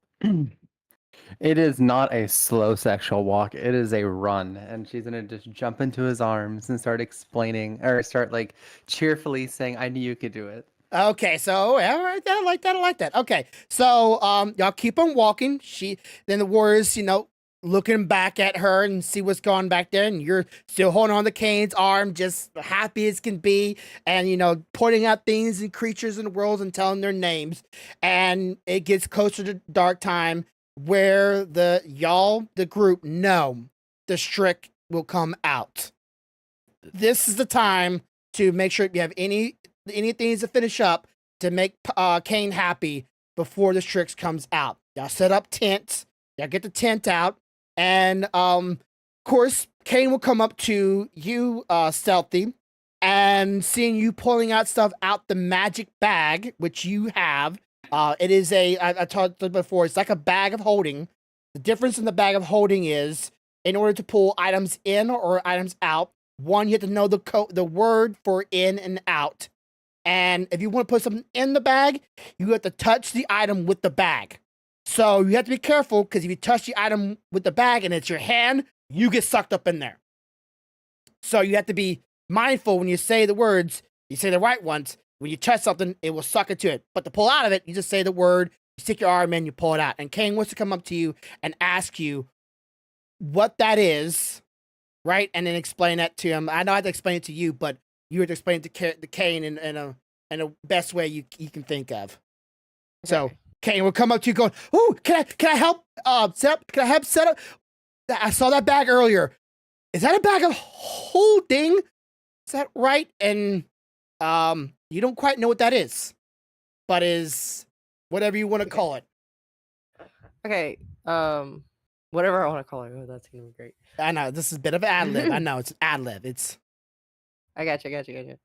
it is not a slow sexual walk. It is a run, and she's gonna just jump into his arms and start explaining, or start like cheerfully saying, "I knew you could do it." okay, so yeah, all right, I like that. Okay, so y'all keep on walking. Then the warriors, looking back at her and see what's going back there, and you're still holding on to Kane's arm, just happy as can be, and pointing out things and creatures in the world and telling their names. And it gets closer to dark time where the group know the Strick will come out. This is the time to make sure you have any things to finish up to make Kane happy before the Strix comes out. Y'all set up tents. Y'all get the tent out. And, of course, Kane will come up to you, Stealthy, and seeing you pulling out stuff out the magic bag, which you have. It is I talked before, it's like a bag of holding. The difference in the bag of holding is, in order to pull items in or items out, one, you have to know the word for in and out. And if you want to put something in the bag, you have to touch the item with the bag. So you have to be careful, because if you touch the item with the bag and it's your hand, you get sucked up in there. So you have to be mindful when you say the words, you say the right ones. When you touch something, it will suck into it. But to pull out of it, you just say the word, you stick your arm in, you pull it out. And Kane wants to come up to you and ask you what that is, right? And then explain that to him. I know I have to explain it to you, but you have to explain it to Kane in a best way you can think of. So Kane will come up to you going, "Ooh, can I help set up? Can I help set up? I saw that bag earlier. Is that a bag of holding? Is that right?" And you don't quite know what that is, but is whatever you want to call it. Okay. Whatever I want to call it. Oh, that's gonna be great. I know this is a bit of an ad lib. I know it's an ad lib. It's I got you.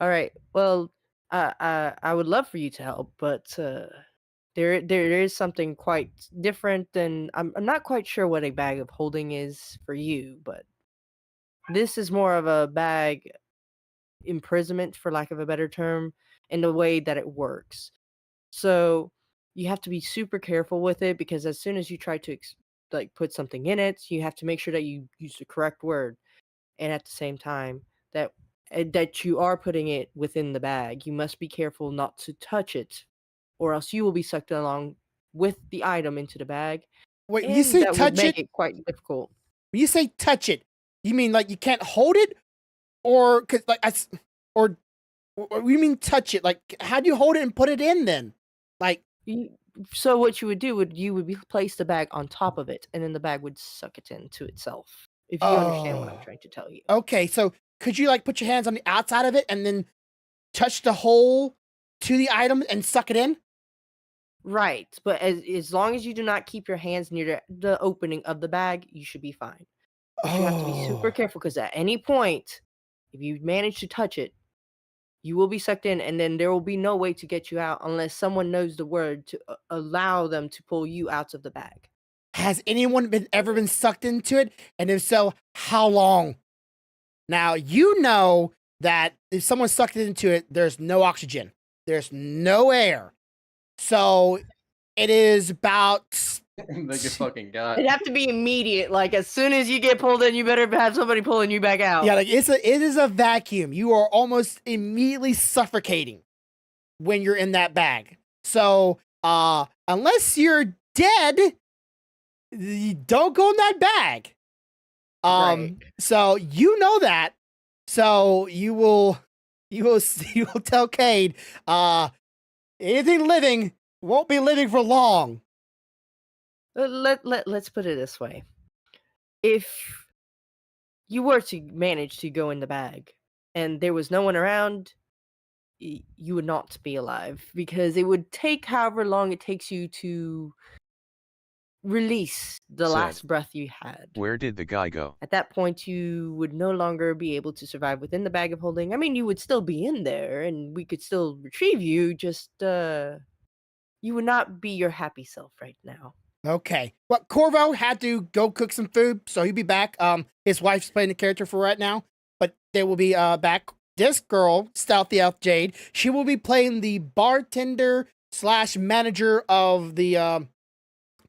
All right. Well, I would love for you to help, but there is something quite different than I'm not quite sure what a bag of holding is for you, but this is more of a bag imprisonment, for lack of a better term, in the way that it works. So you have to be super careful with it, because as soon as you try to put something in it, you have to make sure that you use the correct word, and at the same time that you are putting it within the bag, you must be careful not to touch it, or else you will be sucked along with the item into the bag, wait. When and you say that would touch make it, it quite difficult. when you say touch it, you mean like you can't hold it, or because or you mean touch it? Like, how do you hold it and put it in then? Like, So what you would do place the bag on top of it, and then the bag would suck it into itself. If you understand what I'm trying to tell you. okay, so could you put your hands on the outside of it and then touch the hole to the item and suck it in? Right, but as long as you do not keep your hands near the opening of the bag, you should be fine. But you have to be super careful, because at any point, if you manage to touch it, you will be sucked in, and then there will be no way to get you out unless someone knows the word to allow them to pull you out of the bag. Has anyone ever been sucked into it? And if so, how long? Now, you know that if someone's sucked into it, there's no oxygen. There's no air. So it is about... Like a fucking god. It'd have to be immediate. Like, as soon as you get pulled in, you better have somebody pulling you back out. Yeah, it is a vacuum. You are almost immediately suffocating when you're in that bag. So, unless you're dead, you don't go in that bag. Right. So you know that. So you will you will tell Kane, anything living won't be living for long. Let's put it this way. If you were to manage to go in the bag and there was no one around, you would not be alive because it would take however long it takes you to release the Said, last breath you had. Where did the guy go? At that point, you would no longer be able to survive within the bag of holding. I mean, you would still be in there and we could still retrieve you, just you would not be your happy self right now. Okay. Well, Corvo had to go cook some food, so he'll be back. His wife's playing the character for right now, but they will be back. This girl, Stealthy Elf Jade, she will be playing the bartender slash manager of the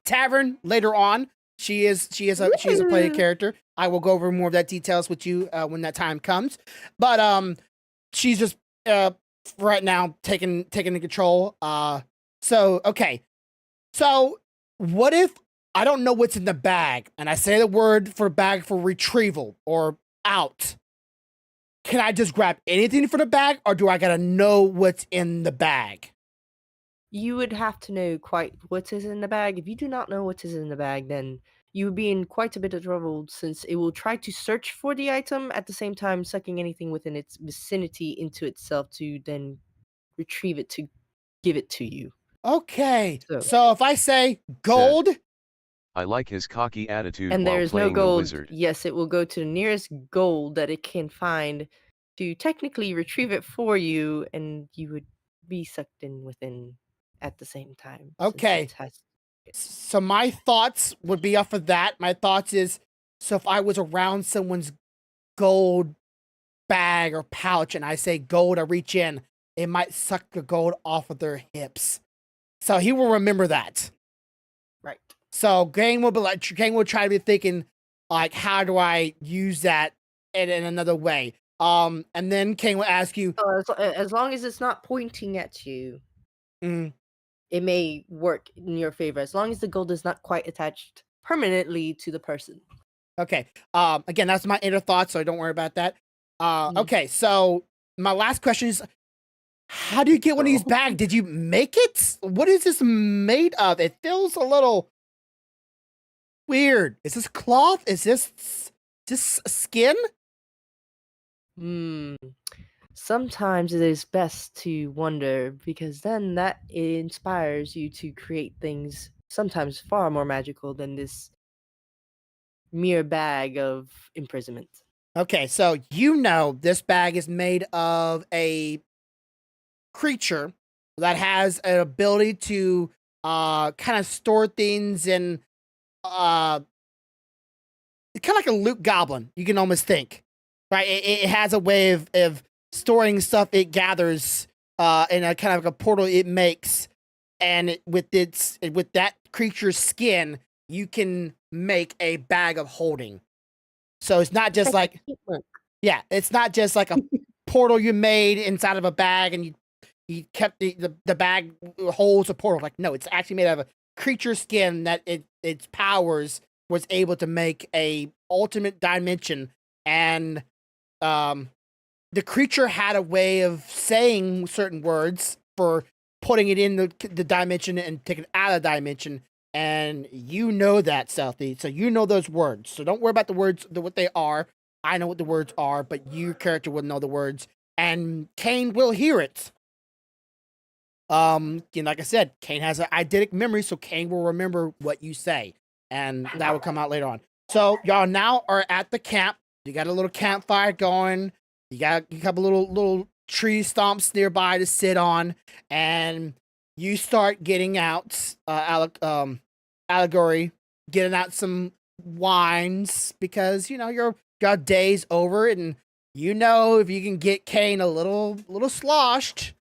tavern later on. She is a playing character. I will go over more of that details with you when that time comes. But she's just right now taking the control. So okay. So what if I don't know what's in the bag and I say the word for bag for retrieval or out? Can I just grab anything for the bag, or do I gotta know what's in the bag? You would have to know quite what is in the bag. If you do not know what is in the bag, then you would be in quite a bit of trouble since it will try to search for the item at the same time sucking anything within its vicinity into itself to then retrieve it to give it to you. Okay. So- So if I say gold, I like his cocky attitude And while there's no playing the gold. wizard. Yes, it will go to the nearest gold that it can find to technically retrieve it for you, and you would be sucked in within at the same time. since Okay. it has- so my thoughts would be off of that. My thoughts is, so if I was around someone's gold bag or pouch and I say gold, I reach in, it might suck the gold off of their hips. So he will remember that. Right. So Gang will try to be thinking, like, how do I use that in another way? And then Kane will ask you, So as long as it's not pointing at you, mm, it may work in your favor. As long as the gold is not quite attached permanently to the person. okay. Again, that's my inner thoughts, so don't worry about that. Mhm. Okay, so my last question is, how do you get one of these So- bags? Did you make it? What is this made of? It feels a little weird. Is this cloth? Is this just skin? Sometimes it is best to wonder because then that inspires you to create things sometimes far more magical than this mere bag of imprisonment. Okay, so you know this bag is made of a creature that has an ability to kind of store things in kind of like a loot goblin, you can almost think, right? It has a way of storing stuff it gathers in a kind of like a portal it makes, and with that creature's skin, you can make a bag of holding. So it's not just like, yeah, it's not just like a portal you made inside of a bag and you kept the bag holds a portal. Like, no, it's actually made out of a creature skin that its powers was able to make a ultimate dimension. And the creature had a way of saying certain words for putting it in the dimension and taking it out of the dimension. And you know that, Stealthy. So you know those words. So don't worry about the words, what they are. I know what the words are, but your character will know the words. And Kane will hear it. Like I said, Kane has an eidetic memory, so Kane will remember what you say. And that will come out later on. So y'all now are at the camp. You got a little campfire going. You got a couple little tree stumps nearby to sit on. And you start getting out allegory, getting out some wines because your day's over, and if you can get Kane a little sloshed,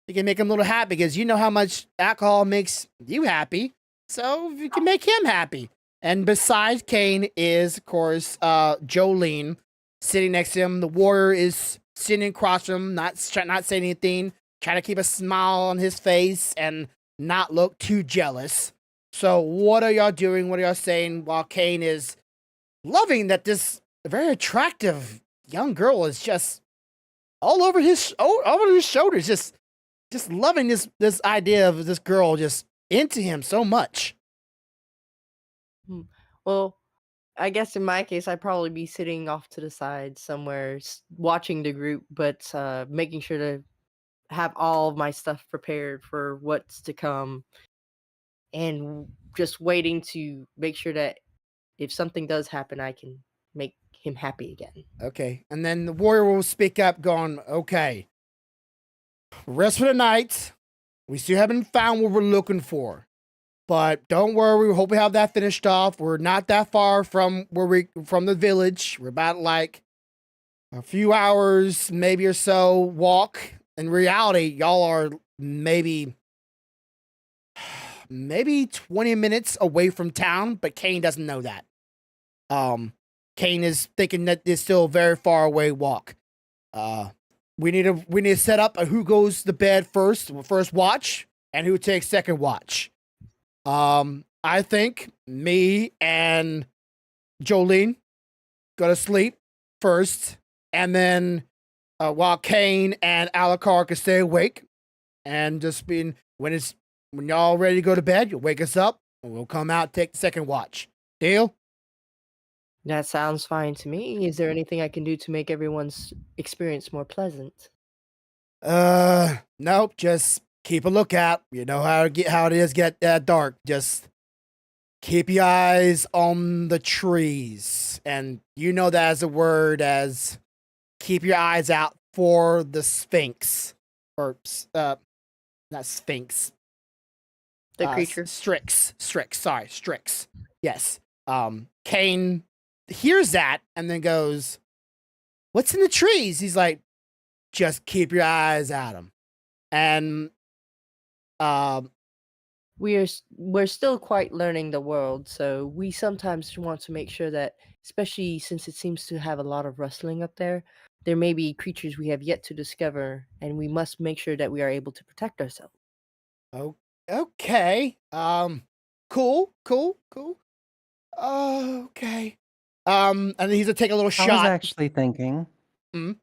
you can make him a little happy because you know how much alcohol makes you happy. So you can make him happy. And besides Kane is, of course, Jolene sitting next to him. The warrior is sitting across from him, not saying anything, trying to keep a smile on his face and not look too jealous. So what are y'all doing? What are y'all saying while Kane is loving that this very attractive young girl is just all over his shoulders, just loving this idea of this girl just into him so much. Hmm. Well, I guess in my case, I'd probably be sitting off to the side somewhere, watching the group, but making sure to have all of my stuff prepared for what's to come, and just waiting to make sure that if something does happen, I can make him happy again. Okay, and then the warrior will speak up, going, "Okay, rest for the night. We still haven't found what we're looking for, but don't worry. We hope we have that finished off. We're not that far from from the village. We're about like a few hours, maybe or so walk. In reality, y'all are maybe 20 minutes away from town, but Kane doesn't know that. Kane is thinking that it's still a very far away walk. We need to set up who goes to bed first watch, and who takes second watch. I think me and Jolene go to sleep first, and then while Kane and Alucard can stay awake, and just being when y'all ready to go to bed, you'll wake us up, and we'll come out and take the second watch. Deal? That sounds fine to me. Is there anything I can do to make everyone's experience more pleasant? Nope. Just keep a lookout. You know how it is get dark. Just keep your eyes on the trees, and you know that as a word as keep your eyes out for the Sphinx, or not Sphinx. The creature. Strix. Sorry, Strix. Yes. Kane hears that and then goes, "What's in the trees?" He's like, "Just keep your eyes at them." And We're still quite learning the world, so we sometimes want to make sure that, especially since it seems to have a lot of rustling up there may be creatures we have yet to discover, and we must make sure that we are able to protect ourselves. oh, okay. Cool. Okay. And he's gonna take a little I was shot. actually thinking. Mhm.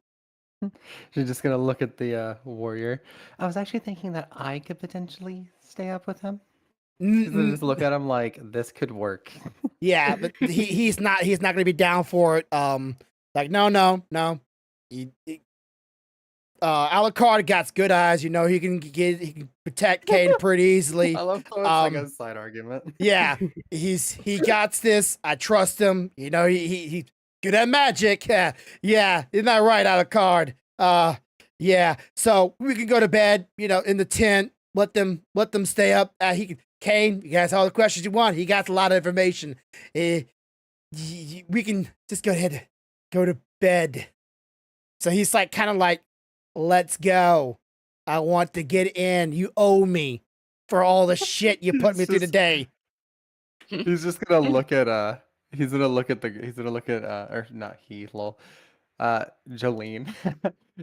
She's just gonna look at the warrior. I was actually thinking that I could potentially stay up with him. She's gonna just look at him like this could work. Yeah, but he's not gonna be down for it. Like no. Alucard got good eyes. You know he can protect Kane pretty easly. I love how it's like a side argument. Yeah, he got this. I trust him. You know he good at magic. Yeah, isn't that right, Alucard? Yeah. So we can go to bed. You know, in the tent. Let them stay up. Kane, you guys all the questions you want. He got a lot of information. We can just go ahead, go to bed. So he's like, kind of like, let's go. I want to get in. You owe me for all the shit you put me through today. He's just gonna look at or not he lol. Jolene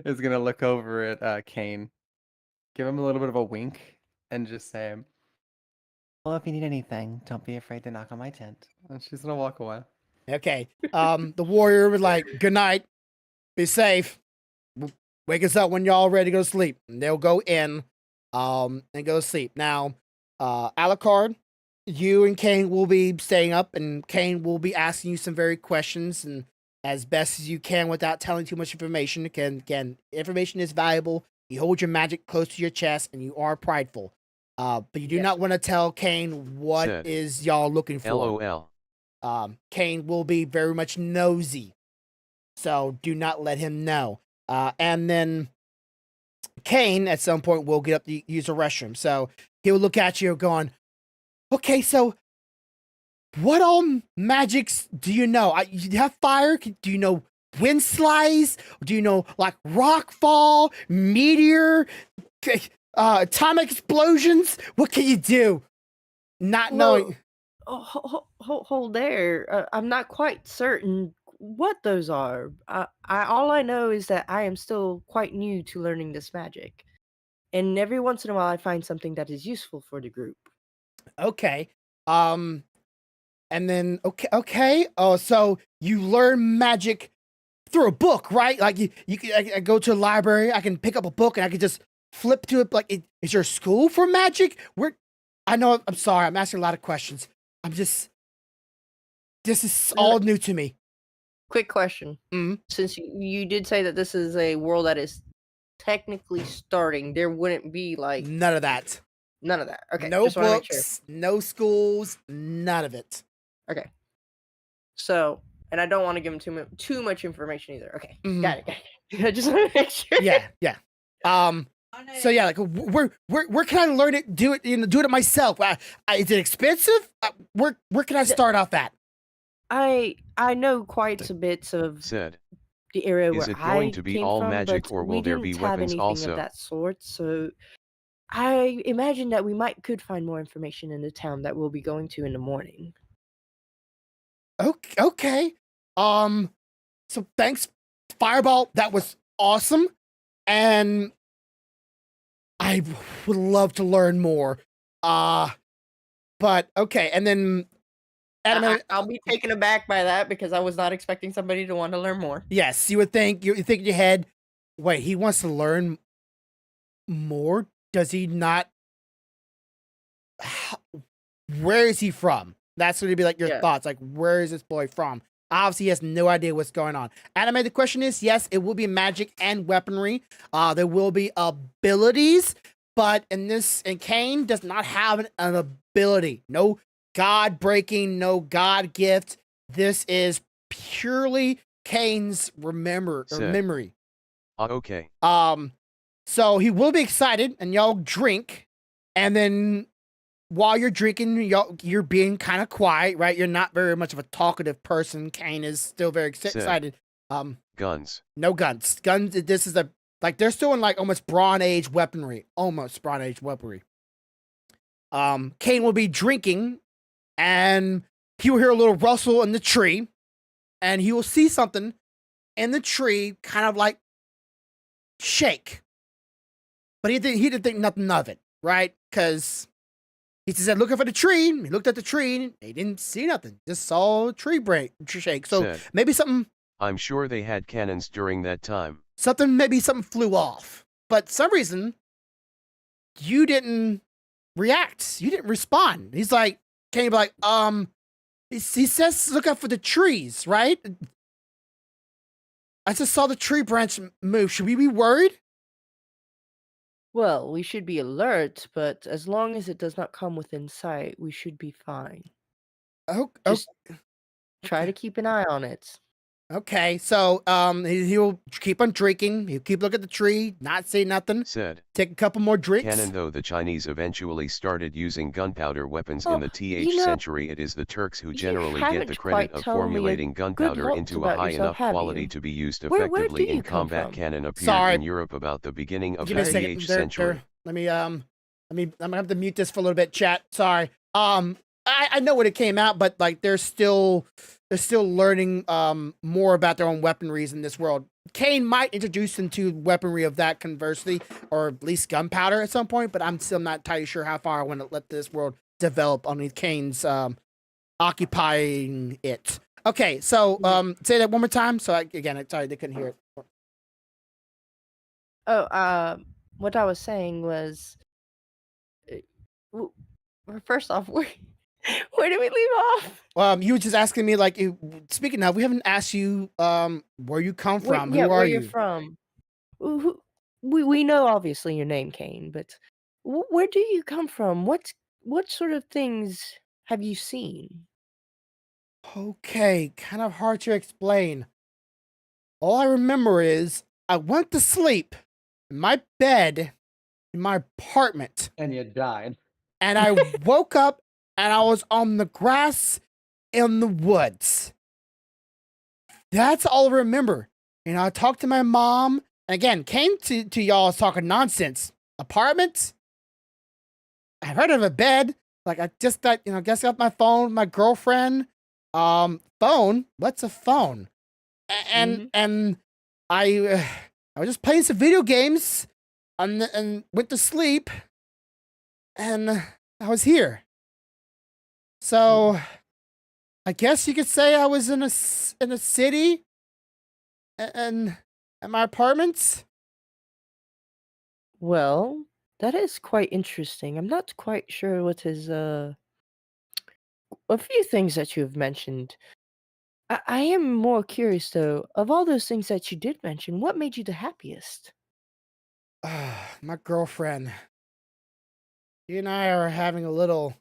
is gonna look over at Kane, give him a little bit of a wink, and just say, "Well, if you need anything, don't be afraid to knock on my tent." And she's gonna walk away. Okay. The warrior was like, good night. Be safe. Wake us up when y'all ready to go to sleep. And they'll go in and go to sleep. Now, Alucard, you and Kane will be staying up, and Kane will be asking you some very questions, and as best as you can without telling too much information. Again, information is valuable. You hold your magic close to your chest, and you are prideful. But you do not want to tell Kane what is y'all looking for. LOL. Kane will be very much nosy, so do not let him know. And then Kane, at some point, will get up to use the restroom. So he will look at you going, okay, so what all magics do you know? You have fire? Do you know wind slice? Do you know, like, rock fall, meteor, atomic explosions? What can you do? Not knowing... Hold there. I'm not quite certain what those are. All I know is that I am still quite new to learning this magic, and every once in a while I find something that is useful for the group. Okay. And then okay. Oh, so you learn magic through a book, right? Like you can I go to a library, I can pick up a book and I can just flip to it. Like, is your school for magic? I know. I'm sorry. I'm asking a lot of questions. This is all new to me. Quick question. Mhm. Since you did say that this is a world that is technically starting, there wouldn't be like None of that. none of that. Okay. No just wanna make sure. books, no schools, none of it. Okay. So, and I don't want to give him too much information either. Okay. Mhm. Got it. I just want to make sure. Yeah. So yeah, like where can I learn it? Do it, do it myself. Is it expensive? Where can I start off at? I know quite a bit of Said. the area Is where it going I to be came all from, magic but or will we there didn't be have weapons anything also? of that sort. So I imagine that we could find more information in the town that we'll be going to in the morning. Okay. So thanks, Fireball. That was awesome, and I would love to learn more. But okay, and then I'll be taken aback by that because I was not expecting somebody to want to learn more. yes, you would think you think in your head, wait, he wants to learn more? Does he not? Where is he from? That's going to be like your thoughts. Like, where is this boy from? Obviously, he has no idea what's going on. Anime, the question is, yes, it will be magic and weaponry. There will be abilities, but in Kane does not have an ability. No god breaking, no god gift. This is purely Kane's memory. Okay. So he will be excited, and y'all drink, and then while you're drinking, you're being kind of quiet, right? You're not very much of a talkative person. Kane is still very excited. Guns. No guns. Guns. This is they're still in like almost Bronze Age weaponry. Kane will be drinking, and he will hear a little rustle in the tree, and he will see something in the tree, kind of like shake. But he didn't think nothing of it, right? Because he said, looking for the tree. He looked at the tree and he didn't see nothing. Just saw a tree shake. So maybe something. I'm sure they had cannons during that time. Maybe something flew off. But some reason, you didn't react. You didn't respond. He's like, can you be like, he says, look out for the trees, right? I just saw the tree branch move. Should we be worried? Well, we should be alert, but as long as it does not come within sight, we should be fine. Just try to keep an eye on it. Okay, so he'll keep on drinking. He'll keep looking at the tree, not say nothing. Said. Take a couple more drinks. Canon, though the Chinese eventually started using gunpowder weapons in the century, it is the Turks who generally get the credit of formulating gunpowder into a high enough quality to be used effectively in combat. Canon appeared in Europe about the beginning of the TH century. I'm gonna have to mute this for a little bit, chat. Sorry. I know when it came out, but like they're still learning more about their own weaponries in this world. Kane might introduce them to weaponry of that conversely, or at least gunpowder at some point, but I'm still not entirely sure how far I want to let this world develop on Kane's occupying it. Okay, so say that one more time. So again, sorry, they couldn't hear it. What I was saying was, first off, where did we leave off? You were just asking me, like, speaking of, we haven't asked you where you come from. Who are where you? You're from? We know obviously your name, Kane, but where do you come from? What sort of things have you seen? Okay, kind of hard to explain. All I remember is I went to sleep in my bed in my apartment. And you died. And I woke up and I was on the grass in the woods. That's all I remember. I talked to my mom. And again, came to y'all talking nonsense. Apartment? I heard of a bed. Like I just got, got my phone, my girlfriend. Phone? What's a phone? And I was just playing some video games and went to sleep. And I was here. So I guess you could say I was in a city and at my apartments. Well, that is quite interesting. I'm not quite sure what his a few things that you've mentioned. I am more curious though, of all those things that you did mention, what made you the happiest? My girlfriend. She and I are having a little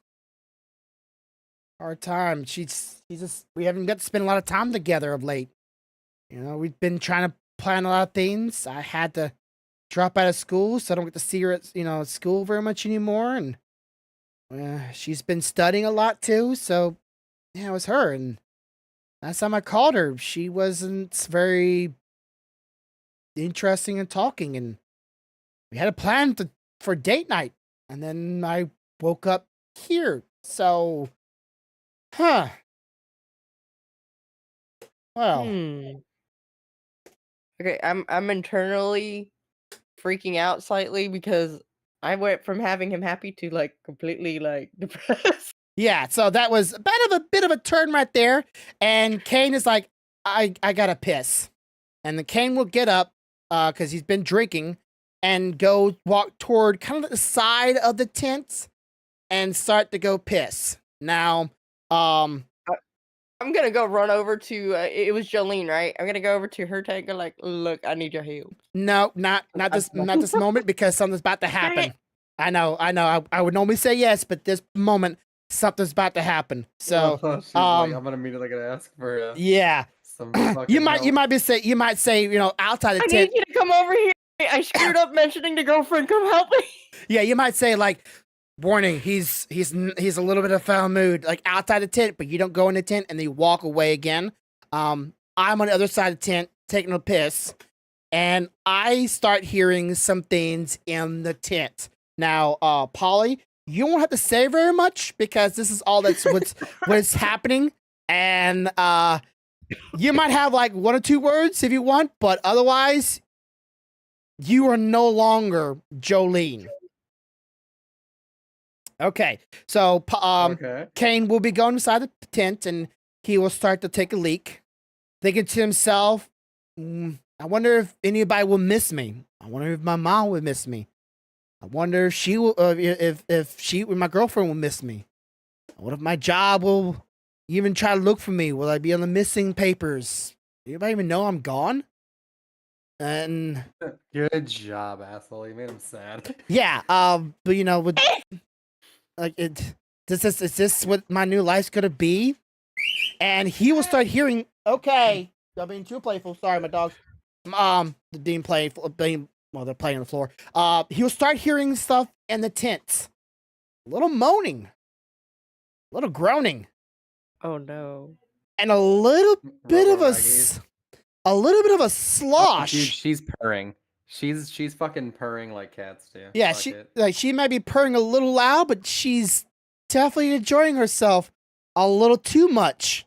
hard time. She's just we haven't got to spend a lot of time together of late. You know, we've been trying to plan a lot of things. I had to drop out of school, so I don't get to see her at at school very much anymore. And she's been studying a lot too. So yeah, it was her. And last time I called her, she wasn't very interesting in talking, and we had a plan for date night. And then I woke up here. So, huh? Well, Okay, I'm internally freaking out slightly because I went from having him happy to like completely like depressed. yeah. So that was a bit of a turn right there. And Kane is like, I gotta piss, and then Kane will get up because he's been drinking and go walk toward kind of the side of the tent and start to go piss. Now, I'm gonna go run over to. It was Jolene, right? I'm gonna go over to her tank and like, look, I need your help. no, not this moment because something's about to happen. I know. I would normally say yes, but this moment something's about to happen. So, she's like, I'm immediately gonna ask for yeah. some you fucking might say outside the I tent. need you to come over here. I screwed up mentioning the girlfriend. Come help me. Yeah, you might say like, warning, he's a little bit of foul mood, like outside the tent, but you don't go in the tent and then you walk away again. I'm on the other side of the tent taking a piss, and I start hearing some things in the tent. Now, Polly, you won't have to say very much because this is all what's happening, and you might have like one or two words if you want, but otherwise, you are no longer Jolene. Okay, so Kane will be going inside the tent and he will start to take a leak, thinking to himself, I wonder if anybody will miss me. I wonder if my mom would miss me. I wonder if she will, if my girlfriend will miss me. What if my job will even try to look for me? Will I be on the missing papers? Anybody even know I'm gone? And good job, asshole. You made him sad. Yeah, but with like is this what my new life's gonna be? And he will start hearing. Okay, I'm being too playful. Sorry, my dogs. Being playful. They're playing on the floor. He'll start hearing stuff in the tent. A little moaning, a little groaning. Oh no! And a little bit of a slosh. Dude, she's purring. She's fucking purring like cats do. Yeah, she might be purring a little loud, but she's definitely enjoying herself a little too much.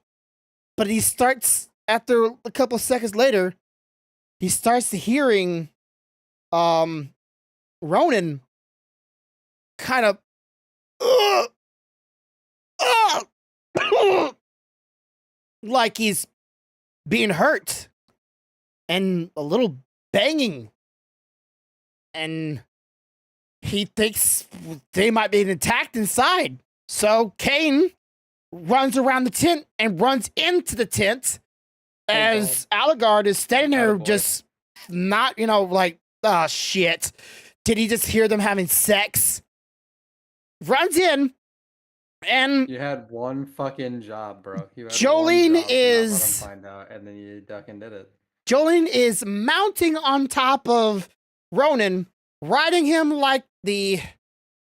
But he starts after a couple of seconds later, he starts to hearing Ronan kind of like he's being hurt and a little banging. And he thinks they might be attacked inside. So Kane runs around the tent and runs into the tent as Allegard is standing there just not, like, oh shit. Did he just hear them having sex? Runs in and you had one fucking job, bro. Jolene is find out, and then you duck and did it. Jolene is mounting on top of Ronan, riding him like the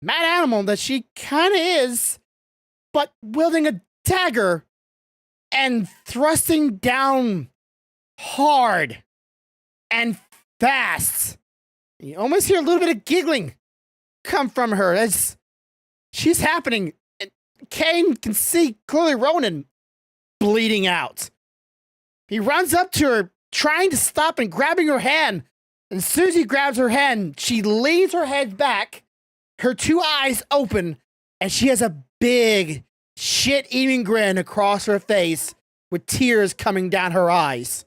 mad animal that she kind of is, but wielding a dagger and thrusting down hard and fast. You almost hear a little bit of giggling come from her as she's happening. Kane can see clearly Ronan bleeding out. He runs up to her, trying to stop and grabbing her hand. And as soon as he grabs her hand, she leans her head back, her two eyes open, and she has a big shit-eating grin across her face with tears coming down her eyes.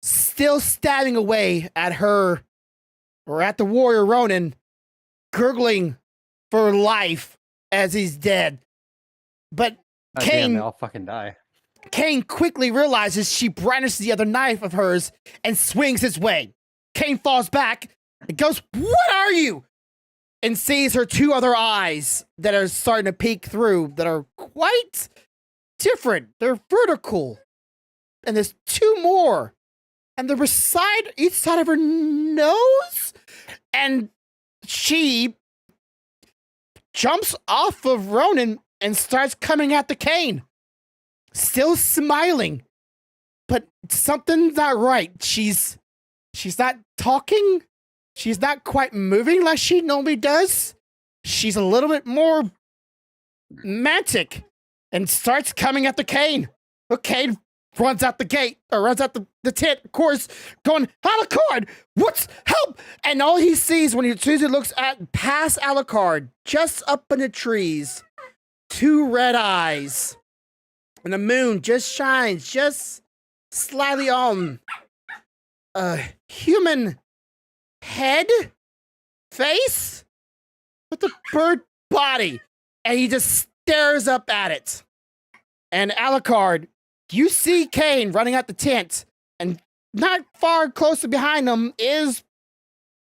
still stabbing away at her, or at the warrior Ronin, gurgling for life as he's dead. But Damn, they all fucking die. Kane quickly realizes she brandishes the other knife of hers and swings his way. Kane falls back and goes, "What are you?" and sees her two other eyes that are starting to peek through that are quite different. They're vertical. And there's two more. And they're beside each side of her nose. And she jumps off of Ronan and starts coming at the Kane. Still smiling. But something's not right. She's not talking. She's not quite moving like she normally does. She's a little bit more mantic and starts coming at the Kane. The Kane runs out the gate, or runs out the tent, of course, going, "Alucard, what's help?" And all he sees when as soon as he looks at past Alucard, just up in the trees, two red eyes. And the moon just shines just slightly on a human head, face, with a bird body. And he just stares up at it. And Alucard, you see Kane running out the tent, and not far closer behind him is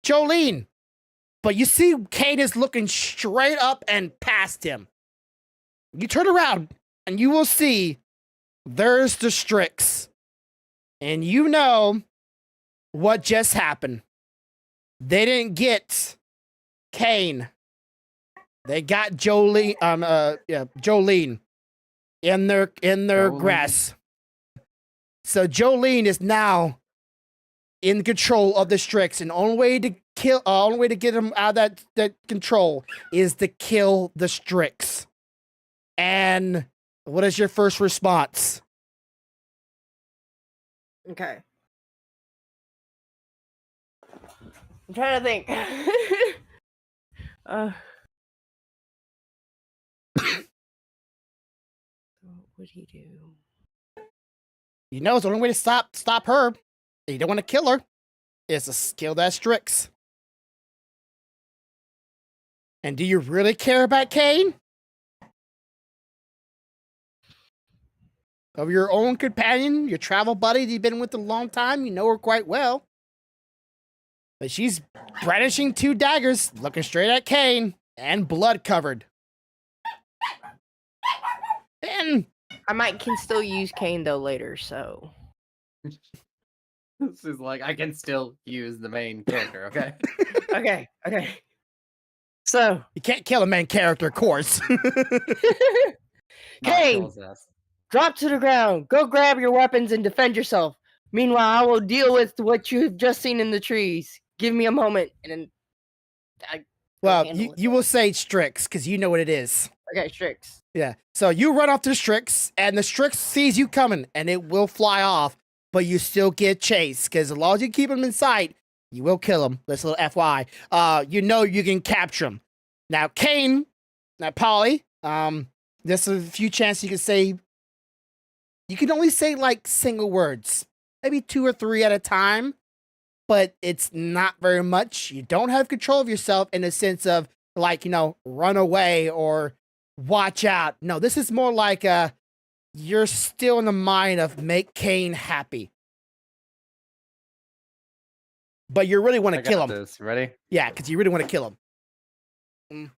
Jolene. But you see Kane is looking straight up and past him. You turn around, and you will see there's the Strix. And you know what just happened. They didn't get Kane. They got Jolene, Jolene in their grasp. So Jolene is now in control of the Strix, and only way to get him out of that control is to kill the Strix. And what is your first response? Okay. I'm trying to think. What would he do? You know, it's the only way to stop her. You don't want to kill her. Is to kill that Strix. And do you really care about Kane? Of your own companion, your travel buddy that you've been with a long time, you know her quite well. But she's brandishing two daggers, looking straight at Kane, and blood covered. And I can still use Kane though later, so. This is like, I can still use the main character, okay? Okay. So. You can't kill a main character, of course. Kane, drop to the ground. Go grab your weapons and defend yourself. Meanwhile, I will deal with what you've just seen in the trees. Give me a moment, and then you will say Strix, because you know what it is. Okay, Strix. Yeah. So you run off to the Strix, and the Strix sees you coming, and it will fly off, but you still get chased, because as long as you keep him in sight, you will kill him. That's a little FYI. You know you can capture him. Now, Kane, Polly, there's a few chances you can say, you can only say like single words, maybe 2 or 3 at a time, but it's not very much. You don't have control of yourself in the sense of like, run away or watch out. No, this is more like you're still in the mind of make Kane happy. But you really want to kill him. This. Ready? Yeah, because you really want to kill him.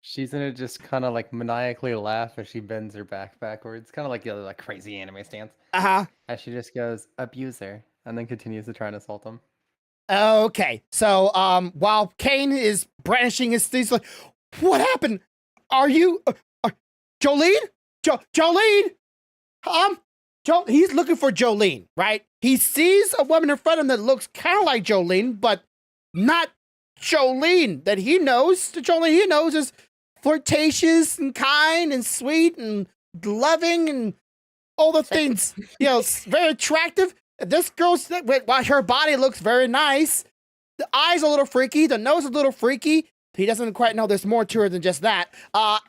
She's gonna just kind of like maniacally laugh as she bends her back backwards, kind of like the other like crazy anime stance. As she just goes, "Abuser," and then continues to try and assault him. Okay, so while Kane is brandishing his things, like, what happened? Are you Jolene? Jolene? He's looking for Jolene, right? He sees a woman in front of him that looks kind of like Jolene, but not Jolene that he knows. The Jolene he knows is flirtatious and kind and sweet and loving and all the things, very attractive. This girl's, while her body looks very nice, the eyes a little freaky, the nose a little freaky. He doesn't quite know there's more to her than just that.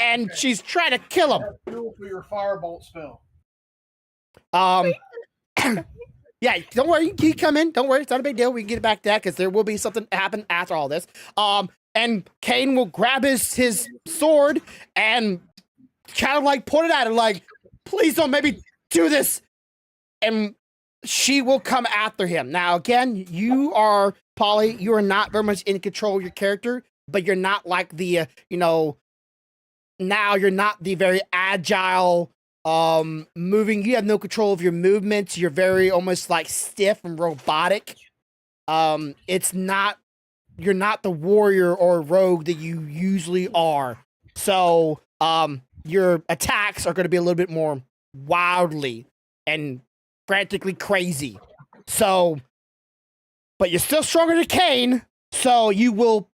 And she's trying to kill him. Fuel for your firebolt spell. Yeah, don't worry. You come in. Don't worry. It's not a big deal. We can get back to that because there will be something happen after all this. And Kane will grab his sword and kind of like point it at her, like, please don't maybe do this. And she will come after him. Now, again, you are, Polly, you are not very much in control of your character, but you're not like the, now you're not the very agile, moving. You have no control of your movements. You're very almost like stiff and robotic. It's not, you're not the warrior or rogue that you usually are. So, your attacks are going to be a little bit more wildly and frantically crazy. So, but you're still stronger than Kane, so you will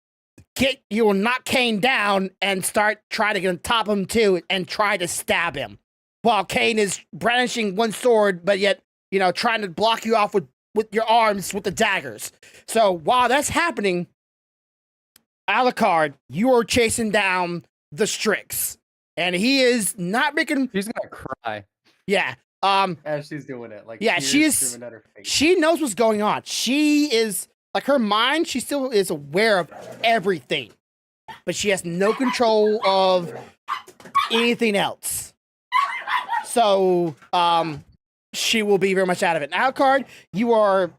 knock Kane down and start trying to get on top of him too and try to stab him. While Kane is brandishing one sword, but yet, trying to block you off with your arms with the daggers. So while that's happening, Alucard, you are chasing down the Strix. And he is not making... She's gonna cry. Yeah. As she's doing it. Like, yeah, she knows what's going on. She is, like, her mind, she still is aware of everything. But she has no control of anything else. So, she will be very much out of it. Now, Alucard, you're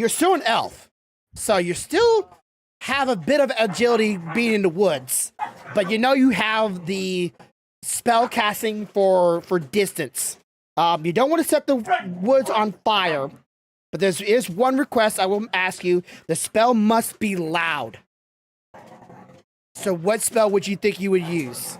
still an elf. So you still have a bit of agility being in the woods. But you have the spell casting for distance. You don't want to set the woods on fire, but there is one request I will ask you. The spell must be loud. So what spell would you think you would use?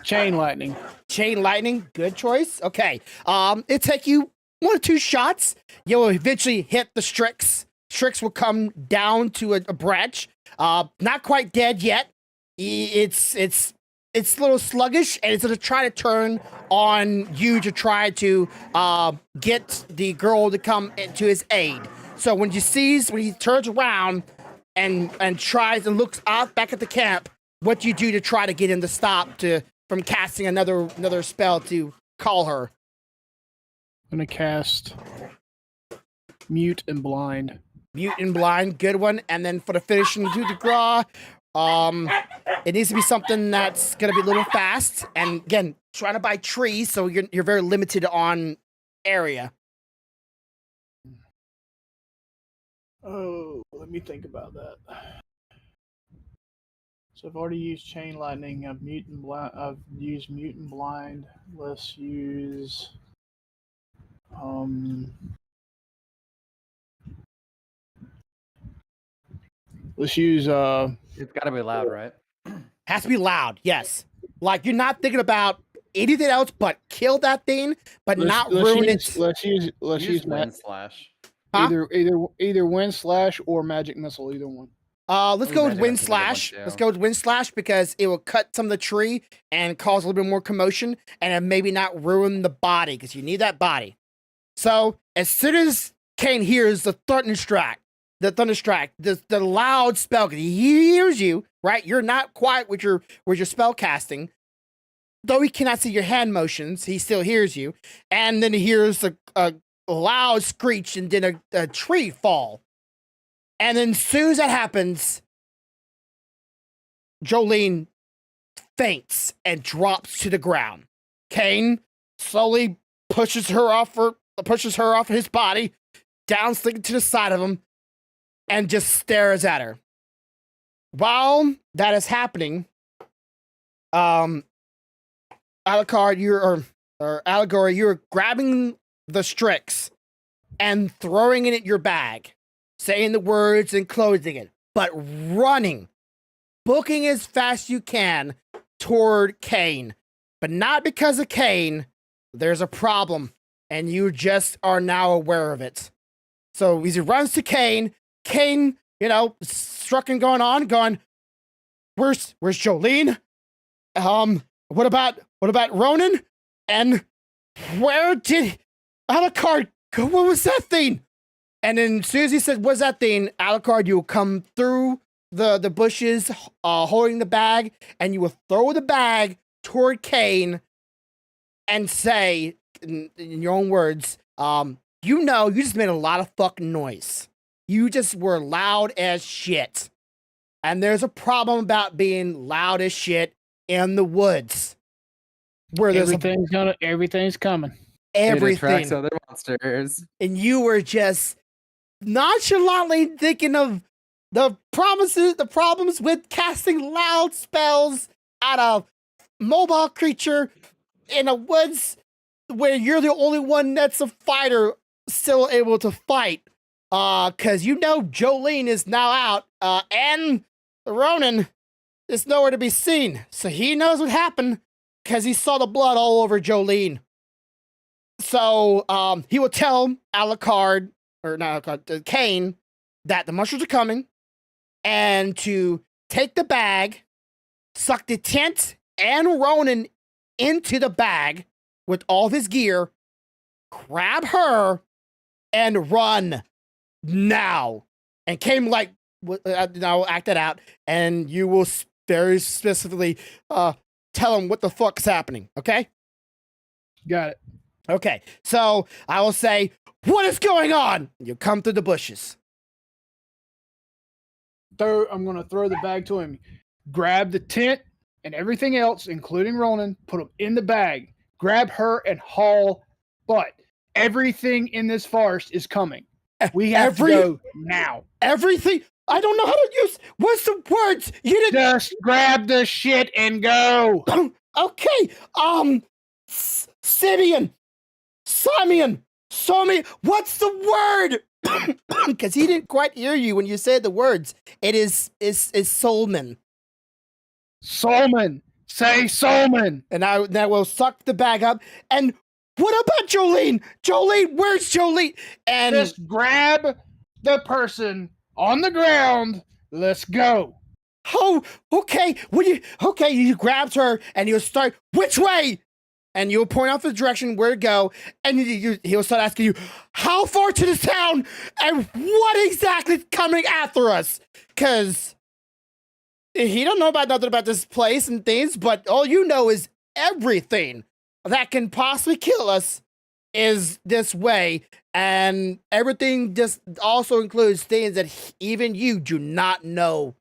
Chain lightning. Chain lightning, good choice. Okay. It'll take you 1 or 2 shots. You'll eventually hit the Strix. Strix will come down to a branch. Not quite dead yet. It's a little sluggish, and it's going to try to turn on you to try to get the girl to come to his aid. So when he turns around and tries and looks out back at the camp, what do you do to try to get him to stop from casting another spell to call her? I'm going to cast Mute and Blind. Mute and Blind, good one. And then for the finishing coup de grace, it needs to be something that's gonna be a little fast. And again, trying to buy trees, so you're very limited on area. Oh, let me think about that. So I've already used Chain Lightning. I've used Mute and Blind. Let's use It's gotta be loud, right? Has to be loud, yes. Like, you're not thinking about anything else but kill that thing, but not ruin it. Let's use Wind Slash. Huh? Either Wind Slash or Magic Missile, either one. Let's go with Wind Slash. Let's go with Wind Slash because it will cut some of the tree and cause a little bit more commotion, and maybe not ruin the body because you need that body. So as soon as Kane hears the Thunderstrike, the loud spell, he hears you, right? You're not quiet with your spell casting. Though he cannot see your hand motions, he still hears you. And then he hears a loud screech and then a tree fall. And then as soon as that happens, Jolene faints and drops to the ground. Kane slowly pushes her off his body, down slinking to the side of him, and just stares at her. While that is happening, Alucard, Allegory, you're grabbing the Strix and throwing it in your bag, saying the words and closing it, but running, booking as fast as you can toward Kane. But not because of Kane. There's a problem, and you just are now aware of it. So as he runs to Kane, struck and going, where's Jolene? What about Ronan? And where did Alucard go? What was that thing? And then as soon as he said, what's that thing? Alucard, you will come through the bushes, holding the bag, and you will throw the bag toward Kane and say, in your own words, you know, you just made a lot of fucking noise. You just were loud as shit. And there's a problem about being loud as shit in the woods. Where there's everything's coming. It attracts Everything. other monsters. And you were just nonchalantly thinking of the problems with casting loud spells at a mobile creature in a woods where you're the only one that's a fighter still able to fight. Cause you know Jolene is now out, and Ronan is nowhere to be seen. So he knows what happened, cause he saw the blood all over Jolene. So, he will tell Alucard, or not Alucard, Kane, that the monsters are coming, and to take the bag, suck the tent and Ronan into the bag with all of his gear, grab her, and run now. And Kane like, I'll act it out, and you will very specifically tell him what the fuck's happening, okay? Got it. Okay, so I will say, what is going on? You come through the bushes. I'm going to throw the bag to him. Grab the tent and everything else, including Ronan, put them in the bag. Grab her and haul butt. Everything in this forest is coming. We have to go now. Everything? I don't know how to use. What's the words? You didn't. Just grab the shit and go. Okay. Simeon. Somi. What's the word? Because he didn't quite hear you when you said the words. It is Solman. Solman. Say Solman. And I will suck the bag up. And what about Jolene? Jolene, where's Jolene? And just grab the person on the ground. Let's go. Oh, okay. You grabbed her and you'll start, which way? And you'll point out the direction where to go, and he'll start asking you, how far to this town, and what exactly is coming after us? Because he don't know about nothing about this place and things, but all you know is everything that can possibly kill us is this way, and everything just also includes things that even you do not know.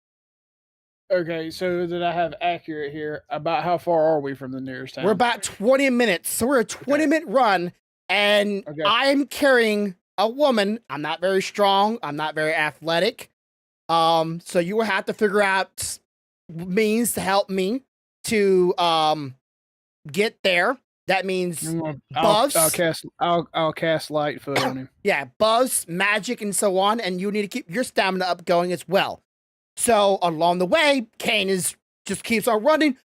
Okay, so that I have accurate here, about how far are we from the nearest town? We're about 20 minutes. So we're a 20-minute run, and I'm carrying a woman. I'm not very strong. I'm not very athletic. So you will have to figure out means to help me to get there. That means buffs. I'll cast Lightfoot on him. Yeah, buffs, magic, and so on, and you need to keep your stamina up going as well. So along the way, Kane just keeps on running.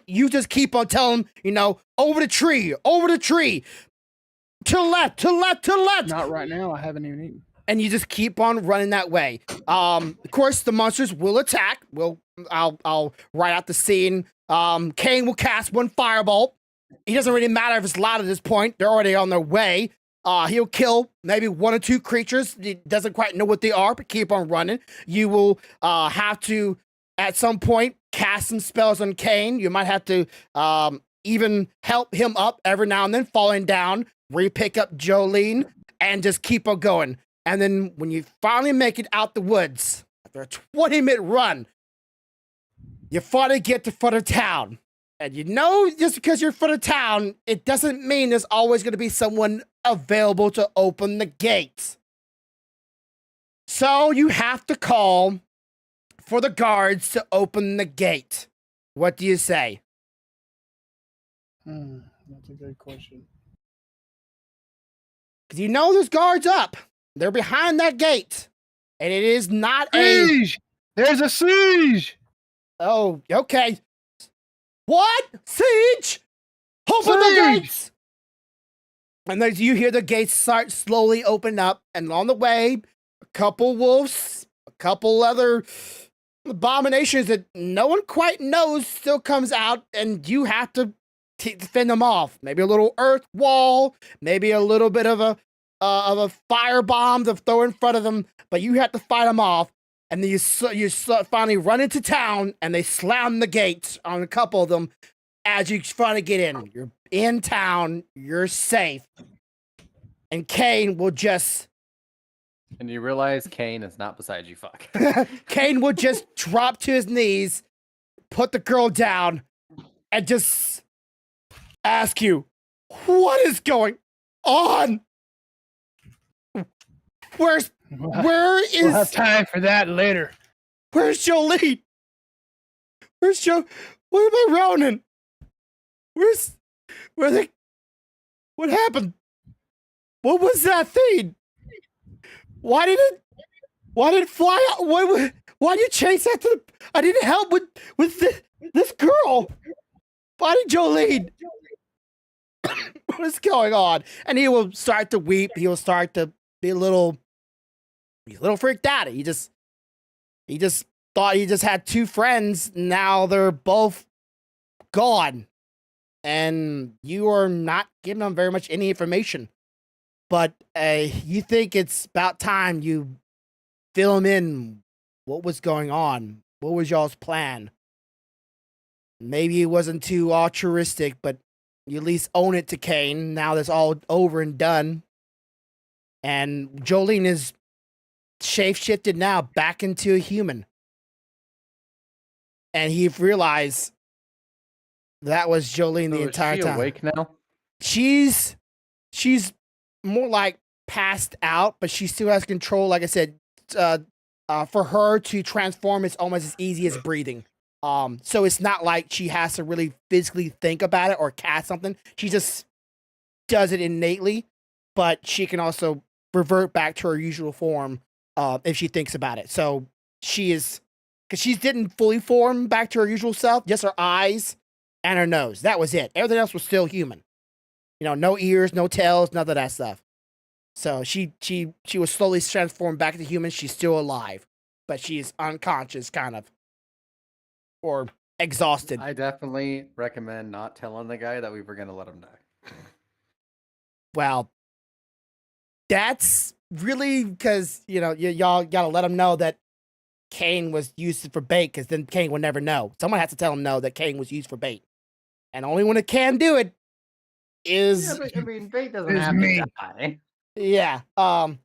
You just keep on telling him, over the tree, to the left. Not right now. I haven't even eaten. And you just keep on running that way. Of course, the monsters will attack. I'll write out the scene. Kane will cast one firebolt. It doesn't really matter if it's loud at this point. They're already on their way. He'll kill maybe one or two creatures. He doesn't quite know what they are, but keep on running. You will have to, at some point, cast some spells on Kane. You might have to even help him up every now and then, falling down, re-pick up Jolene, and just keep on going. And then when you finally make it out the woods, after a 20-minute run, you finally get to front of town. And just because you're front of town, it doesn't mean there's always going to be someone available to open the gates. So you have to call for the guards to open the gate. What do you say? That's a good question. Because there's guards up. They're behind that gate. And it is not siege! There's a siege! Oh, okay. What? Siege? Open the gates! And as you hear the gates start slowly open up, and on the way, a couple wolves, a couple other abominations that no one quite knows still comes out, and you have to fend them off. Maybe a little earth wall, maybe a little bit of a firebomb to throw in front of them, but you have to fight them off. And then you finally run into town, and they slam the gates on a couple of them as you finally get in. You're in town. You're safe. And Kane will just... And you realize Kane is not beside you, fuck. Kane will just drop to his knees, put the girl down, and just ask you, what is going on? Where is... We'll have time for that later. Where's Jolene? Where's Joe? Where am I, Ronan? What happened? What was that thing? Why did it fly out? Why did you chase after I didn't help with this girl. Why did Jolene? What is going on? And he will start to weep. He will start to be he's a little freaked out. He just thought he just had two friends. Now they're both gone. And you are not giving them very much any information. But you think it's about time you fill him in what was going on. What was y'all's plan? Maybe it wasn't too altruistic, but you at least own it to Kane. Now that's all over and done. And Jolene is shape-shifted now back into a human. And he realized that was Jolene the entire time. Awake now? She's more like passed out, but she still has control. Like I said, for her to transform, it's almost as easy as breathing. So it's not like she has to really physically think about it or cast something. She just does it innately, but she can also revert back to her usual form if she thinks about it. So she is, because she didn't fully form back to her usual self, just her eyes and her nose. That was it. Everything else was still human. You know, no ears, no tails, none of that stuff. So she was slowly transformed back to human. She's still alive, but she's unconscious, kind of, or exhausted. I definitely recommend not telling the guy that we were gonna let him die. Well, that's really because y'all gotta let him know that Kane was used for bait, because then Kane would never know. Someone has to tell him no that Kane was used for bait, and only one that can do it is. Yeah, but, I mean, bait doesn't have to die. Yeah.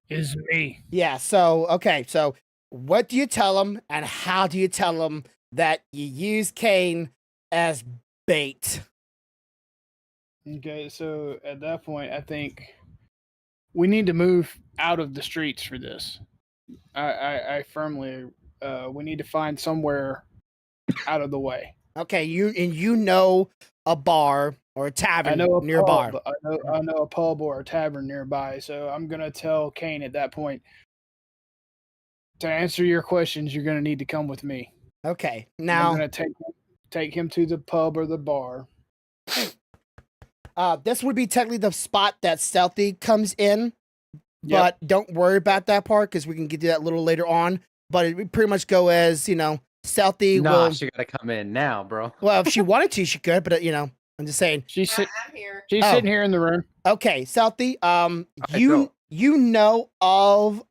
Is me. Yeah. So okay. So what do you tell him, and how do you tell him that you use Kane as bait? Okay, so at that point, I think we need to move out of the streets for this. I firmly, we need to find somewhere out of the way. Okay, you know a bar or a tavern nearby. I know a pub or a tavern nearby, so I'm gonna tell Kane at that point, to answer your questions, you're gonna need to come with me. Okay, now I'm gonna take him to the pub or the bar. This would be technically the spot that Stealthy comes in, Yep. but don't worry about that part because we can get to that a little later on. But it would pretty much go as, Stealthy will... she gotta come in now, bro. Well, if she wanted to, she could, but, I'm just saying. I'm here. She's sitting here in the room. Okay, Stealthy, go. you know of,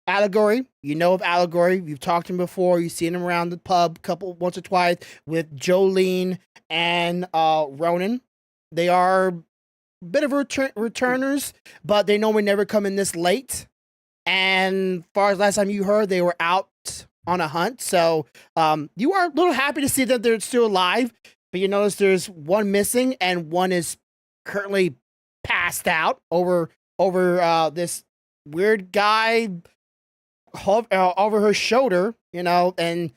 Allegory. You know of Allegory. You've talked to him before. You've seen him around the pub once or twice with Jolene and, Ronan. They are a bit of returners, but they normally never come in this late. And as far as last time you heard, they were out on a hunt. So you are a little happy to see that they're still alive. But you notice there's one missing, and one is currently passed out over this weird guy over her shoulder, and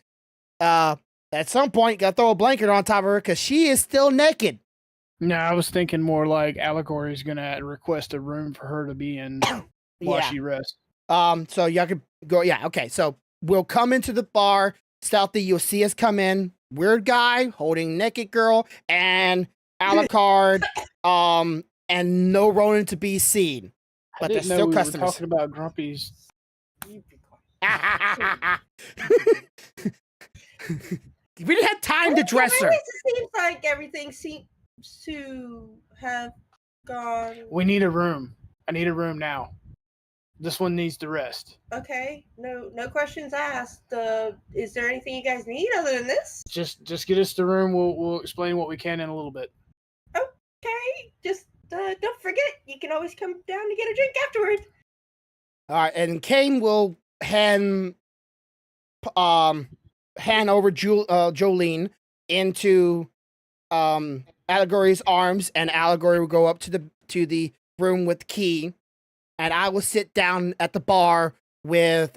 at some point you gotta throw a blanket on top of her because she is still naked. No, I was thinking more like Allegory's gonna request a room for her to be in while she rests. So y'all could go. Yeah, okay. So we'll come into the bar. Stealthy, you'll see us come in. Weird guy holding naked girl and Alucard, and no Ronan to be seen. But there's still customers. Were talking about Grumpy's. We didn't have time to dress her. It seems like everything seems to have gone. We need a room. I need a room now. This one needs to rest. Okay, no questions asked. Is there anything you guys need other than this? Just get us the room. We'll explain what we can in a little bit. Oh, Okay, just don't forget, you can always come down to get a drink afterward. All right, and Kane will hand over Jolene into Allegory's arms, and Allegory will go up to the room with the key, and I will sit down at the bar with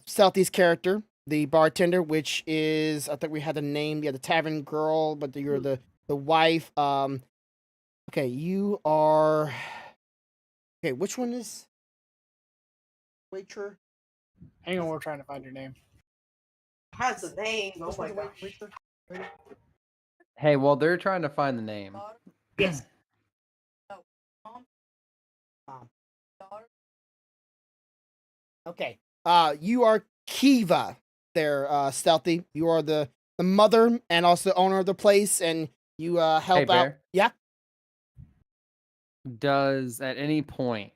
Stealthy's character, the bartender, which is, I think we had the name, the tavern girl, but you're the wife. Okay, you are. Okay, which one is Waiter? Hang on, we're trying to find your name. Has a name. Oh my gosh. Waiter? Hey, well, they're trying to find the name. Yes. Okay. You are Kiva there, Stealthy. You are the mother and also the owner of the place, and you help Hey, out. Bear. Yeah. Does at any point,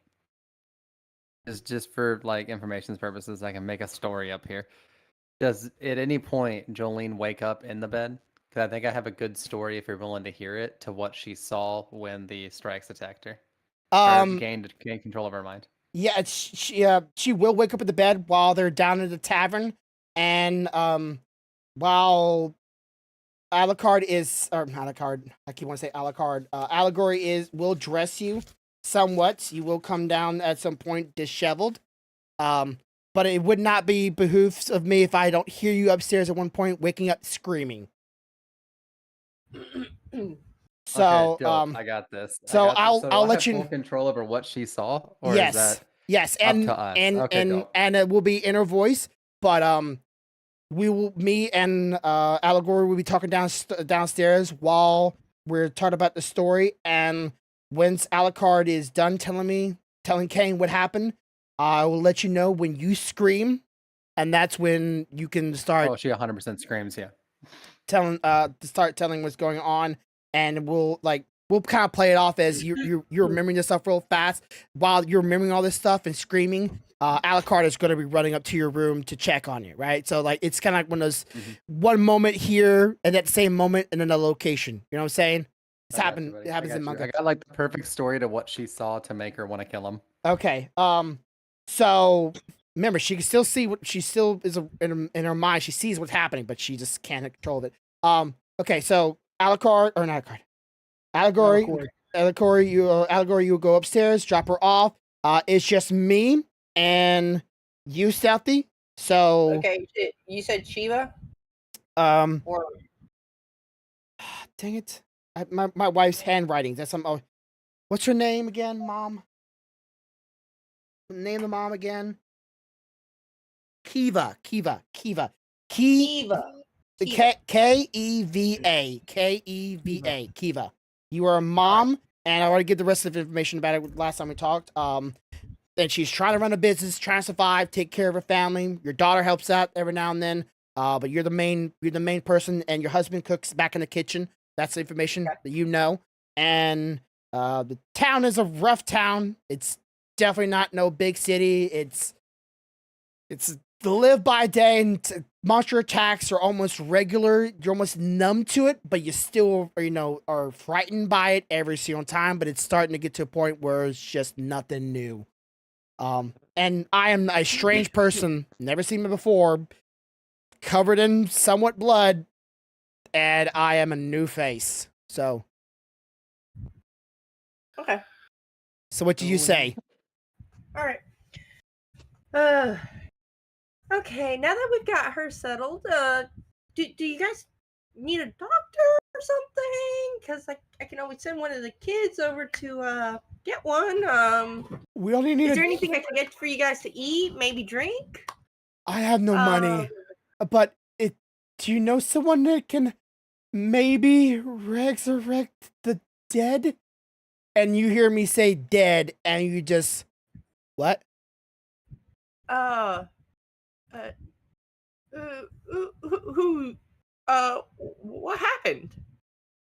is just for like information purposes, I can make a story up here. Does at any point Jolene wake up in the bed? Because I think I have a good story if you're willing to hear it to what she saw when the strikes attacked her. Or gained control of her mind. Yeah, she will wake up in the bed while they're down in the tavern, and while Alucard is, or not Alucard, I keep wanting to say Alucard. Allegory will dress you somewhat. You will come down at some point disheveled. But it would not be behoofs of me if I don't hear you upstairs at one point waking up screaming. So, okay, I got this. So I'll let you full control over what she saw, or yes, is that and up to us? and Okay, go. and it will be inner voice, but me and Allegory will be talking downstairs while we're talking about the story, and once Alucard is done telling Kane what happened, I will let you know when you scream, and that's when you can start. Oh, she 100% screams, yeah. Start telling what's going on, and we'll kind of play it off as you're remembering this stuff real fast while you're remembering all this stuff and screaming. Alucard is going to be running up to your room to check on you, right? So like it's kind of like one of those one moment here and at the same moment in another location. You know what I'm saying? It happens in Manga. I got like the perfect story to what she saw to make her want to kill him. Okay. So remember, she can still see what she still is in her mind. She sees what's happening, but she just can't control it. Okay. So Alucard or not Alucard, Allegory, you will go upstairs, drop her off. It's just me and you, Stealthy. So okay, you said Shiva. Or dang it, my wife's handwriting. That's some. Oh, what's her name again, Mom? Name the mom again. Kiva. Kiva. Keva. Kiva. You are a mom, and I want to give the rest of the information about it last time we talked. And she's trying to run a business, trying to survive, take care of her family. Your daughter helps out every now and then. But you're the main person, and your husband cooks back in the kitchen. That's the information that you know. And the town is a rough town. It's definitely not no big city. It's the live by day, and monster attacks are almost regular. You're almost numb to it, but you still, are frightened by it every single time. But it's starting to get to a point where it's just nothing new. And I am a strange person, never seen me before, covered in somewhat blood, and I am a new face. So, okay. So what do you say? All right. Okay, now that we've got her settled, do you guys need a doctor or something? Because I can always send one of the kids over to get one. We only need. Is there anything I can get for you guys to eat? Maybe drink? I have no money, but do you know someone that can maybe resurrect the dead? And you hear me say dead, and you just what? What happened?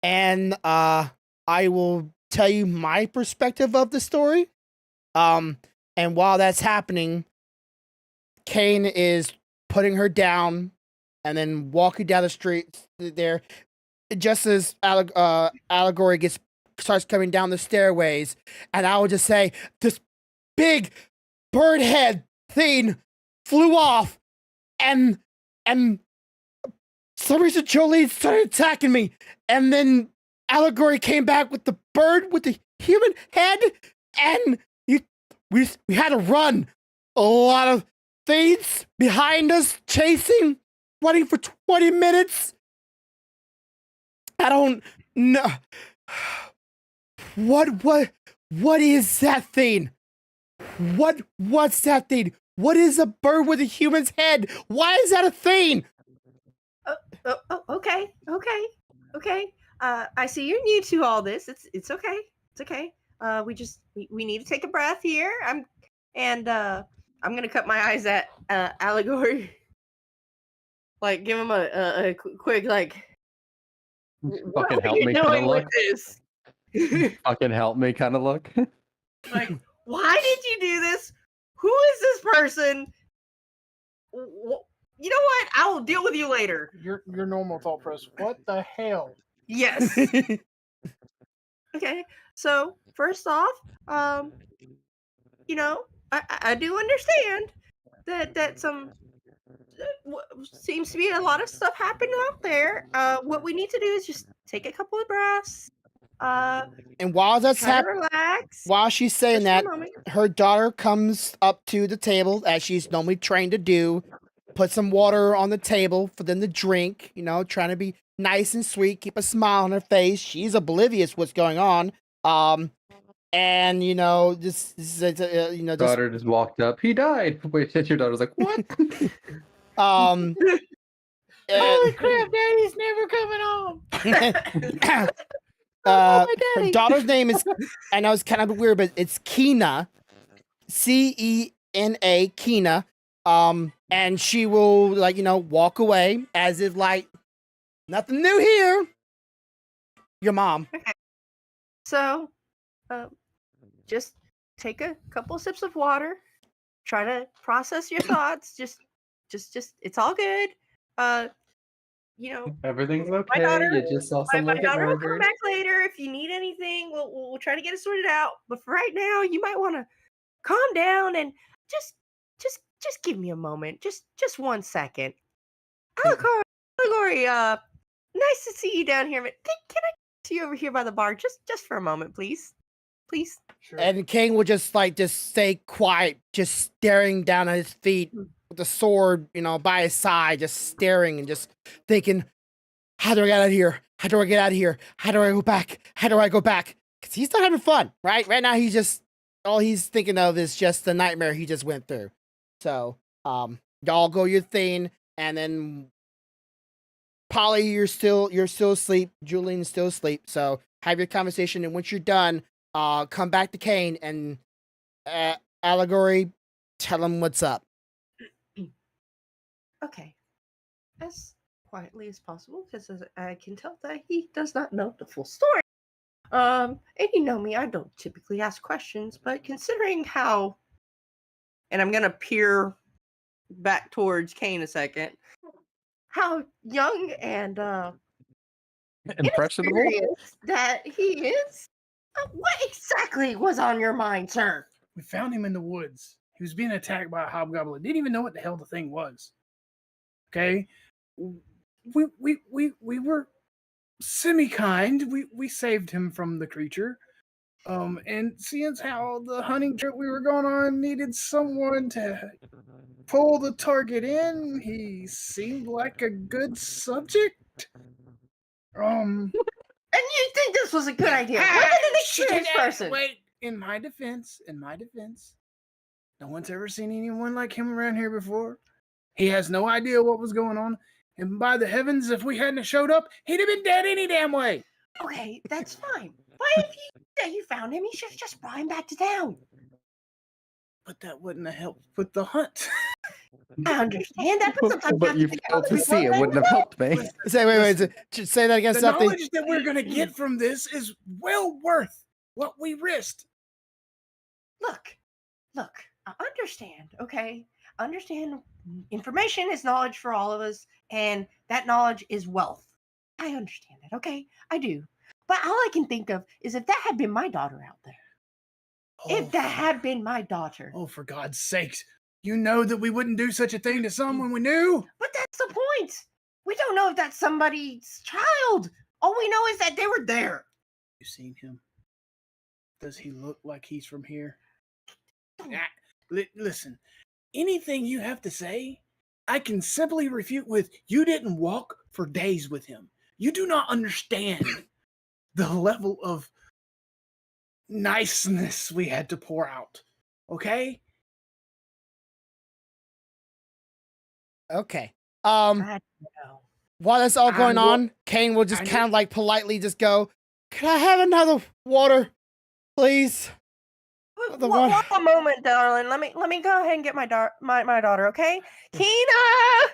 And I will tell you my perspective of the story. And while that's happening, Kane is putting her down and then walking down the street there. just as Allegory starts coming down the stairways, and I will just say, this big bird head thing flew off, and some reason Jolene started attacking me, and then Allegory came back with the bird with the human head, and we had to run. A lot of things behind us, chasing, running for 20 minutes. I don't know. What is that thing? What's that thing? What is a bird with a human's head? Why is that a thing? Okay. I see you're new to all this. It's okay. It's okay. We need to take a breath here. I'm gonna cut my eyes at Allegory. Like, give him a quick like. Fucking help me kind of look. This? Fucking help me kind of look. Like, why did you do this? Who is this person? You know what? I will deal with you later. Your normal thought process. What the hell? Yes. Okay. So first off, I do understand that some seems to be a lot of stuff happening out there. What we need to do is just take a couple of breaths. And while that's happening, relax. while she's saying that, her daughter comes up to the table as she's normally trained to do, put some water on the table for them to drink, trying to be nice and sweet, keep a smile on her face. She's oblivious what's going on. And daughter just walked up. He died. Wait, your daughter's like, what? Holy crap, Daddy's never coming home. Her daughter's name is, I know it's kind of weird, but it's Kina, Cena, Kina. And she will walk away as if like nothing new here. Your mom. Okay. So, just take a couple sips of water. Try to process your thoughts. Just, it's all good. Everything's okay. Daughter, you just saw someone my get daughter will murdered. come back later if you need anything. We'll try to get it sorted out. But for right now, you might want to calm down and just give me a moment. Just 1 second. Allegory, nice to see you down here. But can I see you over here by the bar just for a moment, please? Please. Sure. And King will just stay quiet, just staring down at his feet with the sword, by his side, just staring and just thinking, how do I get out of here? How do I get out of here? How do I go back? How do I go back? Because he's not having fun, right? Right now, all he's thinking of is just the nightmare he just went through. So, y'all go your thing, and then Polly, you're still asleep. Julian's still asleep. So have your conversation, and once you're done, come back to Kane and Allegory, tell him what's up. Okay, as quietly as possible, because I can tell that he does not know the full story. And you know me, I don't typically ask questions, but considering how, and I'm gonna peer back towards Kane a second, how young and impressionable that he is. What exactly was on your mind, sir? We found him in the woods. He was being attacked by a hobgoblin. Didn't even know what the hell the thing was. Okay, we were semi-kind. We saved him from the creature. And seeing how the hunting trip we were going on needed someone to pull the target in, he seemed like a good subject. And you think this was a good idea? What did an experienced person? Wait, in my defense, no one's ever seen anyone like him around here before. He has no idea what was going on. And by the heavens, if we hadn't showed up, he'd have been dead any damn way. Okay, that's fine. Why if you found him, you should have just brought him back to town. But that wouldn't have helped with the hunt. I understand that, but you failed to see it wouldn't have helped me. Wait, say that again. The knowledge that we're going to get from this is well worth what we risked. Look, I understand, okay? Understand information is knowledge for all of us, and that knowledge is wealth. I understand that. Okay, I do. But all I can think of is if that had been my daughter out there. If that had been my daughter. Oh, for God's sakes. You know that we wouldn't do such a thing to someone we knew? But that's the point. We don't know if that's somebody's child. All we know is that they were there. You seen him? Does he look like he's from here? Listen, anything you have to say, I can simply refute with, you didn't walk for days with him. You do not understand the level of niceness we had to pour out. Okay? Okay. I don't know. While that's all going on, Kane will just kind of like politely just go, "Can I have another water, please?" One moment, darling. Let me go ahead and get my daughter, okay? Keena!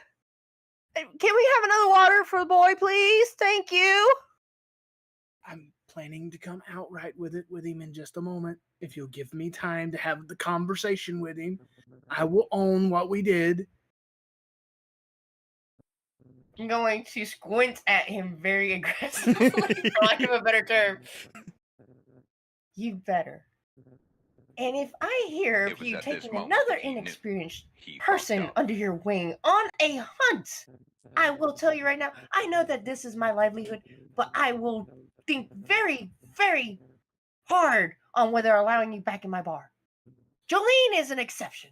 Can we have another water for the boy, please? Thank you. I'm planning to come outright with him in just a moment. If you'll give me time to have the conversation with him, I will own what we did. I'm going to squint at him very aggressively, for lack of a better term. You better. And if I hear of you taking another inexperienced person under your wing on a hunt, I will tell you right now, I know that this is my livelihood, but I will think very, very hard on whether allowing you back in my bar. Jolene is an exception.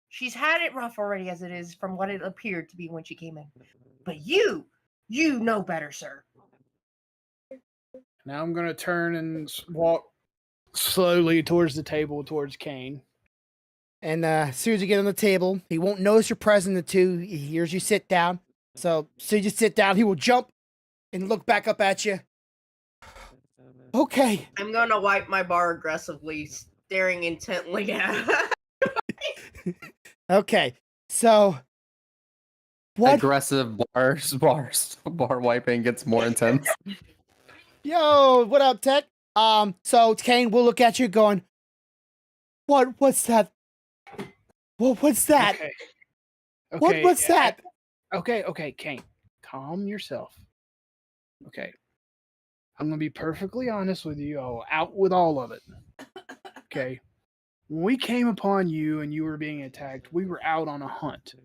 She's had it rough already as it is from what it appeared to be when she came in. But you know better, sir. Now I'm going to turn and walk slowly towards the table, towards Kane. And as soon as you get on the table, he won't notice you're present until he hears you sit down. So as soon as you sit down, he will jump and look back up at you. Okay. I'm going to wipe my bar aggressively, staring intently at Okay. So what? Aggressive bar wiping gets more intense. Yo, what up, Tech? So Kane will look at you going, what's that? What's that? Okay. What's that? Okay, Kane. Calm yourself. Okay. I'm going to be perfectly honest with you. I'll out with all of it. Okay. When we came upon you and you were being attacked, we were out on a hunt.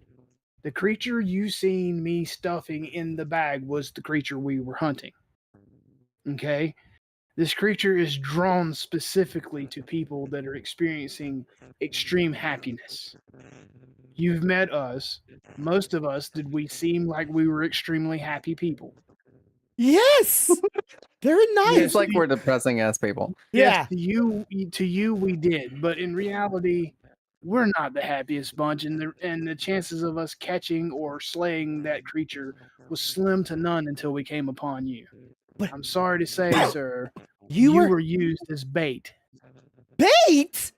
The creature you seen me stuffing in the bag was the creature we were hunting. Okay? This creature is drawn specifically to people that are experiencing extreme happiness. You've met us. Most of us, did we seem like we were extremely happy people? Yes! Very nice. It's like we're depressing ass people. Yeah. Yes, to you we did, but in reality, we're not the happiest bunch, and the chances of us catching or slaying that creature was slim to none until we came upon you. But I'm sorry to say, sir, you were used as bait. Bait?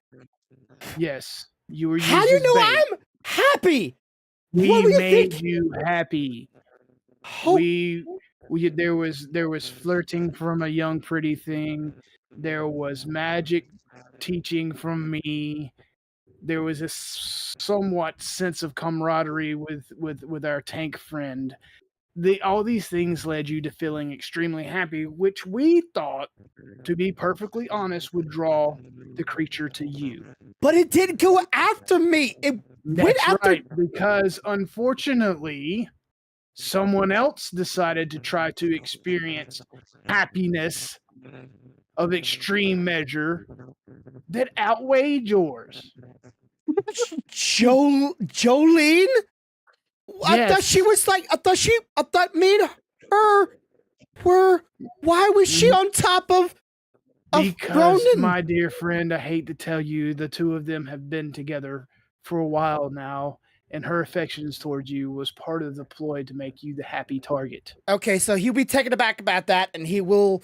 Yes, you were used How do you as know bait. I'm happy? We What were you made thinking? you happy. Oh. There was flirting from a young pretty thing. There was magic teaching from me. There was a somewhat sense of camaraderie with our tank friend. All these things led you to feeling extremely happy, which we thought, to be perfectly honest, would draw the creature to you. But it didn't go after me. It went after... right, because unfortunately, someone else decided to try to experience happiness of extreme measure that outweighed yours. Jolene? I thought she was like, I thought me and her were, why was she on top of Because, Ronan? my dear friend, I hate to tell you, the two of them have been together for a while now, and her affections towards you was part of the ploy to make you the happy target. Okay, so he'll be taken aback about that, and he will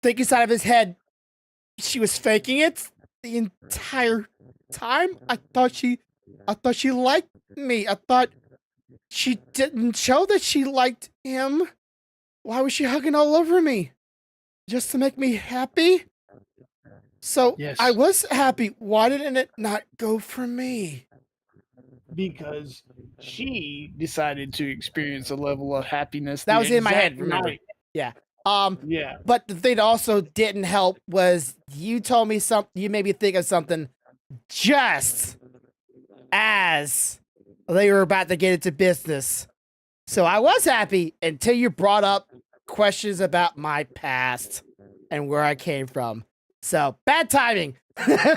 think inside of his head, she was faking it the entire time? I thought she liked me. I thought she didn't show that she liked him. Why was she hugging all over me? Just to make me happy? So yes. I was happy. Why didn't it not go for me? because she decided to experience a level of happiness. That was in my head, remember? Night. Yeah. Yeah. But the thing that also didn't help was you told me something. You made me think of something just as they were about to get into business. So I was happy until you brought up questions about my past and where I came from. So bad timing. Has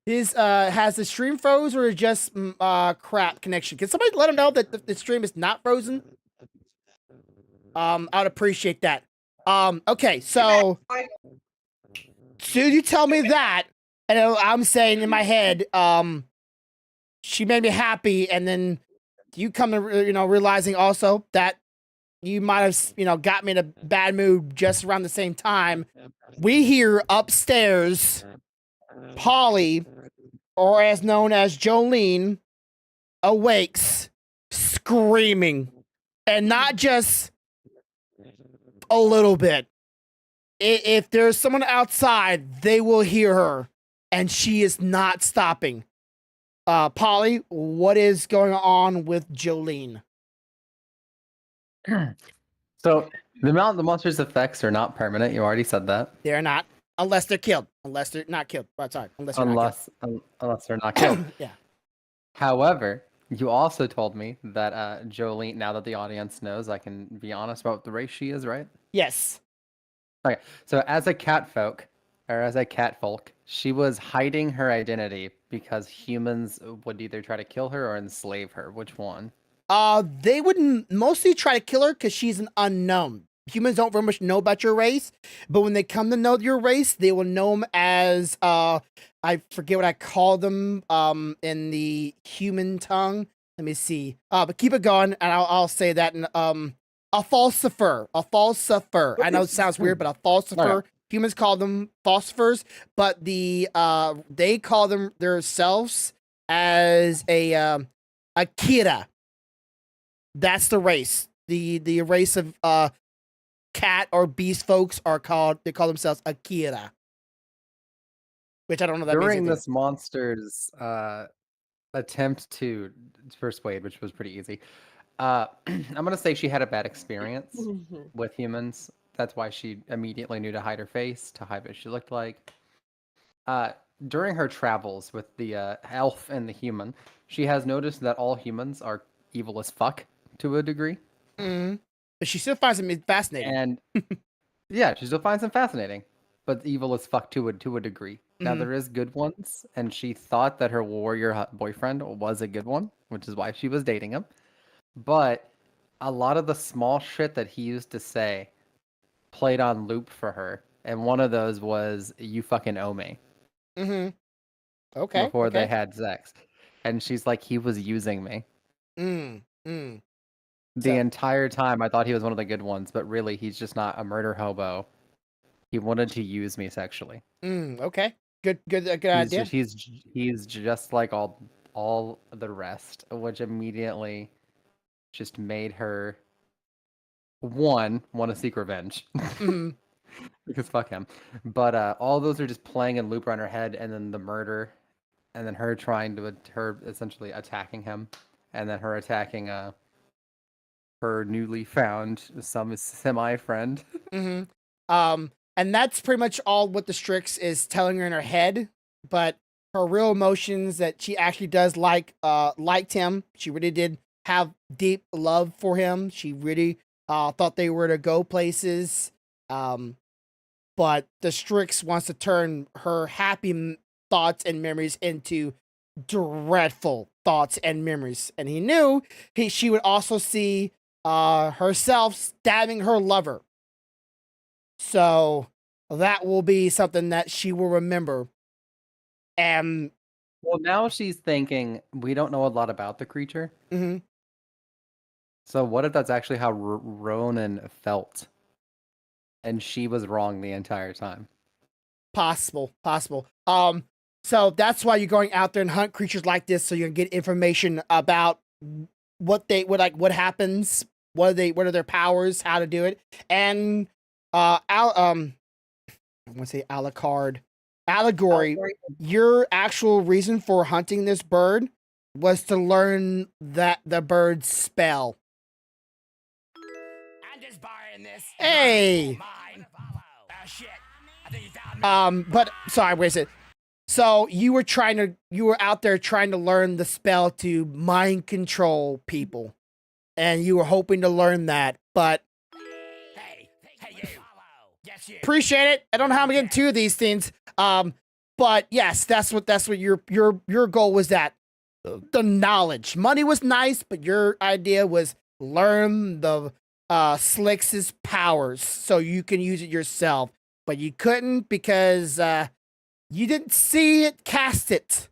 the stream froze or just crap connection? Can somebody let him know that the stream is not frozen? I'd appreciate that. Okay, so you tell me that, and I'm saying in my head, she made me happy, and then you come to realizing also that you might have got me in a bad mood just around the same time. We hear upstairs Polly, or as known as Jolene, awakes screaming, and not just a little bit. If there's someone outside, they will hear her, and she is not stopping. Polly, what is going on with Jolene? So the monster's effects are not permanent. You already said that. They're not, unless they're killed. Unless they're not killed. Oh, sorry, unless they're not killed. Unless they're not killed. Yeah. However, you also told me that Jolene. Now that the audience knows, I can be honest about the race she is, right? Yes. Okay. So as a cat folk, she was hiding her identity because humans would either try to kill her or enslave her. Which one? They would mostly try to kill her because she's an unknown. Humans don't very much know about your race, but when they come to know your race, they will know them as I forget what I call them in the human tongue. Let me see. But keep it going, and I'll say that in a falsifier. A falsifier. I know it sounds weird, but a falsifier. Right. Humans call them falsifiers, but they call them themselves as a kira. That's the race. The race of cat or beast folks they call themselves Akira. Which I don't know that during means this monster's attempt to persuade, which was pretty easy. I'm gonna say she had a bad experience with humans. That's why she immediately knew to hide her face, to hide what she looked like. During her travels with the elf and the human, she has noticed that all humans are evil as fuck to a degree. Mm-hmm. But she still finds them fascinating. And yeah, she still finds them fascinating. But evil as fuck to a degree. Mm-hmm. Now there is good ones, and she thought that her warrior boyfriend was a good one, which is why she was dating him. But a lot of the small shit that he used to say played on loop for her, and one of those was "you fucking owe me." Mm-hmm. Okay. Before they had sex, and she's like, "He was using me." The entire time, I thought he was one of the good ones, but really, he's just not a murder hobo. He wanted to use me sexually. Okay. Good idea. He's just like all the rest, which immediately just made her want to seek revenge. Mm-hmm. Because fuck him. But all those are just playing in loop around her head, and then the murder, and then her her essentially attacking him, and then her attacking her newly found semi friend. Mm-hmm. And that's pretty much all what the Strix is telling her in her head, but her real emotions that she actually does liked him. She really did have deep love for him. She really thought they were to go places. But the Strix wants to turn her happy thoughts and memories into dreadful thoughts and memories. And he knew she would also see herself stabbing her lover. So that will be something that she will remember. And well, now she's thinking, we don't know a lot about the creature. Mm-hmm. So what if that's actually how Ronan felt? And she was wrong the entire time. Possible. So that's why you're going out there and hunt creatures like this, so you can get information about what happens, what are their powers, how to do it, and I want to say allegory. Your actual reason for hunting this bird was to learn the bird's spell. I'm just borrowing this. Hey. Shit. I think you found me. But sorry, wait a second. So you were out there trying to learn the spell to mind control people, and you were hoping to learn that, but Hey, you. Yes, you. appreciate it. I don't know how I'm getting two of these things. But yes, that's what your goal was. That the knowledge, money was nice, but your idea was learn the Slicks's powers so you can use it yourself. But you couldn't because you didn't see it cast it.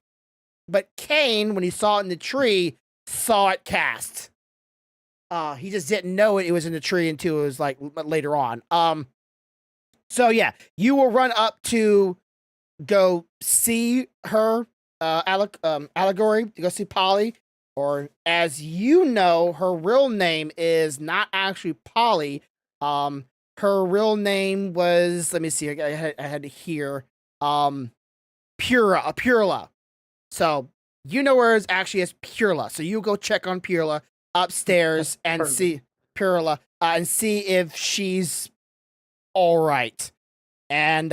But Kane, when he saw it in the tree, saw it cast. He just didn't know it was in the tree until it was like later on. So yeah, you will run up to go see her, Allegory, to go see Polly, or as you know, her real name is not actually Polly. Her real name was, let me see, I had to hear, Purla. So you know where it's actually as Purla. So you go check on Purla upstairs and see Purla, and see if she's all right. And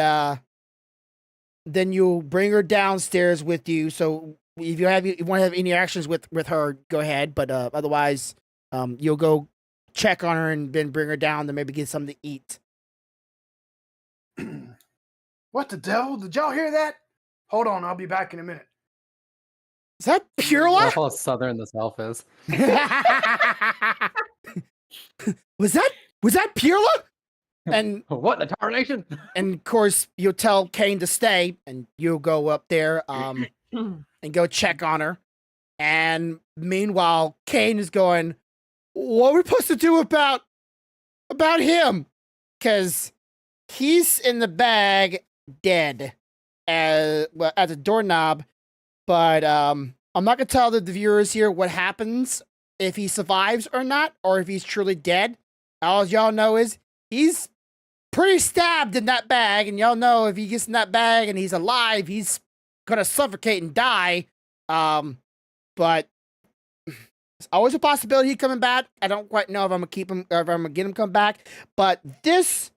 then you'll bring her downstairs with you. So if you want to have any actions with her, go ahead. But otherwise, you'll go check on her and then bring her down to maybe get something to eat. What the devil? Did y'all hear that? Hold on, I'll be back in a minute. Is that Purla? That's how southern this elf is. Was that Purla? And what in the tarnation? And of course, you'll tell Kane to stay, and you'll go up there and go check on her. And meanwhile, Kane is going, "What are we supposed to do about him? Because he's in the bag, dead, as a doorknob." But I'm not gonna tell the viewers here what happens if he survives or not, or if he's truly dead. All y'all know is he's pretty stabbed in that bag, and y'all know if he gets in that bag and he's alive, he's gonna suffocate and die. But there's always a possibility he's coming back. I don't quite know if I'm gonna keep him, or if I'm gonna get him come back. But this,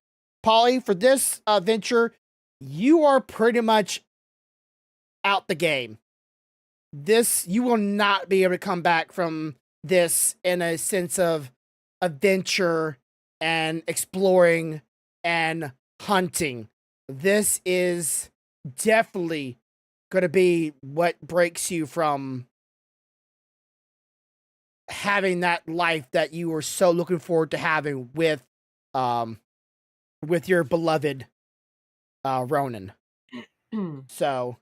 Polly, for this venture, you are pretty much out the game. This, you will not be able to come back from this in a sense of adventure and exploring and hunting. This is definitely going to be what breaks you from having that life that you were so looking forward to having with your beloved Ronan. So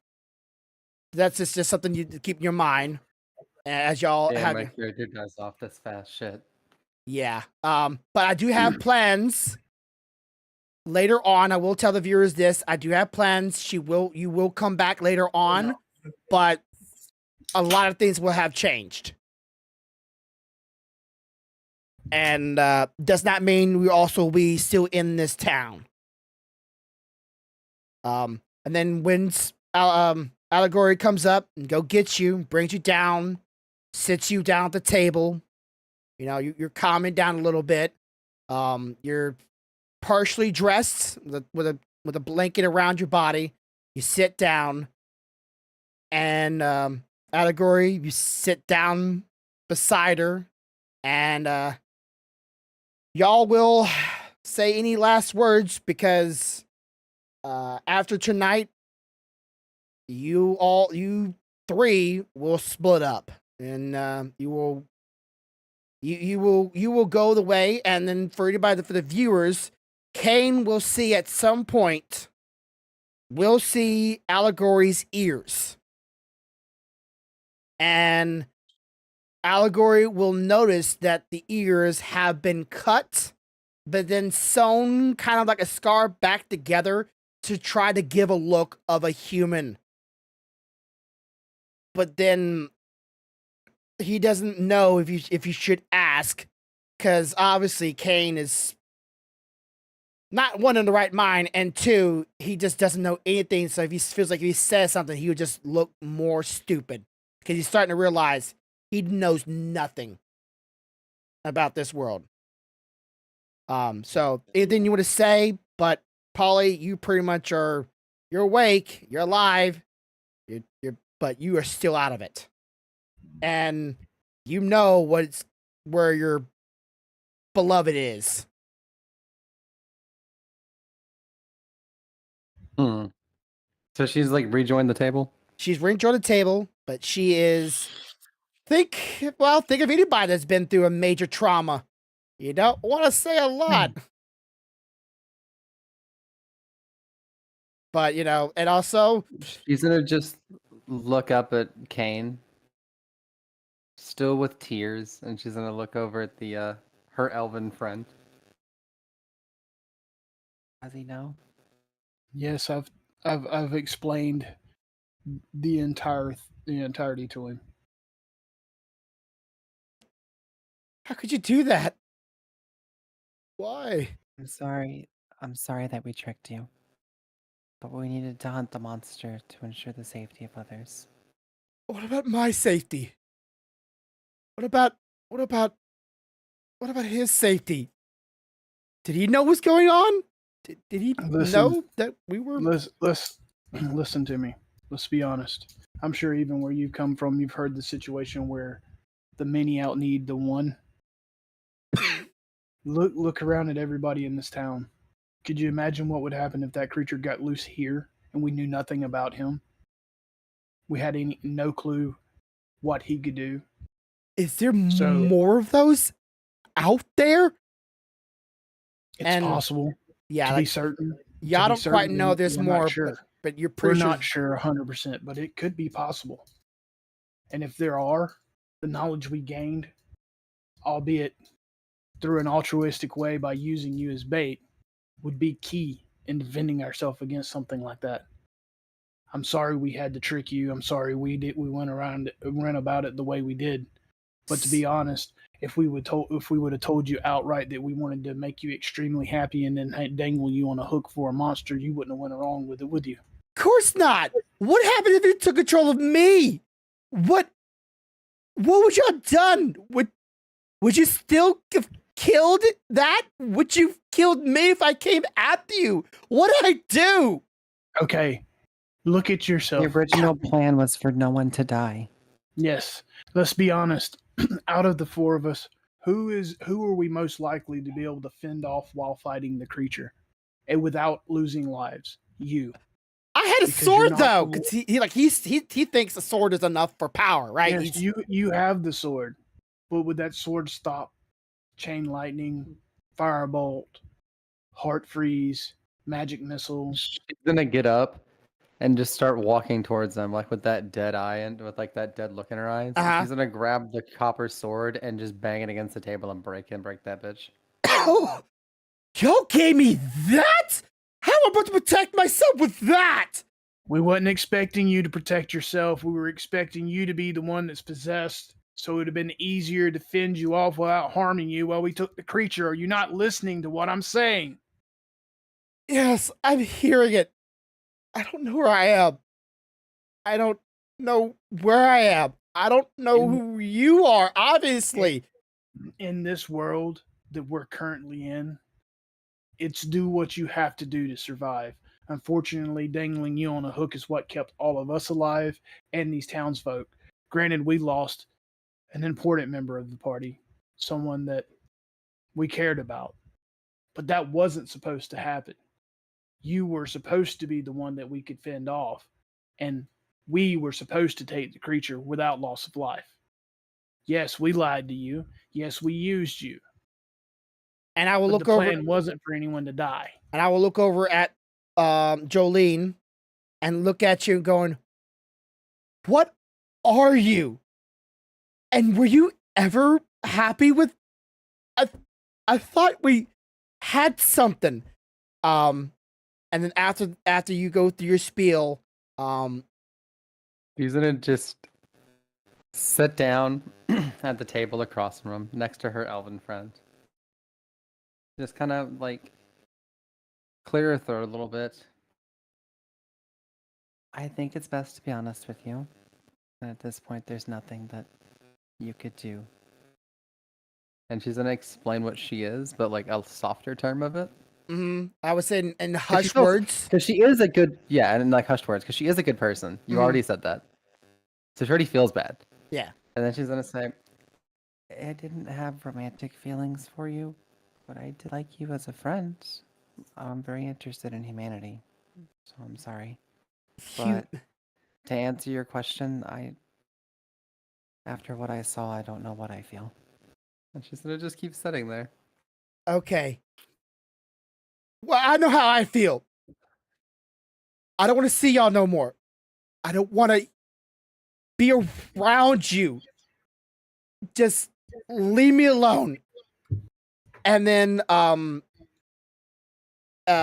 that's just something you keep in your mind as y'all have. My character dies off this fast. Shit. Yeah. But I do have plans. Later on, I will tell the viewers this. I do have plans. You will come back later on, but a lot of things will have changed. And does not mean we also be still in this town. And then when Allegory comes up and go get you, brings you down, sits you down at the table. You know, you're calming down a little bit. You're partially dressed with a blanket around your body. You sit down, and Allegory, you sit down beside her, and y'all will say any last words, because after tonight, you three will split up, and you will go the way, and then for anybody, for the viewers, Kane will see at some point, we'll see Allegory's ears. And Allegory will notice that the ears have been cut, but then sewn kind of like a scar back together to try to give a look of a human. But then he doesn't know if you should ask, because obviously Kane is not, one, in the right mind, and two, he just doesn't know anything. So if he feels like if he says something, he would just look more stupid. because he's starting to realize he knows nothing about this world. So anything you want to say, but Polly, you pretty much you're awake, you're alive, but you are still out of it. And you know where your beloved is. So she's like rejoined the table? She's rejoined the table, but she is think of anybody that's been through a major trauma. You don't want to say a lot. But, and also she's gonna just look up at Kane, still with tears, and she's gonna look over at the her elven friend. Does he know? Yes, I've explained the entirety to him. How could you do that? Why? I'm sorry that we tricked you. But we needed to hunt the monster to ensure the safety of others. What about my safety? What about his safety? Did he know what's going on? Did he know that we were? Listen to me. Let's be honest. I'm sure even where you've come from, you've heard the situation where the many outneed the one. Look around at everybody in this town. Could you imagine what would happen if that creature got loose here and we knew nothing about him? We had no clue what he could do. Is there more of those out there? It's possible. Yeah, to be certain. Yeah, I don't quite know. There's more, sure. but you're pretty We're sure. Not sure 100%, but it could be possible. And if there are, the knowledge we gained, albeit through an altruistic way by using you as bait, would be key in defending ourselves against something like that. I'm sorry we had to trick you. I'm sorry we went about it the way we did. But to be honest, if we would have told you outright that we wanted to make you extremely happy and then dangle you on a hook for a monster, you wouldn't have went along with it, would you? Of course not. What happened if you took control of me? What would you have done? Would you still have killed that? Would you have killed me if I came after you? What did I do? Okay, look at yourself. The original plan was for no one to die. Yes, let's be honest. Out of the four of us, who are we most likely to be able to fend off while fighting the creature, and without losing lives? You. I had a sword though, because he thinks a sword is enough for power, right? Yes, you have the sword, but would that sword stop chain lightning, firebolt, heart freeze, magic missile? She's gonna get up and just start walking towards them, like with that dead eye and with like that dead look in her eyes. She's gonna grab the copper sword and just bang it against the table and break that bitch. Oh, y'all gave me that? How am I supposed to protect myself with that? We wasn't expecting you to protect yourself. We were expecting you to be the one that's possessed, so it would have been easier to fend you off without harming you while we took the creature. Are you not listening to what I'm saying? Yes, I'm hearing it. I don't know where I am. I don't know where I am. I don't know who you are, obviously. In this world that we're currently in, it's do what you have to do to survive. Unfortunately, dangling you on a hook is what kept all of us alive and these townsfolk. Granted, we lost an important member of the party, someone that we cared about, but that wasn't supposed to happen. You were supposed to be the one that we could fend off, and we were supposed to take the creature without loss of life. Yes, we lied to you. Yes, we used you. And I will look over. The plan wasn't for anyone to die. And I will look over at Jolene and look at you going, what are you? And were you ever happy with? I thought we had something. And then after you go through your spiel, he's gonna just sit down at the table across from him, next to her elven friend. Just kind of like clear her throat a little bit. I think it's best to be honest with you. At this point, there's nothing that you could do. And she's gonna explain what she is, but like a softer term of it. I would say in hushed words. Because she is a good, yeah, and in like hushed words, because she is a good person. You already said that. So she already feels bad. Yeah. And then she's gonna say, I didn't have romantic feelings for you, but I did like you as a friend. I'm very interested in humanity, so I'm sorry. But to answer your question, after what I saw, I don't know what I feel. and she's gonna just keep sitting there. Okay. Well, I know how I feel. I don't want to see y'all no more. I don't want to be around you. Just leave me alone. And then,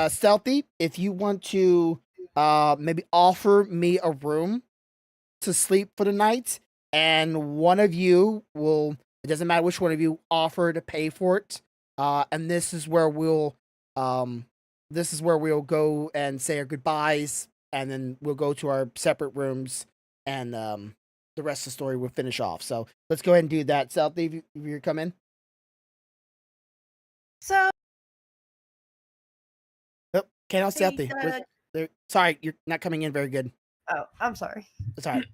Stealthy, if you want to, maybe offer me a room to sleep for the night, and one of you will, it doesn't matter which one of you, offer to pay for it. And this is where we'll go and say our goodbyes, and then we'll go to our separate rooms, and the rest of the story will finish off. So let's go ahead and do that. Stealthy, if you come in. So, Oh, can't help hey, Stealthy. Sorry, you're not coming in very good. oh, I'm sorry. It's all right.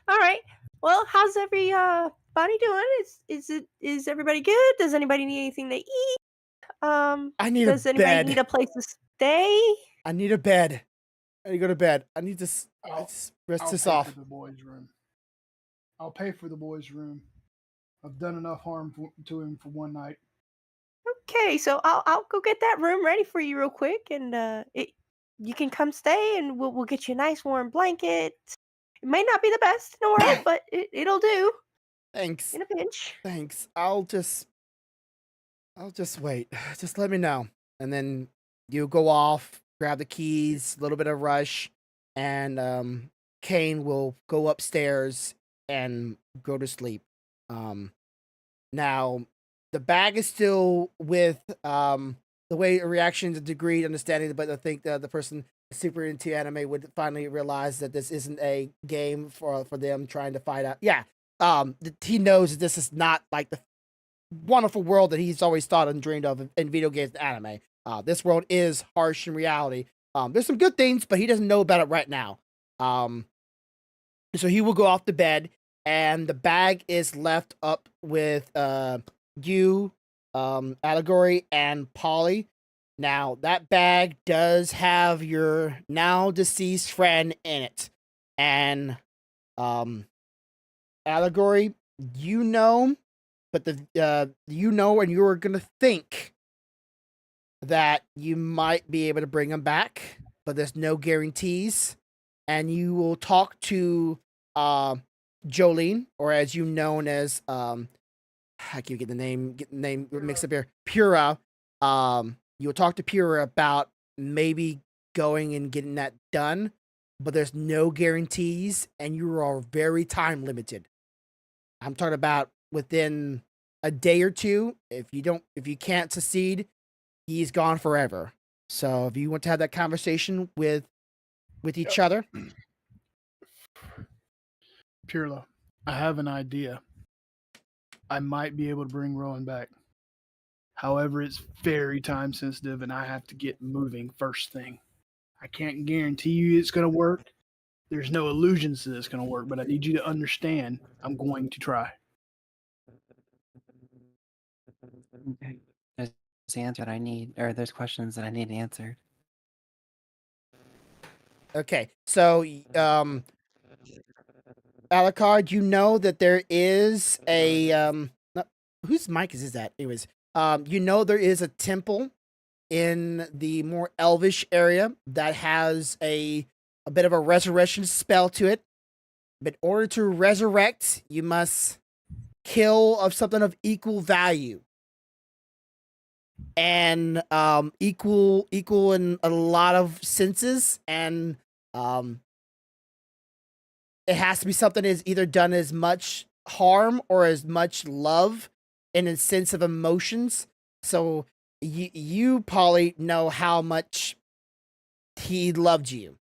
All right. Well, how's everybody doing? Is everybody good? Does anybody need anything to eat? I need Does a anybody bed. need a place to stay? I need a bed. I need to go to bed. I need to rest this off. For the boys' room. I'll pay for the boys' room. I've done enough harm to him for one night. Okay, so I'll go get that room ready for you real quick, and you can come stay, and we'll get you a nice warm blanket. It may not be the best in the world, but it'll do Thanks. in a pinch. Thanks. I'll just wait. Just let me know. And then you go off, grab the keys, a little bit of rush, and Kane will go upstairs and go to sleep. Now the bag is still with the way reactions, degree, understanding, but I think the person super into anime would finally realize that this isn't a game for them trying to fight out. Yeah. He knows that this is not like the wonderful world that he's always thought and dreamed of in video games and anime. This world is harsh in reality. There's some good things, but he doesn't know about it right now. So he will go off to bed, and the bag is left up with you, Allegory, and Polly. Now, that bag does have your now deceased friend in it. And Allegory, you know, but you know, and you're gonna think that you might be able to bring him back, but there's no guarantees. And you will talk to Jolene, or as you known as I keep getting the name mixed up here, Pura. You will talk to Pura about maybe going and getting that done, but there's no guarantees, and you are very time limited. I'm talking about within a day or two. If you can't succeed, he's gone forever. So if you want to have that conversation with each other. Pirlo, I have an idea. I might be able to bring Rowan back. However, it's very time sensitive, and I have to get moving first thing. I can't guarantee you it's going to work. There's no illusions that it's going to work, but I need you to understand I'm going to try. Okay. There's the answer that I need, or there's questions that I need answered. Okay, so Alucard, you know that there is a whose mic is that? Anyways, you know there is a temple in the more elvish area that has a bit of a resurrection spell to it. But in order to resurrect, you must kill of something of equal value. And equal in a lot of senses, and it has to be something that is either done as much harm or as much love in a sense of emotions. So you Polly, know how much he loved you,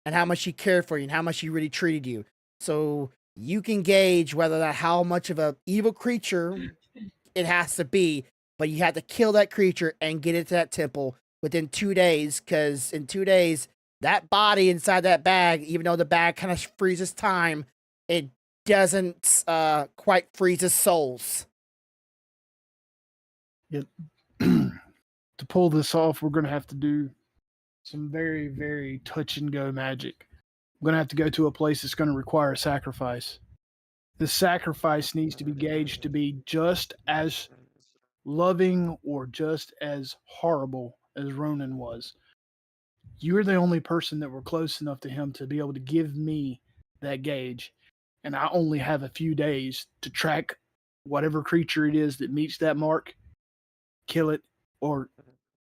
and how much he cared for you and how much he really treated you. So you can gauge whether that how much of a evil creature it has to be, but you have to kill that creature and get it to that temple within 2 days, because in 2 days, that body inside that bag, even though the bag kind of freezes time, it doesn't quite freeze his souls. Yep. To pull this off, we're going to have to do some very, very touch and go magic. I'm going to have to go to a place that's going to require a sacrifice. The sacrifice needs to be gauged to be just as loving or just as horrible as Ronan was. You're the only person that were close enough to him to be able to give me that gauge. And I only have a few days to track whatever creature it is that meets that mark, kill it, or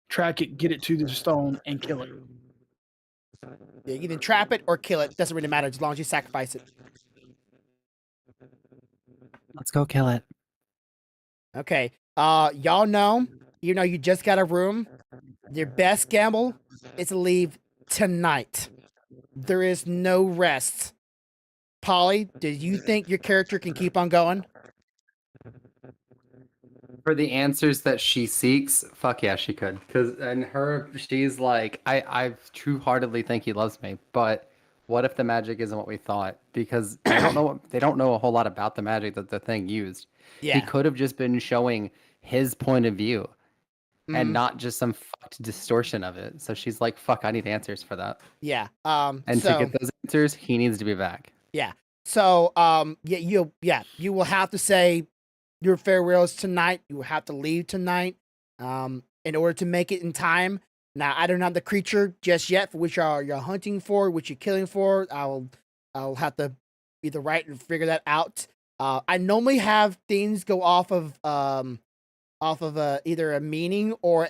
track it, get it to the stone, and kill it. Yeah, you can trap it or kill it. Doesn't really matter as long as you sacrifice it. Let's go kill it. Okay. Y'all know, you just got a room. Your best gamble is to leave tonight. There is no rest. Polly, do you think your character can keep on going? For the answers that she seeks, fuck yeah, she could. She's like, I true-heartedly think he loves me, but what if the magic isn't what we thought? Because they don't know a whole lot about the magic that the thing used. Yeah. He could have just been showing his point of view and not just some fucked distortion of it. So she's like, fuck, I need answers for that. Yeah. To get those answers, he needs to be back. Yeah. So you will have to say your farewells tonight. You will have to leave tonight in order to make it in time. Now, I don't have the creature just yet for which you're hunting for, which you're killing for. I'll have to either write and figure that out. I normally have things go off of either a meaning or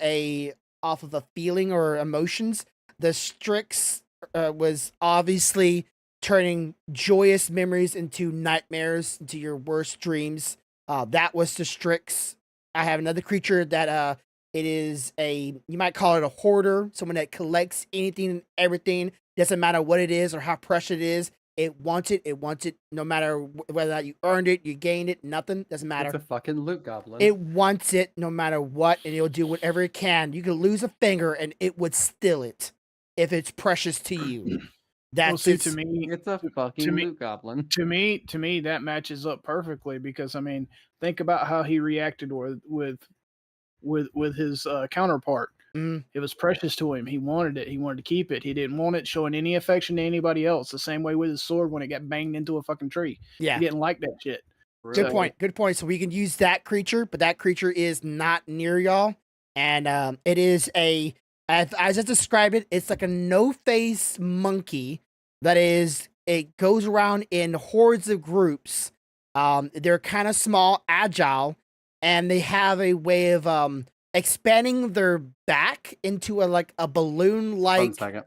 off of a feeling or emotions. The Strix was obviously turning joyous memories into nightmares, into your worst dreams. That was the Strix. I have another creature that it is you might call it a hoarder, someone that collects anything and everything. Doesn't matter what it is or how precious it is. It wants it no matter whether or not you earned it, you gained it, nothing. Doesn't matter. It's a fucking loot goblin. It wants it no matter what, and it'll do whatever it can. You could lose a finger and it would steal it if it's precious to you. That's to me, it's a fucking loot goblin. To me, that matches up perfectly because think about how he reacted with his counterpart. It was precious to him. He wanted it. He wanted to keep it. He didn't want it showing any affection to anybody else. The same way with his sword when it got banged into a fucking tree. Yeah, he didn't like that shit. Good point. Good point. So we can use that creature, but that creature is not near y'all, and it is as I just described it. It's like a no-face monkey that is. It goes around in hordes of groups. They're kind of small, agile, and they have a way of expanding their back into a balloon like. 1 second.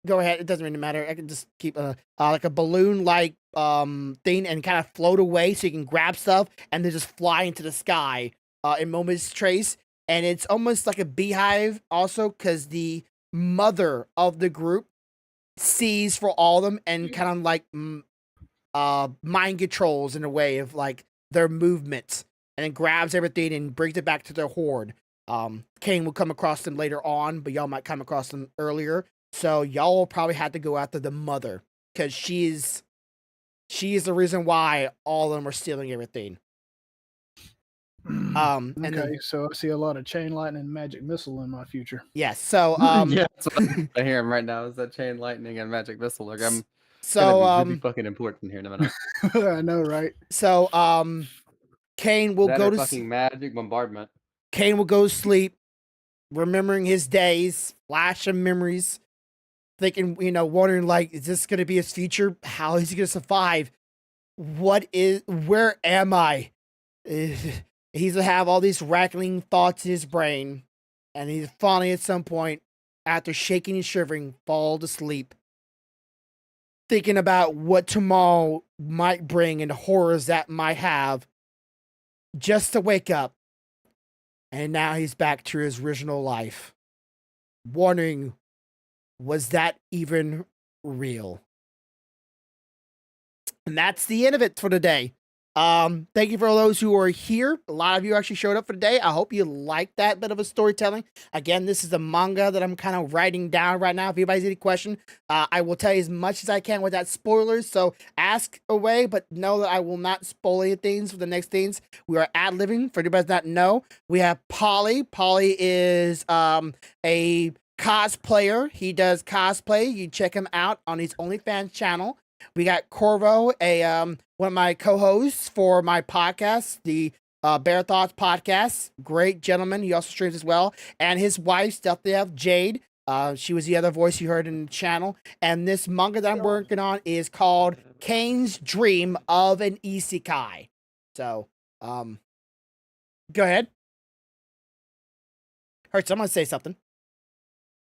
Go ahead. It doesn't really matter. I can just keep like a balloon like thing and kind of float away so you can grab stuff and then just fly into the sky in moments trace. And it's almost like a beehive also because the mother of the group sees for all of them and kind of like mind controls in a way of like their movements. And then grabs everything and brings it back to their horde. Kane will come across them later on, but y'all might come across them earlier. So y'all will probably have to go after the mother because she is the reason why all of them are stealing everything. Okay, then, so I see a lot of chain lightning and magic missile in my future. Yes. So yeah, that's what I hear him right now is that chain lightning and magic missile. Like I'm gonna be really fucking important here in a minute. I know, right? So Kane will go to fucking magic bombardment. Kane will go to sleep, remembering his days, flash of memories, thinking, wondering like, is this going to be his future? How is he going to survive? Where am I? He's to have all these rattling thoughts in his brain, and he's finally at some point, after shaking and shivering, fall to sleep, thinking about what tomorrow might bring and the horrors that might have. Just to wake up, and now he's back to his original life. Wondering, was that even real. And that's the end of it for today. Thank you for all those who are here. A lot of you actually showed up for today. I hope you like that bit of a storytelling. Again, this is a manga that I'm kind of writing down right now. If anybody's any question, I will tell you as much as I can without spoilers. So ask away, but know that I will not spoil any things for the next things. We are ad-libbing. For anybody that does not know, we have Polly. Polly is a cosplayer. He does cosplay. You check him out on his OnlyFans channel. We got Corvo, one of my co-hosts for my podcast, the Bear Thoughts podcast. Great gentleman. He also streams as well. And his wife, Stealthy F. Jade. She was the other voice you heard in the channel. And this manga that I'm working on is called Kane's Dream of an Isekai. So, go ahead. Heard someone say something.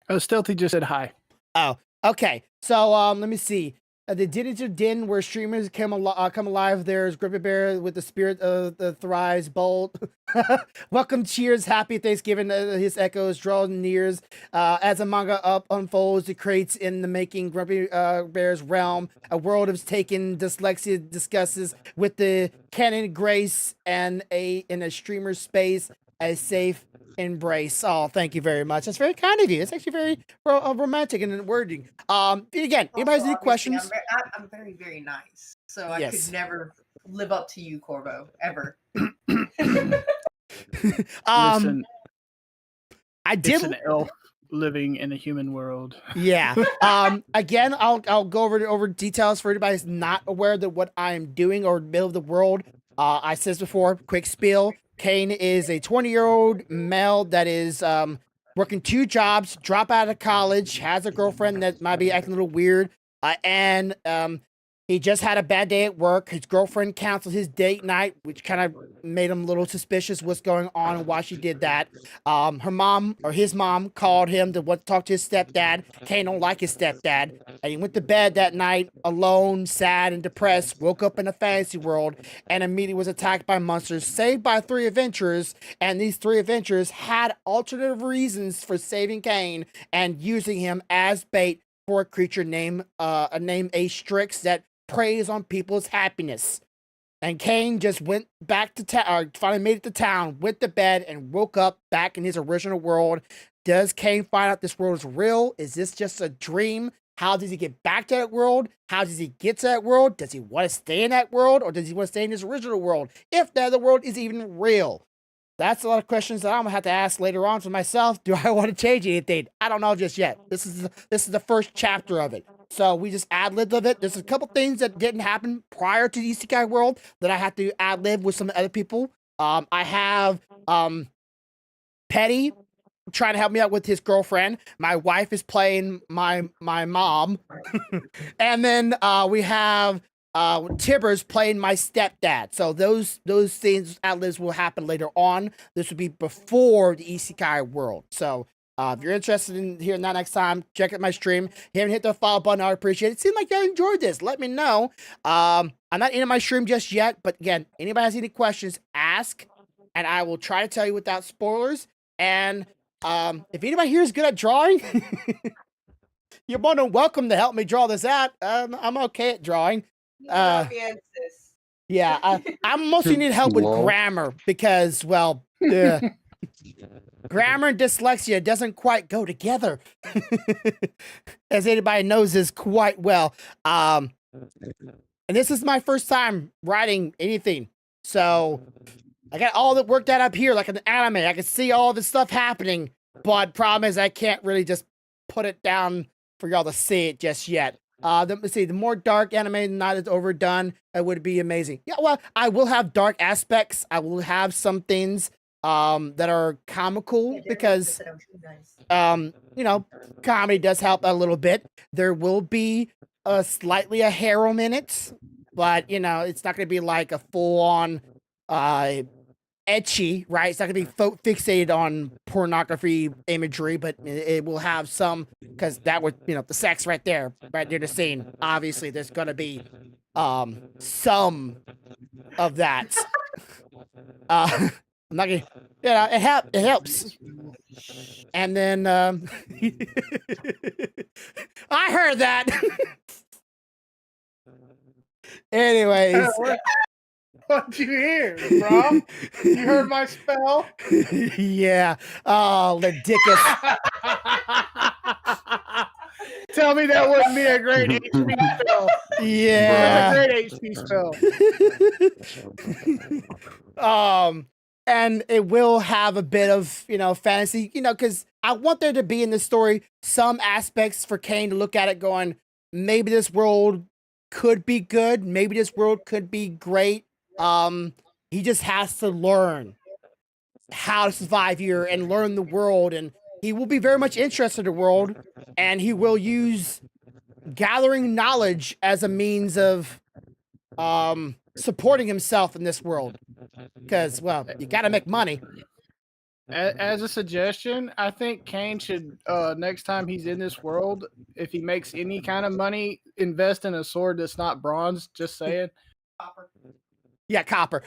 Oh, Stealthy just said hi. Oh, okay. So, let me see. The Digital Din, where streamers come alive. There's Grippy Bear with the spirit of the Thrice Bolt. Welcome, cheers, happy Thanksgiving. His echoes draw nears. As a manga unfolds, it creates in the making Grumpy Bear's realm. A world of taken dyslexia discusses with the canon grace and in a streamer space, a safe embrace. Oh, thank you very much. That's very kind of you. It's actually very romantic and wording. Again, anybody has any questions? I'm very, very nice. So I could never live up to you, Corvo, ever. Listen, I did. It's an elf living in a human world. Yeah. Again, I'll go over details for anybody who's not aware that what I am doing or middle of the world. I said this before, quick spiel. Kane is a 20-year-old male that is working 2 jobs, drop out of college, has a girlfriend that might be acting a little weird, and he just had a bad day at work. His girlfriend canceled his date night, which kind of made him a little suspicious what's going on and why she did that. Her mom, or his mom, called him to talk to his stepdad. Kane don't like his stepdad. And he went to bed that night alone, sad and depressed, woke up in a fantasy world, and immediately was attacked by monsters, saved by 3 adventurers. And these 3 adventurers had alternative reasons for saving Kane and using him as bait for a creature named Strix that preys on people's happiness. And Kane just went back to town, or finally made it to town, went to bed, and woke up back in his original world. Does Kane find out this world is real? Is this just a dream? How does he get back to that world? How does he get to that world? Does he want to stay in that world, or does he want to stay in his original world? If the other world is even real. That's a lot of questions that I'm gonna have to ask later on for myself. Do I want to change anything? I don't know just yet. This is the first chapter of it. So we just ad-libbed of it. There's a couple things that didn't happen prior to the Isekai world that I had to ad-lib with some other people. I have Petty trying to help me out with his girlfriend. My wife is playing my mom. And then we have Tibbers playing my stepdad. So those things ad-libs will happen later on. This will be before the Isekai world. So if you're interested in hearing that next time, check out my stream. If you haven't hit the follow button, I would appreciate it. It seemed like you enjoyed this. Let me know. I'm not into my stream just yet, but again, anybody has any questions, ask, and I will try to tell you without spoilers. And if anybody here is good at drawing, you're more than welcome to help me draw this out. I'm okay at drawing. Yeah, I mostly need help with grammar because, well, grammar and dyslexia doesn't quite go together, as anybody knows this quite well. And this is my first time writing anything, so I got all that worked out up here like an anime. I can see all this stuff happening, but problem is I can't really just put it down for y'all to see it just yet. Let's see, the more dark anime, not as overdone, it would be amazing. Yeah, well, I will have dark aspects. I will have some things that are comical because comedy does help a little bit. There will be slightly a harem in it, but it's not going to be like a full-on etchy, right? It's not going to be fixated on pornography imagery, but it will have some, because that would, the sex right there the scene. Obviously, there's going to be some of that. I'm not gonna, it helps. And then I heard that. Anyways. What'd you hear, bro? You heard my spell? Yeah. Oh, Ledicus. Tell me that wouldn't be a great HP spell. Yeah. That's a great HP spell. And it will have a bit of, fantasy, because I want there to be in this story some aspects for Kane to look at it going, maybe this world could be good, maybe this world could be great. He just has to learn how to survive here and learn the world, and he will be very much interested in the world, and he will use gathering knowledge as a means of supporting himself in this world. Because, well, you got to make money. As a suggestion, I think Kane should, next time he's in this world, if he makes any kind of money, invest in a sword that's not bronze. Just saying. Copper. Yeah, copper.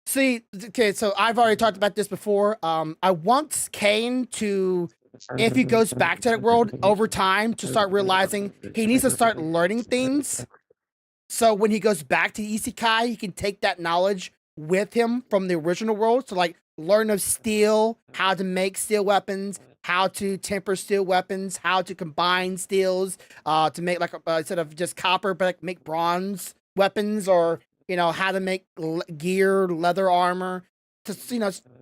See, okay, so I've already talked about this before. I want Kane to, if he goes back to that world over time, to start realizing he needs to start learning things. So when he goes back to Isekai, he can take that knowledge with him from the original world. So like learn of steel, how to make steel weapons, how to temper steel weapons, how to combine steels, to make like instead of just copper, but like make bronze weapons, or how to make gear, leather armor. To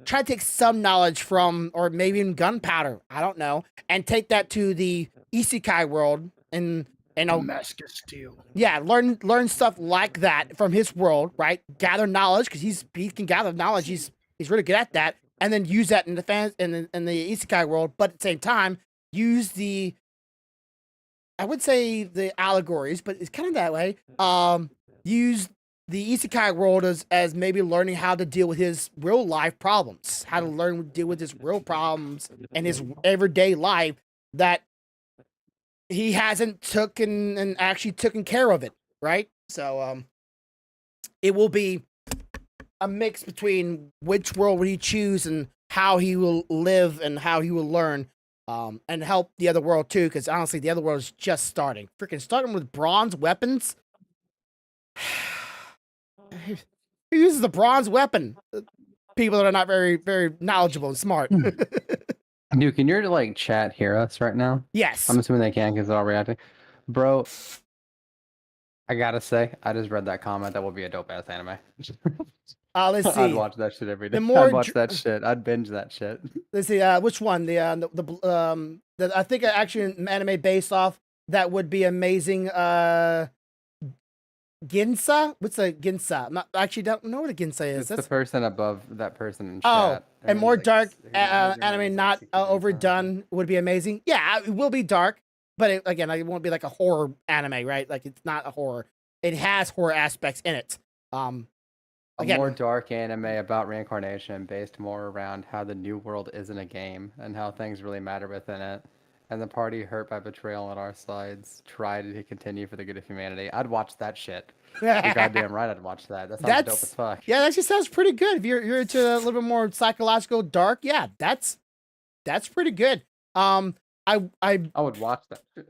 try to take some knowledge from, or maybe even gunpowder. I don't know, and take that to the Isekai world and. Damascus steel. Yeah, learn stuff like that from his world, right? Gather knowledge, because he can gather knowledge. He's really good at that, and then use that in the Isekai world. But at the same time, use I would say the allegories, but it's kind of that way. Use the Isekai world as maybe learning how to deal with his real life problems, how to learn to deal with his real problems in his everyday life that he hasn't actually taken care of it, right? So it will be a mix between which world would he choose and how he will live and how he will learn, and help the other world too, because honestly the other world is just starting. Freaking starting with bronze weapons. Who uses the bronze weapon? People that are not very, very knowledgeable and smart. Dude, can your chat hear us right now? Yes. I'm assuming they can because they're all reacting. Bro, I gotta say, I just read that comment. That would be a dope ass anime. Let's see. I'd watch that shit every day. I'd watch that shit. I'd binge that shit. Let's see. Which one? The I think actually an anime based off that would be amazing. Ginsa? What's a Ginsa? Actually don't know what a Ginsa is. It's the person above that person in chat. Oh, and more dark anime, not overdone, would be amazing. Yeah, it will be dark, but it won't be like a horror anime, right? Like it's not a horror. It has horror aspects in it. A more dark anime about reincarnation, based more around how the new world isn't a game and how things really matter within it. And the party hurt by betrayal on our sides try to continue for the good of humanity. I'd watch that shit. You're goddamn right, I'd watch that. That sounds dope as fuck. Yeah, that just sounds pretty good. If you're into a little bit more psychological dark, yeah, that's pretty good. I would watch that shit.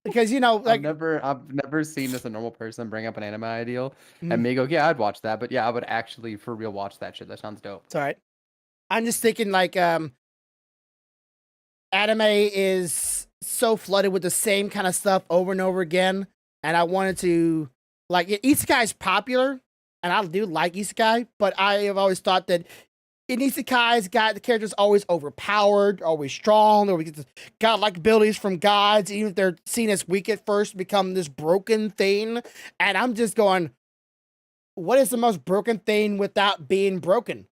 Because I've never seen as a normal person bring up an anime ideal and me go, yeah, I'd watch that, but yeah, I would actually for real watch that shit. That sounds dope. It's all right. I'm just thinking anime is so flooded with the same kind of stuff over and over again, and I wanted to Isekai is popular, and I do like Isekai, but I have always thought that in Isekai's the character's always overpowered, always strong, or we get the godlike abilities from gods, even if they're seen as weak at first, become this broken thing. And I'm just going, what is the most broken thing without being broken?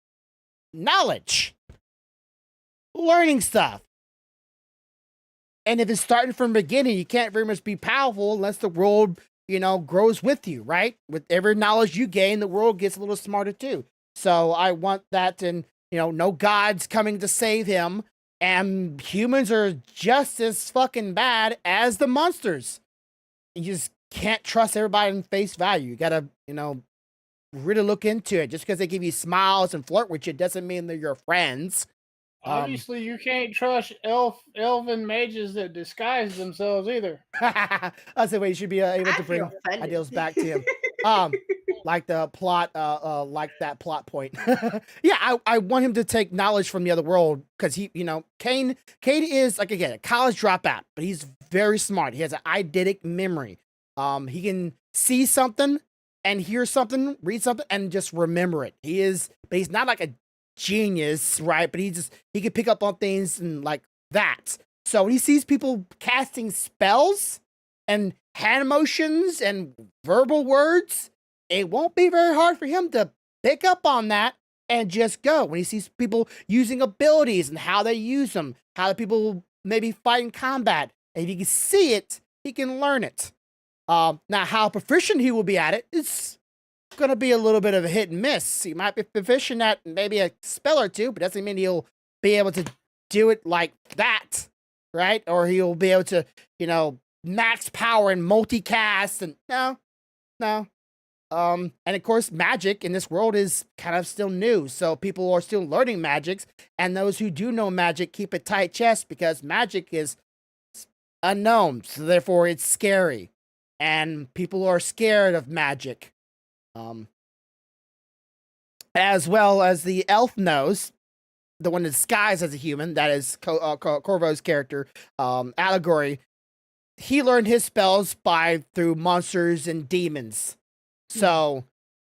Knowledge. Learning stuff. And if it's starting from the beginning, you can't very much be powerful unless the world, grows with you, right? With every knowledge you gain, the world gets a little smarter too. So I want that, and no gods coming to save him, and humans are just as fucking bad as the monsters. You just can't trust everybody in face value. You gotta, really look into it. Just because they give you smiles and flirt with you doesn't mean they're your friends. Obviously, you can't trust elven mages that disguise themselves either. That's the way you should be able to bring ideals back to him. Like the plot, like that plot point. Yeah, I want him to take knowledge from the other world because he, Kane is like again a college dropout, but he's very smart. He has an eidetic memory. He can see something and hear something, read something, and just remember it. But he's not like a genius, right? But he can pick up on things and like that. So when he sees people casting spells and hand motions and verbal words, it won't be very hard for him to pick up on that and just go. When he sees people using abilities and how they use them, how the people maybe fight in combat, and if he can see it, he can learn it. Now, how proficient he will be at it is going to be a little bit of a hit and miss. He might be proficient at maybe a spell or two, but doesn't mean he'll be able to do it like that, right? Or he'll be able to, max power and multicast and no. And of course, magic in this world is kind of still new, so people are still learning magics, and those who do know magic keep a tight chest because magic is unknown, so therefore it's scary, and people are scared of magic. As well as the elf knows, the one disguised as a human, that is Corvo's character, Allegory. He learned his spells through monsters and demons. So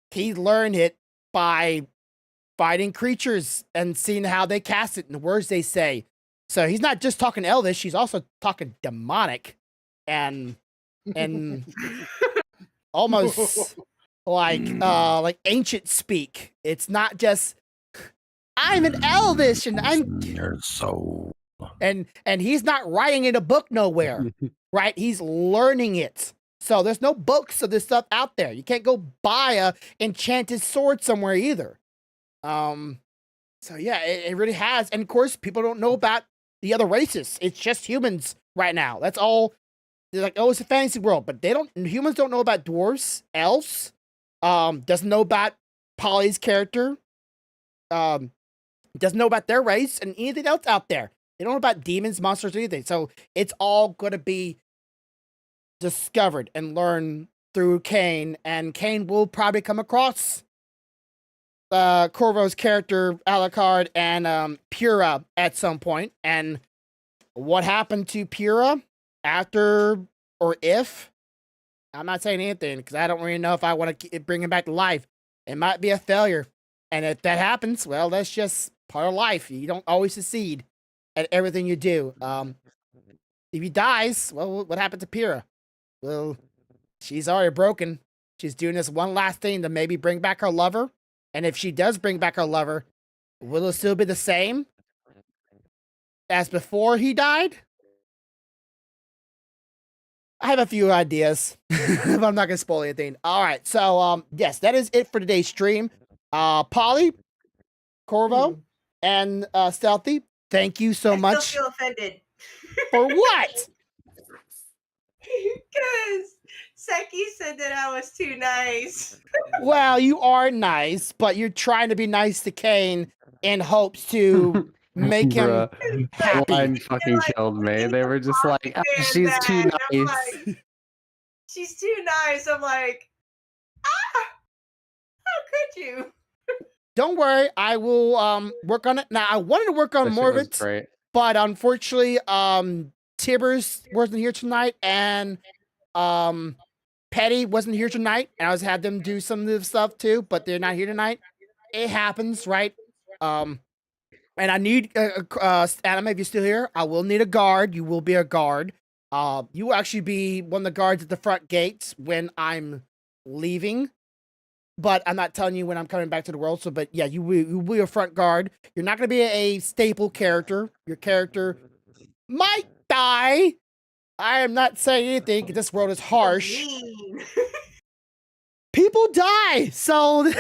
he learned it by fighting creatures and seeing how they cast it and the words they say. So he's not just talking Elvish, he's also talking demonic and almost like ancient speak. It's not just I'm an Elvish and I'm your soul. And he's not writing in a book nowhere, right? He's learning it. So there's no books of this stuff out there. You can't go buy a enchanted sword somewhere either. So yeah, it really has. And of course, people don't know about the other races. It's just humans right now. That's all. They're like, oh, it's a fantasy world, but humans don't know about dwarves, elves, doesn't know about Polly's character, doesn't know about their race and anything else out there. They don't know about demons, monsters, or anything. So it's all going to be discovered and learned through Kane, and Kane will probably come across Corvo's character, Alucard, and Pura at some point. And what happened to Pura after or if, I'm not saying anything because I don't really know if I want to bring him back to life. It might be a failure. And if that happens, well, that's just part of life. You don't always succeed at everything you do. If he dies, well, what happened to Pyrrha? Well, she's already broken. She's doing this one last thing to maybe bring back her lover. And if she does bring back her lover, will it still be the same as before he died? I have a few ideas, but I'm not going to spoil anything. All right, so yes, that is it for today's stream. Polly, Corvo, and Stealthy, thank you so much. I still feel offended. For what? Because Seki said that I was too nice. Well, you are nice, but you're trying to be nice to Kane in hopes to make him happy. Line fucking killed me. They were just like, oh, she's too nice. Like, she's too nice. I'm like, how could you? Don't worry, I will work on it. Now, I wanted to work on more of it, great. But unfortunately, Tibbers wasn't here tonight, and Petty wasn't here tonight, and I was had them do some of the stuff too, but they're not here tonight. It happens, right? And I need Adam, if you're still here, I will need a guard. You will be a guard. You will actually be one of the guards at the front gates when I'm leaving. But I'm not telling you when I'm coming back to the world. So, but yeah, you will be a front guard. You're not going to be a staple character. Your character might die. I am not saying anything. This world is harsh. People die. So,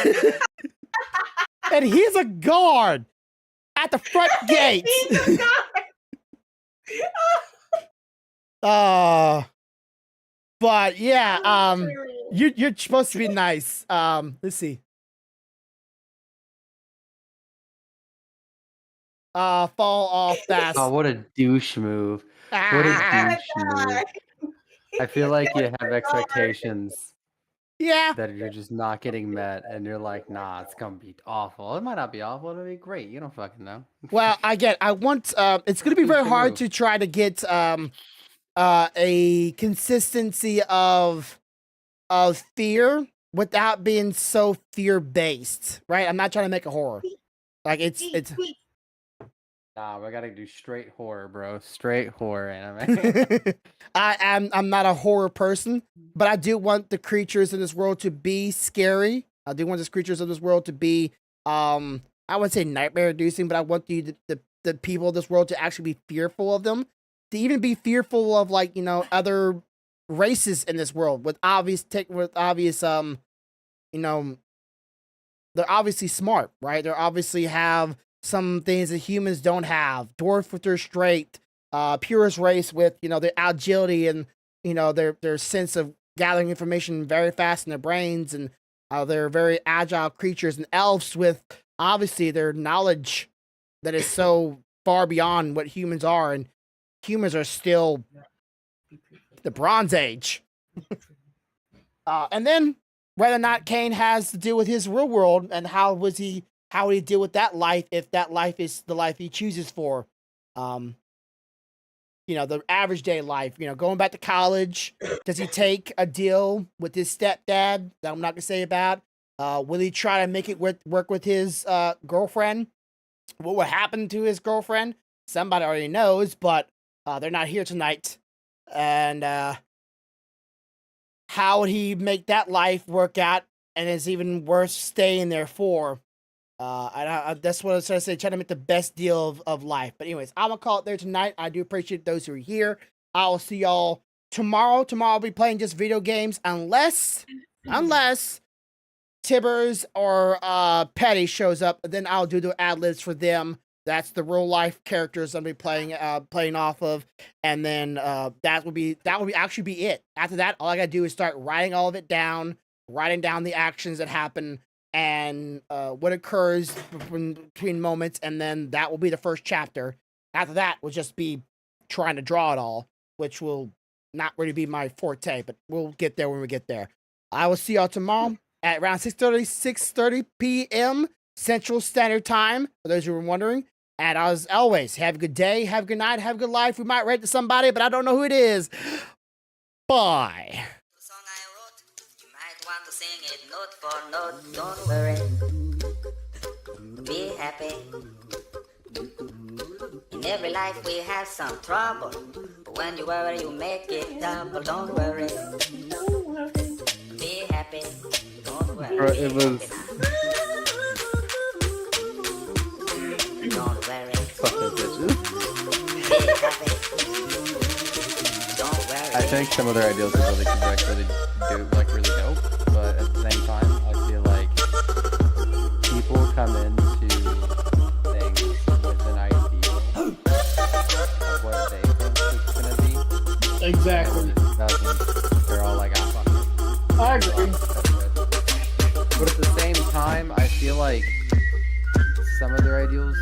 and he's a guard at the front gate. But yeah, you're supposed to be nice. Let's see. fall off fast. Oh, what a douche move! What a douche move! I feel like you have expectations. Yeah. That you're just not getting met, and you're like, nah, it's gonna be awful. It might not be awful. It'll be great. You don't fucking know. Well, I want. It's gonna be very hard to try to get a consistency of fear without being so fear based, right? I'm not trying to make a horror. Like it's. Nah, we gotta do straight horror, bro. Straight horror anime. I'm not a horror person, but I do want the creatures in this world to be scary. I do want the creatures of this world to be I wouldn't say nightmare inducing, but I want the people of this world to actually be fearful of them. To even be fearful of, like, you know, other races in this world with obvious you know, they're obviously smart, right? They obviously have some things that humans don't have. Dwarf with their straight, purest race with, you know, their agility and, you know, their sense of gathering information very fast in their brains, and they're very agile creatures, and elves with obviously their knowledge that is so far beyond what humans are, and humans are still the Bronze Age. And then whether or not Kane has to deal with his real world, and how would he deal with that life if that life is the life he chooses for. You know, the average day life, you know, going back to college. Does he take a deal with his stepdad that I'm not gonna say about? Will he try to make it work with his girlfriend? What will happen to his girlfriend? Somebody already knows, but they're not here tonight. And how would he make that life work out? And it's even worse staying there for. That's what I was trying to say, trying to make the best deal of life. But anyways, I'm gonna call it there tonight. I do appreciate those who are here. I will see y'all tomorrow. Tomorrow I'll be playing just video games, unless Tibbers or Petty shows up. Then I'll do the ad libs for them. That's the real life characters I'll be playing off of, and then that will actually be it. After that, all I gotta do is start writing all of it down, writing down the actions that happen, and what occurs between moments, and then that will be the first chapter. After that will just be trying to draw it all, which will not really be my forte, but we'll get there when we get there. I will see y'all tomorrow at around 6:30 p.m. Central Standard Time, for those who were wondering. And as always, have a good day, have a good night, have a good life. We might write to somebody, but I don't know who it is. Bye. Want to sing it note for note, don't worry, be happy. In every life we have some trouble, but when you worry you make it double, don't worry, be happy, don't worry, it was... don't worry, Fuck those bitches. be happy, don't worry. I think some of their ideals are really correct, really dope, but at the same time, I feel like people come into things with an idea of what they think it's gonna be. Exactly. And when it doesn't, they're all like, ah, fuck it. I agree. But at the same time, I feel like some of their ideals